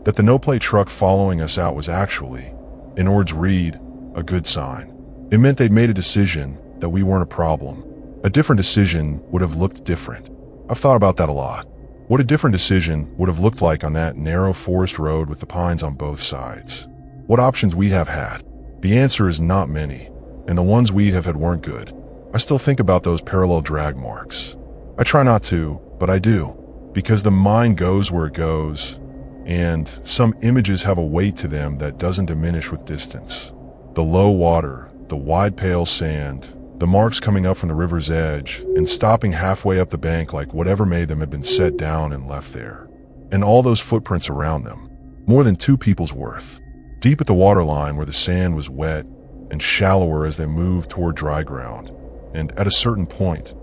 that the no-play truck following us out was actually, in Ord's read, a good sign. It meant they'd made a decision that we weren't a problem. A different decision would have looked different. I've thought about that a lot. What a different decision would have looked like on that narrow forest road with the pines on both sides. What options we'd have had. The answer is not many, and the ones we'd have had weren't good. I still think about those parallel drag marks. I try not to, but I do, because the mind goes where it goes, and some images have a weight to them that doesn't diminish with distance. The low water, the wide pale sand, the marks coming up from the river's edge and stopping halfway up the bank like whatever made them had been set down and left there. And all those footprints around them, more than 2 people's worth, deep at the waterline where the sand was wet and shallower as they moved toward dry ground. And at a certain point,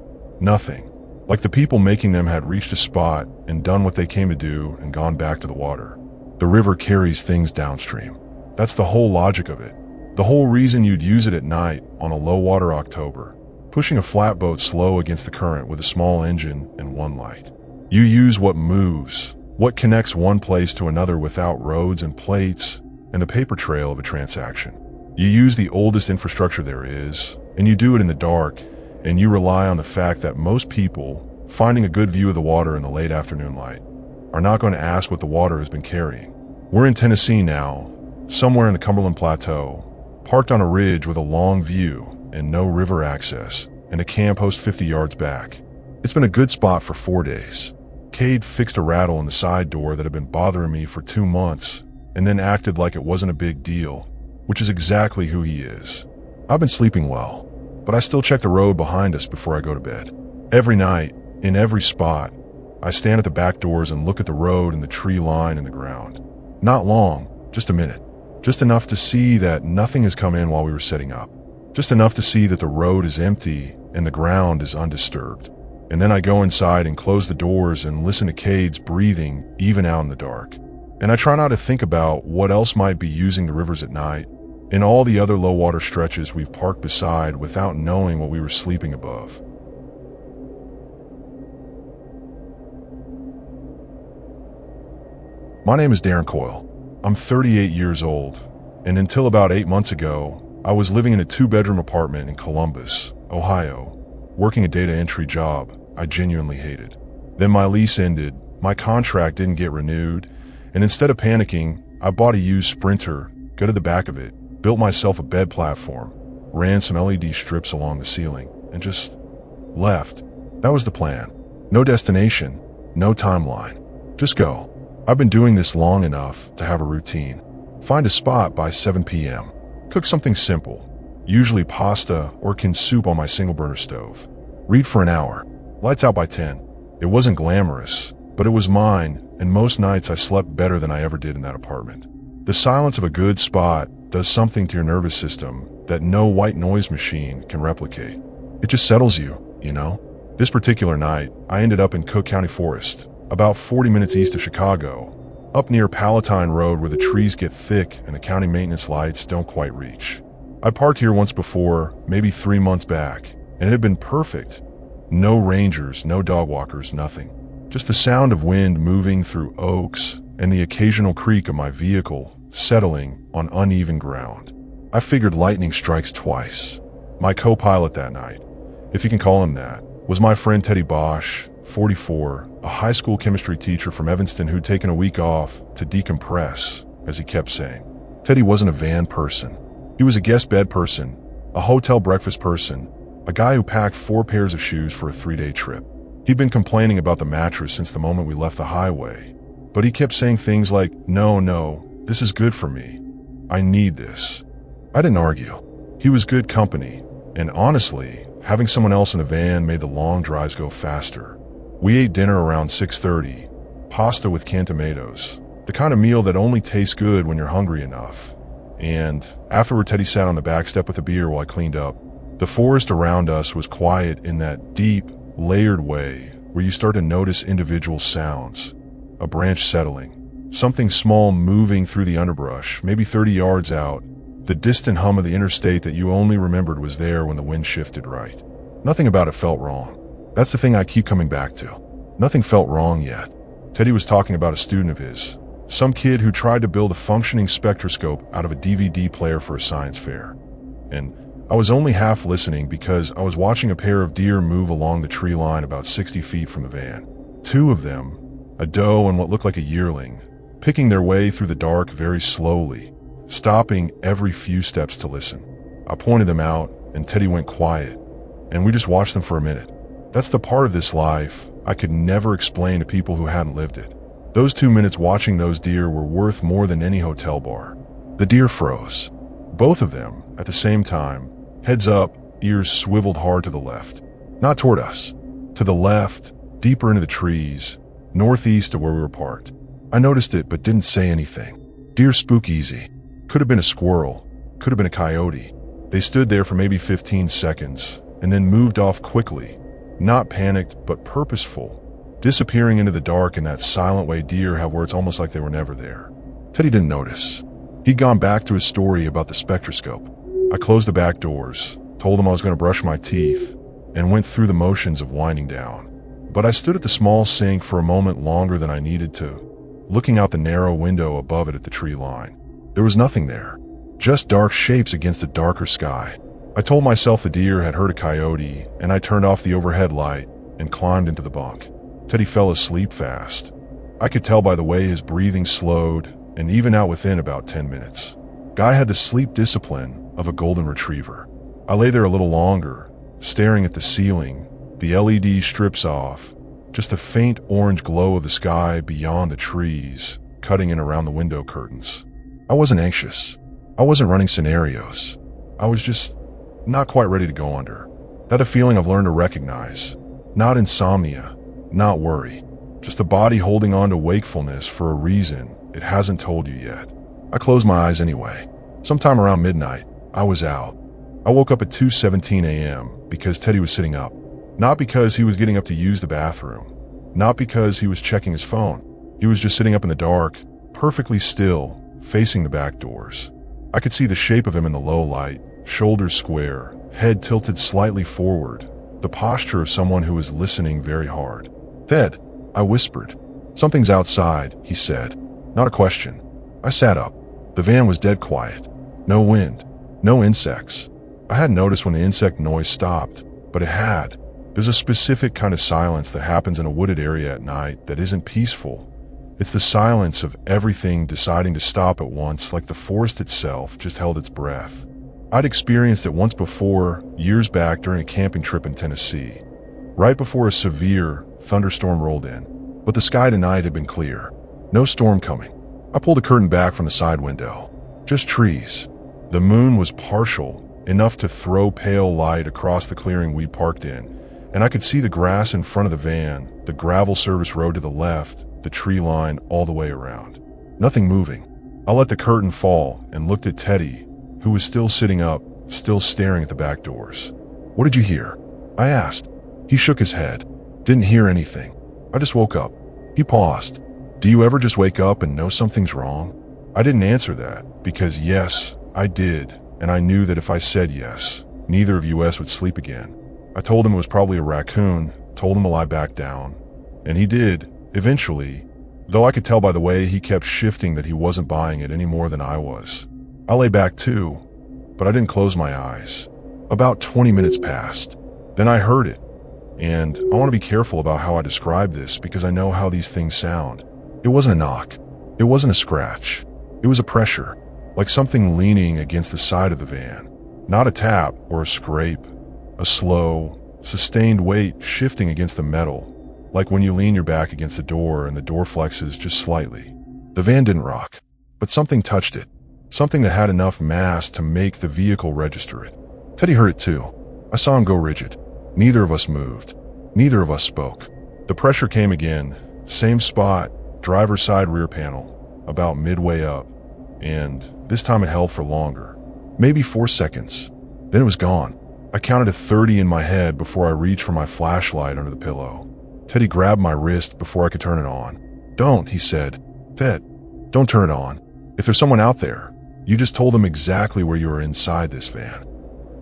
nothing. Like the people making them had reached a spot and done what they came to do and gone back to the water. The river carries things downstream. That's the whole logic of it. The whole reason you'd use it at night on a low-water October, pushing a flatboat slow against the current with a small engine and one light. You use what moves, what connects one place to another without roads and plates and the paper trail of a transaction. You use the oldest infrastructure there is, and you do it in the dark, and you rely on the fact that most people, finding a good view of the water in the late afternoon light, are not going to ask what the water has been carrying. We're in Tennessee now, somewhere in the Cumberland Plateau, parked on a ridge with a long view and no river access, and a camp host 50 yards back. It's been a good spot for 4 days. Cade fixed a rattle in the side door that had been bothering me for 2 months, and then acted like it wasn't a big deal, which is exactly who he is. I've been sleeping well, but I still check the road behind us before I go to bed. Every night, in every spot, I stand at the back doors and look at the road and the tree line in the ground. Not long, just a minute. Just enough to see that nothing has come in while we were setting up. Just enough to see that the road is empty and the ground is undisturbed. And then I go inside and close the doors and listen to Cade's breathing even out in the dark. And I try not to think about what else might be using the rivers at night and all the other low water stretches we've parked beside without knowing what we were sleeping above. My name is Darren Coyle. I'm 38 years old, and until about 8 months ago, I was living in a 2-bedroom apartment in Columbus, Ohio, working a data entry job I genuinely hated. Then my lease ended, my contract didn't get renewed, and instead of panicking, I bought a used Sprinter, gutted the back of it, built myself a bed platform, ran some LED strips along the ceiling, and just left. That was the plan. No destination, no timeline. Just go. I've been doing this long enough to have a routine. Find a spot by 7 p.m. Cook something simple, usually pasta or canned soup on my single-burner stove. Read for an hour. Lights out by 10. It wasn't glamorous, but it was mine, and most nights I slept better than I ever did in that apartment. The silence of a good spot does something to your nervous system that no white noise machine can replicate. It just settles you, you know? This particular night, I ended up in Cook County Forest, about 40 minutes east of Chicago, up near Palatine Road where the trees get thick and the county maintenance lights don't quite reach. I parked here once before, maybe 3 months back, and it had been perfect. No rangers, no dog walkers, nothing. Just the sound of wind moving through oaks and the occasional creak of my vehicle settling on uneven ground. I figured lightning strikes twice. My co-pilot that night, if you can call him that, was my friend Teddy Bosch, 44, a high school chemistry teacher from Evanston who'd taken a week off to decompress, as he kept saying. Teddy wasn't a van person. He was a guest bed person, a hotel breakfast person, a guy who packed 4 pairs of shoes for a 3-day trip. He'd been complaining about the mattress since the moment we left the highway, but he kept saying things like, no, this is good for me. I need this. I didn't argue. He was good company, and honestly, having someone else in the van made the long drives go faster. We ate dinner around 6:30, pasta with canned tomatoes, the kind of meal that only tastes good when you're hungry enough. And afterward, Teddy sat on the back step with a beer while I cleaned up. The forest around us was quiet in that deep, layered way where you start to notice individual sounds. A branch settling, something small moving through the underbrush, maybe 30 yards out, the distant hum of the interstate that you only remembered was there when the wind shifted right. Nothing about it felt wrong. That's the thing I keep coming back to. Nothing felt wrong yet. Teddy was talking about a student of his, some kid who tried to build a functioning spectroscope out of a DVD player for a science fair. And I was only half listening because I was watching a pair of deer move along the tree line about 60 feet from the van. 2 of them, a doe and what looked like a yearling, picking their way through the dark very slowly, stopping every few steps to listen. I pointed them out, and Teddy went quiet, and we just watched them for a minute. That's the part of this life I could never explain to people who hadn't lived it. Those 2 minutes watching those deer were worth more than any hotel bar. The deer froze. Both of them, at the same time, heads up, ears swiveled hard to the left. Not toward us. To the left, deeper into the trees, northeast of where we were parked. I noticed it but didn't say anything. Deer spook easy. Could have been a squirrel. Could have been a coyote. They stood there for maybe 15 seconds and then moved off quickly. Not panicked, but purposeful. Disappearing into the dark in that silent way deer have where it's almost like they were never there. Teddy didn't notice. He'd gone back to his story about the spectroscope. I closed the back doors, told him I was going to brush my teeth, and went through the motions of winding down. But I stood at the small sink for a moment longer than I needed to, looking out the narrow window above it at the tree line. There was nothing there, just dark shapes against a darker sky. I told myself the deer had heard a coyote, and I turned off the overhead light and climbed into the bunk. Teddy fell asleep fast. I could tell by the way his breathing slowed and even out within about 10 minutes. Guy had the sleep discipline of a golden retriever. I lay there a little longer, staring at the ceiling, the LED strips off, just a faint orange glow of the sky beyond the trees, cutting in around the window curtains. I wasn't anxious. I wasn't running scenarios. I was just not quite ready to go under. That a feeling I've learned to recognize. Not insomnia, not worry. Just the body holding on to wakefulness for a reason it hasn't told you yet. I closed my eyes anyway. Sometime around midnight, I was out. I woke up at 2:17 a.m. because Teddy was sitting up. Not because he was getting up to use the bathroom. Not because he was checking his phone. He was just sitting up in the dark, perfectly still, facing the back doors. I could see the shape of him in the low light, shoulders square, head tilted slightly forward, the posture of someone who was listening very hard. "Ted," I whispered. "Something's outside," he said. Not a question. I sat up. The van was dead quiet. No wind. No insects. I hadn't noticed when the insect noise stopped, but it had. There's a specific kind of silence that happens in a wooded area at night that isn't peaceful. It's the silence of everything deciding to stop at once, like the forest itself just held its breath. I'd experienced it once before, years back during a camping trip in Tennessee, right before a severe thunderstorm rolled in. But the sky tonight had been clear. No storm coming. I pulled the curtain back from the side window. Just trees. The moon was partial, enough to throw pale light across the clearing we parked in, and I could see the grass in front of the van, the gravel service road to the left, the tree line all the way around. Nothing moving. I let the curtain fall and looked at Teddy, who was still sitting up, still staring at the back doors. "What did you hear?" I asked. He shook his head. "Didn't hear anything. I just woke up." He paused. "Do you ever just wake up and know something's wrong?" I didn't answer that, because yes, I did, and I knew that if I said yes, neither of us would sleep again. I told him it was probably a raccoon, told him to lie back down. And he did, eventually, though I could tell by the way he kept shifting that he wasn't buying it any more than I was. I lay back too, but I didn't close my eyes. About 20 minutes passed. Then I heard it. And I want to be careful about how I describe this because I know how these things sound. It wasn't a knock. It wasn't a scratch. It was a pressure, like something leaning against the side of the van. Not a tap or a scrape. A slow, sustained weight shifting against the metal, like when you lean your back against the door and the door flexes just slightly. The van didn't rock, but something touched it. Something that had enough mass to make the vehicle register it. Teddy heard it too. I saw him go rigid. Neither of us moved. Neither of us spoke. The pressure came again. Same spot, driver's side rear panel, about midway up. And this time it held for longer. Maybe 4 seconds. Then it was gone. I counted to 30 in my head before I reached for my flashlight under the pillow. Teddy grabbed my wrist before I could turn it on. "Don't," he said. "Ted, don't turn it on. If there's someone out there, you just told them exactly where you were inside this van."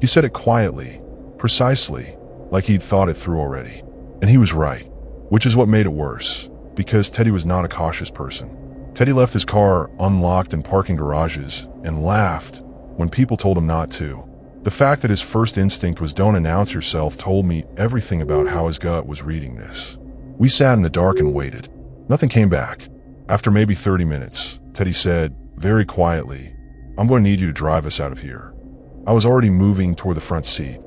He said it quietly, precisely, like he'd thought it through already. And he was right, which is what made it worse, because Teddy was not a cautious person. Teddy left his car unlocked in parking garages and laughed when people told him not to. The fact that his first instinct was don't announce yourself told me everything about how his gut was reading this. We sat in the dark and waited. Nothing came back. After maybe 30 minutes, Teddy said, very quietly, "I'm going to need you to drive us out of here." I was already moving toward the front seat.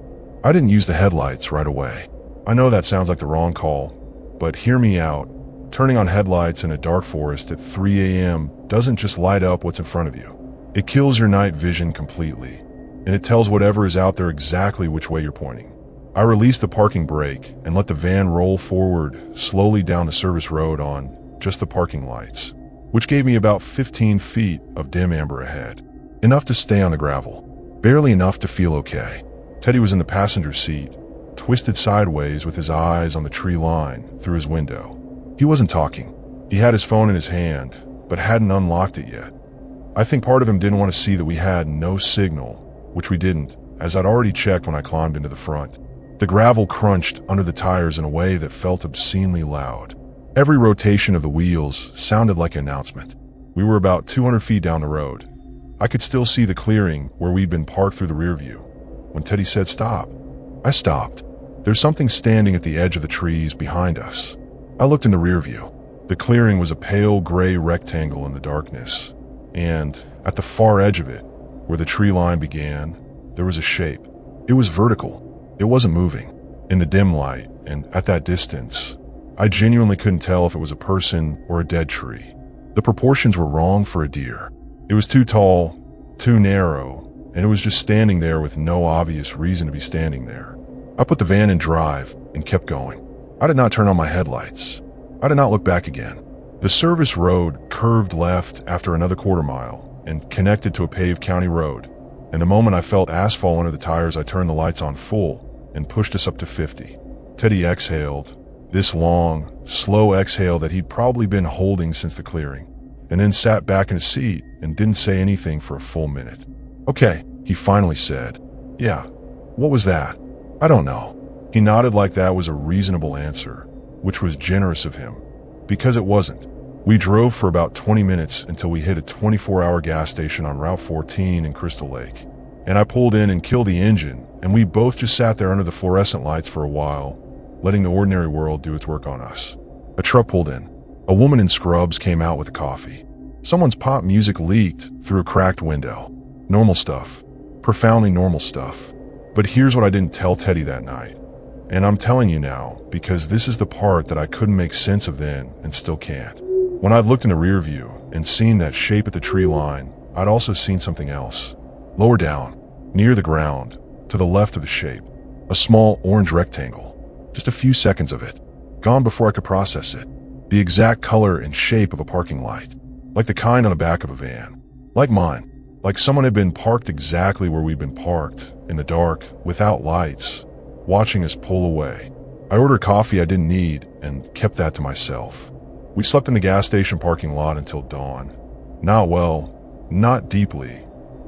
I didn't use the headlights right away. I know that sounds like the wrong call, but hear me out. Turning on headlights in a dark forest at 3 a.m. doesn't just light up what's in front of you. It kills your night vision completely, and it tells whatever is out there exactly which way you're pointing. I released the parking brake and let the van roll forward slowly down the service road on just the parking lights, which gave me about 15 feet of dim amber ahead. Enough to stay on the gravel, barely enough to feel okay. Teddy was in the passenger seat, twisted sideways with his eyes on the tree line through his window. He wasn't talking. He had his phone in his hand, but hadn't unlocked it yet. I think part of him didn't want to see that we had no signal, which we didn't, as I'd already checked when I climbed into the front. The gravel crunched under the tires in a way that felt obscenely loud. Every rotation of the wheels sounded like an announcement. We were about 200 feet down the road. I could still see the clearing where we'd been parked through the rear view. When Teddy said stop, I stopped. There's something standing at the edge of the trees behind us. I looked in the rear view. The clearing was a pale gray rectangle in the darkness, and at the far edge of it, where the tree line began, there was a shape. It was vertical. It wasn't moving. In the dim light, and at that distance, I genuinely couldn't tell if it was a person or a dead tree. The proportions were wrong for a deer. It was too tall, too narrow, and it was just standing there with no obvious reason to be standing there. I put the van in drive and kept going. I did not turn on my headlights. I did not look back again. The service road curved left after another quarter mile and connected to a paved county road. And the moment I felt asphalt under the tires, I turned the lights on full and pushed us up to 50. Teddy exhaled, this long, slow exhale that he'd probably been holding since the clearing, and then sat back in his seat and didn't say anything for a full minute. "Okay," he finally said. "Yeah, what was that?" "I don't know." He nodded like that was a reasonable answer, which was generous of him, because it wasn't. We drove for about 20 minutes until we hit a 24-hour gas station on Route 14 in Crystal Lake, and I pulled in and killed the engine, and we both just sat there under the fluorescent lights for a while, letting the ordinary world do its work on us. A truck pulled in. A woman in scrubs came out with a coffee. Someone's pop music leaked through a cracked window. Normal stuff. Profoundly normal stuff. But here's what I didn't tell Teddy that night. And I'm telling you now, because this is the part that I couldn't make sense of then and still can't. When I'd looked in the rear view and seen that shape at the tree line, I'd also seen something else. Lower down, near the ground, to the left of the shape. A small orange rectangle. Just a few seconds of it. Gone before I could process it. The exact color and shape of a parking light. Like the kind on the back of a van. Like mine. Like someone had been parked exactly where we'd been parked, in the dark, without lights, watching us pull away. I ordered coffee I didn't need and kept that to myself. We slept in the gas station parking lot until dawn. Not well, not deeply,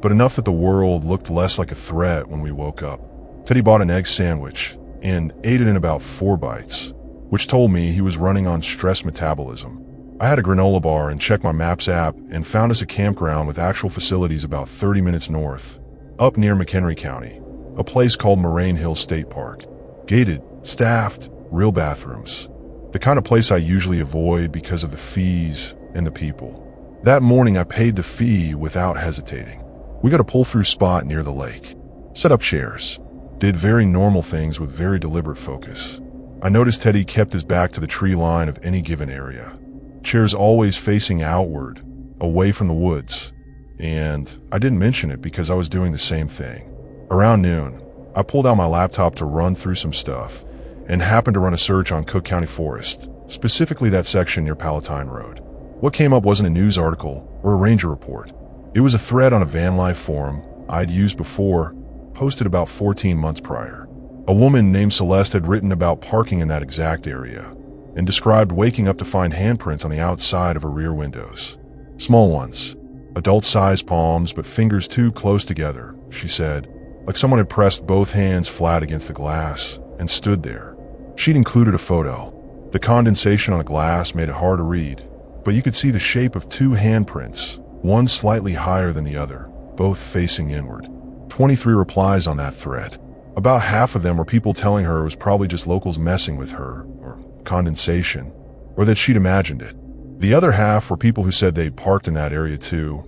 but enough that the world looked less like a threat when we woke up. Teddy bought an egg sandwich and ate it in about 4 bites, which told me he was running on stress metabolism. I had a granola bar and checked my Maps app and found us a campground with actual facilities about 30 minutes north, up near McHenry County, a place called Moraine Hill State Park. Gated, Staffed, real bathrooms. The kind of place I usually avoid because of the fees and the people. That morning I paid the fee without hesitating. We got a pull-through spot near the lake. Set up chairs. Did very normal things with very deliberate focus. I noticed Teddy kept his back to the tree line of any given area. Chairs always facing outward, away from the woods. And I didn't mention it because I was doing the same thing. Around noon, I pulled out my laptop to run through some stuff and happened to run a search on Cook County Forest, specifically that section near Palatine Road. What came up wasn't a news article or a ranger report. It was a thread on a van life forum I'd used before, posted about 14 months prior. A woman named Celeste had written about parking in that exact area and described waking up to find handprints on the outside of her rear windows. Small ones, adult-sized palms but fingers too close together, she said, like someone had pressed both hands flat against the glass and stood there. She'd included a photo. The condensation on the glass made it hard to read, but you could see the shape of two handprints, one slightly higher than the other, both facing inward. 23 replies on that thread. About half of them were people telling her it was probably just locals messing with her, or condensation, or that she'd imagined it. The other half were people who said they'd parked in that area too,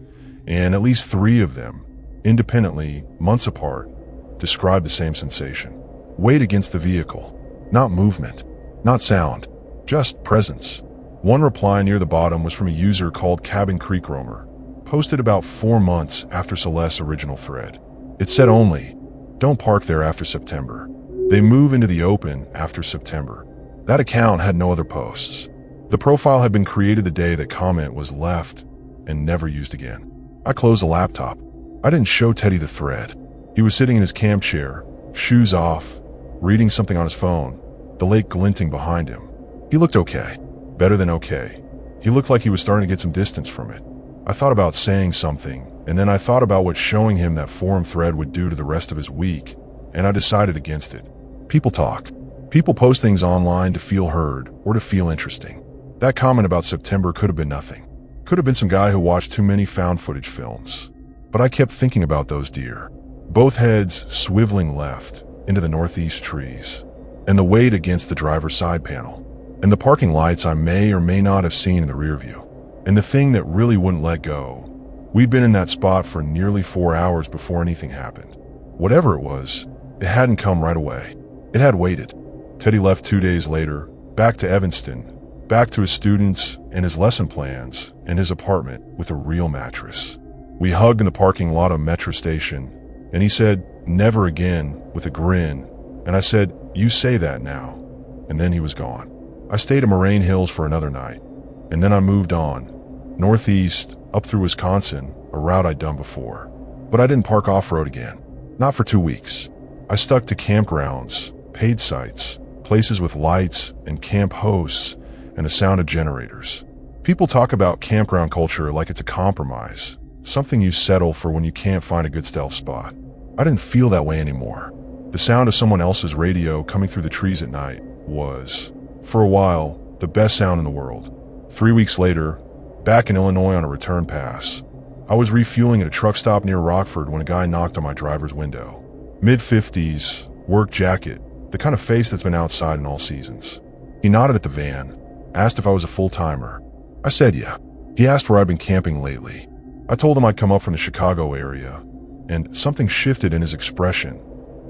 and at least 3 of them, independently, months apart, described the same sensation. Weight against the vehicle. Not movement. Not sound. Just presence. One reply near the bottom was from a user called Cabin Creek Roamer, posted about 4 months after Celeste's original thread. It said only, "Don't park there after September. They move into the open after September." That account had no other posts. The profile had been created the day that comment was left and never used again. I closed the laptop. I didn't show Teddy the thread. He was sitting in his camp chair, shoes off, reading something on his phone, the lake glinting behind him. He looked okay. Better than okay. He looked like he was starting to get some distance from it. I thought about saying something, and then I thought about what showing him that forum thread would do to the rest of his week, and I decided against it. People talk. People post things online to feel heard or to feel interesting. That comment about September could have been nothing. Could have been some guy who watched too many found footage films. But I kept thinking about those deer. Both heads swiveling left into the northeast trees, and the weight against the driver's side panel, and the parking lights I may or may not have seen in the rear view. And the thing that really wouldn't let go. We'd been in that spot for nearly 4 hours before anything happened. Whatever it was, it hadn't come right away. It had waited. Teddy left 2 days later, back to Evanston, back to his students and his lesson plans and his apartment with a real mattress. We hugged in the parking lot of Metro Station, and he said, "Never again," with a grin, and I said, "You say that now." And then he was gone. I stayed at Moraine Hills for another night, and then I moved on, northeast, up through Wisconsin, a route I'd done before. But I didn't park off-road again. Not for 2 weeks. I stuck to campgrounds, paid sites, places with lights and camp hosts and the sound of generators. People talk about campground culture like it's a compromise, something you settle for when you can't find a good stealth spot. I didn't feel that way anymore. The sound of someone else's radio coming through the trees at night was, for a while, the best sound in the world. 3 weeks later, back in Illinois on a return pass, I was refueling at a truck stop near Rockford when a guy knocked on my driver's window. Mid-50s, work jacket, the kind of face that's been outside in all seasons. He nodded at the van, asked if I was a full-timer. I said yeah. He asked where I'd been camping lately. I told him I'd come up from the Chicago area, and something shifted in his expression.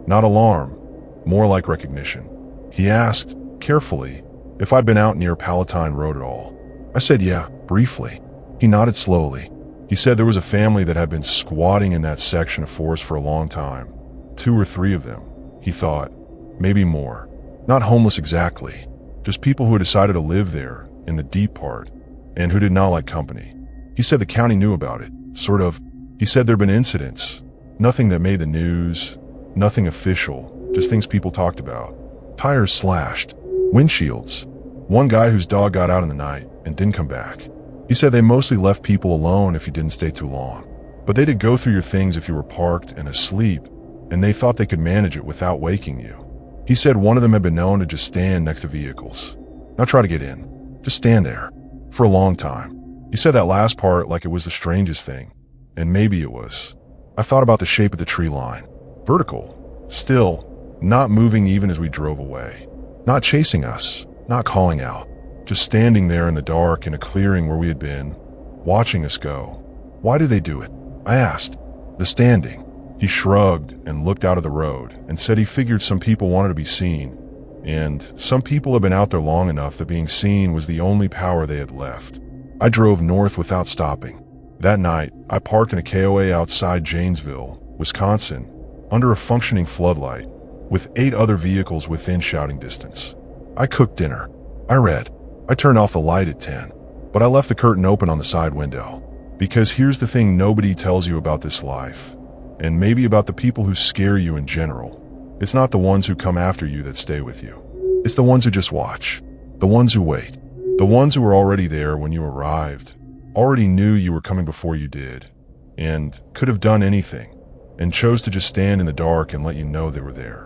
Not alarm, more like recognition. He asked, carefully, if I'd been out near Palatine Road at all. I said yeah, briefly. He nodded slowly. He said there was a family that had been squatting in that section of forest for a long time. 2 or 3 of them, he thought, maybe more. Not homeless exactly, just people who had decided to live there in the deep part and who did not like company. He said the county knew about it, sort of. He said there'd been incidents, nothing that made the news, nothing official, just things people talked about. Tires slashed, windshields. One guy whose dog got out in the night and didn't come back. He said they mostly left people alone if you didn't stay too long. But they did go through your things if you were parked and asleep, and they thought they could manage it without waking you. He said one of them had been known to just stand next to vehicles. Not try to get in, just stand there. For a long time. He said that last part like it was the strangest thing, and maybe it was. I thought about the shape of the tree line. Vertical. Still, not moving even as we drove away. Not chasing us, not calling out, just standing there in the dark in a clearing where we had been, watching us go. Why do they do it? I asked. The standing. He shrugged and looked out of the road and said he figured some people wanted to be seen, and some people had been out there long enough that being seen was the only power they had left. I drove north without stopping. That night, I parked in a KOA outside Janesville, Wisconsin, under a functioning floodlight, with 8 other vehicles within shouting distance. I cooked dinner. I read. I turned off the light at 10, but I left the curtain open on the side window. Because here's the thing nobody tells you about this life, and maybe about the people who scare you in general. It's not the ones who come after you that stay with you. It's the ones who just watch. The ones who wait. The ones who were already there when you arrived, already knew you were coming before you did, and could have done anything, and chose to just stand in the dark and let you know they were there.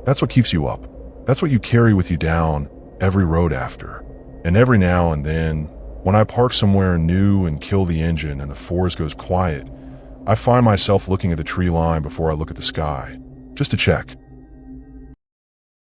That's what keeps you up. That's what you carry with you down every road after. And every now and then, when I park somewhere new and kill the engine and the forest goes quiet, I find myself looking at the tree line before I look at the sky, just to check.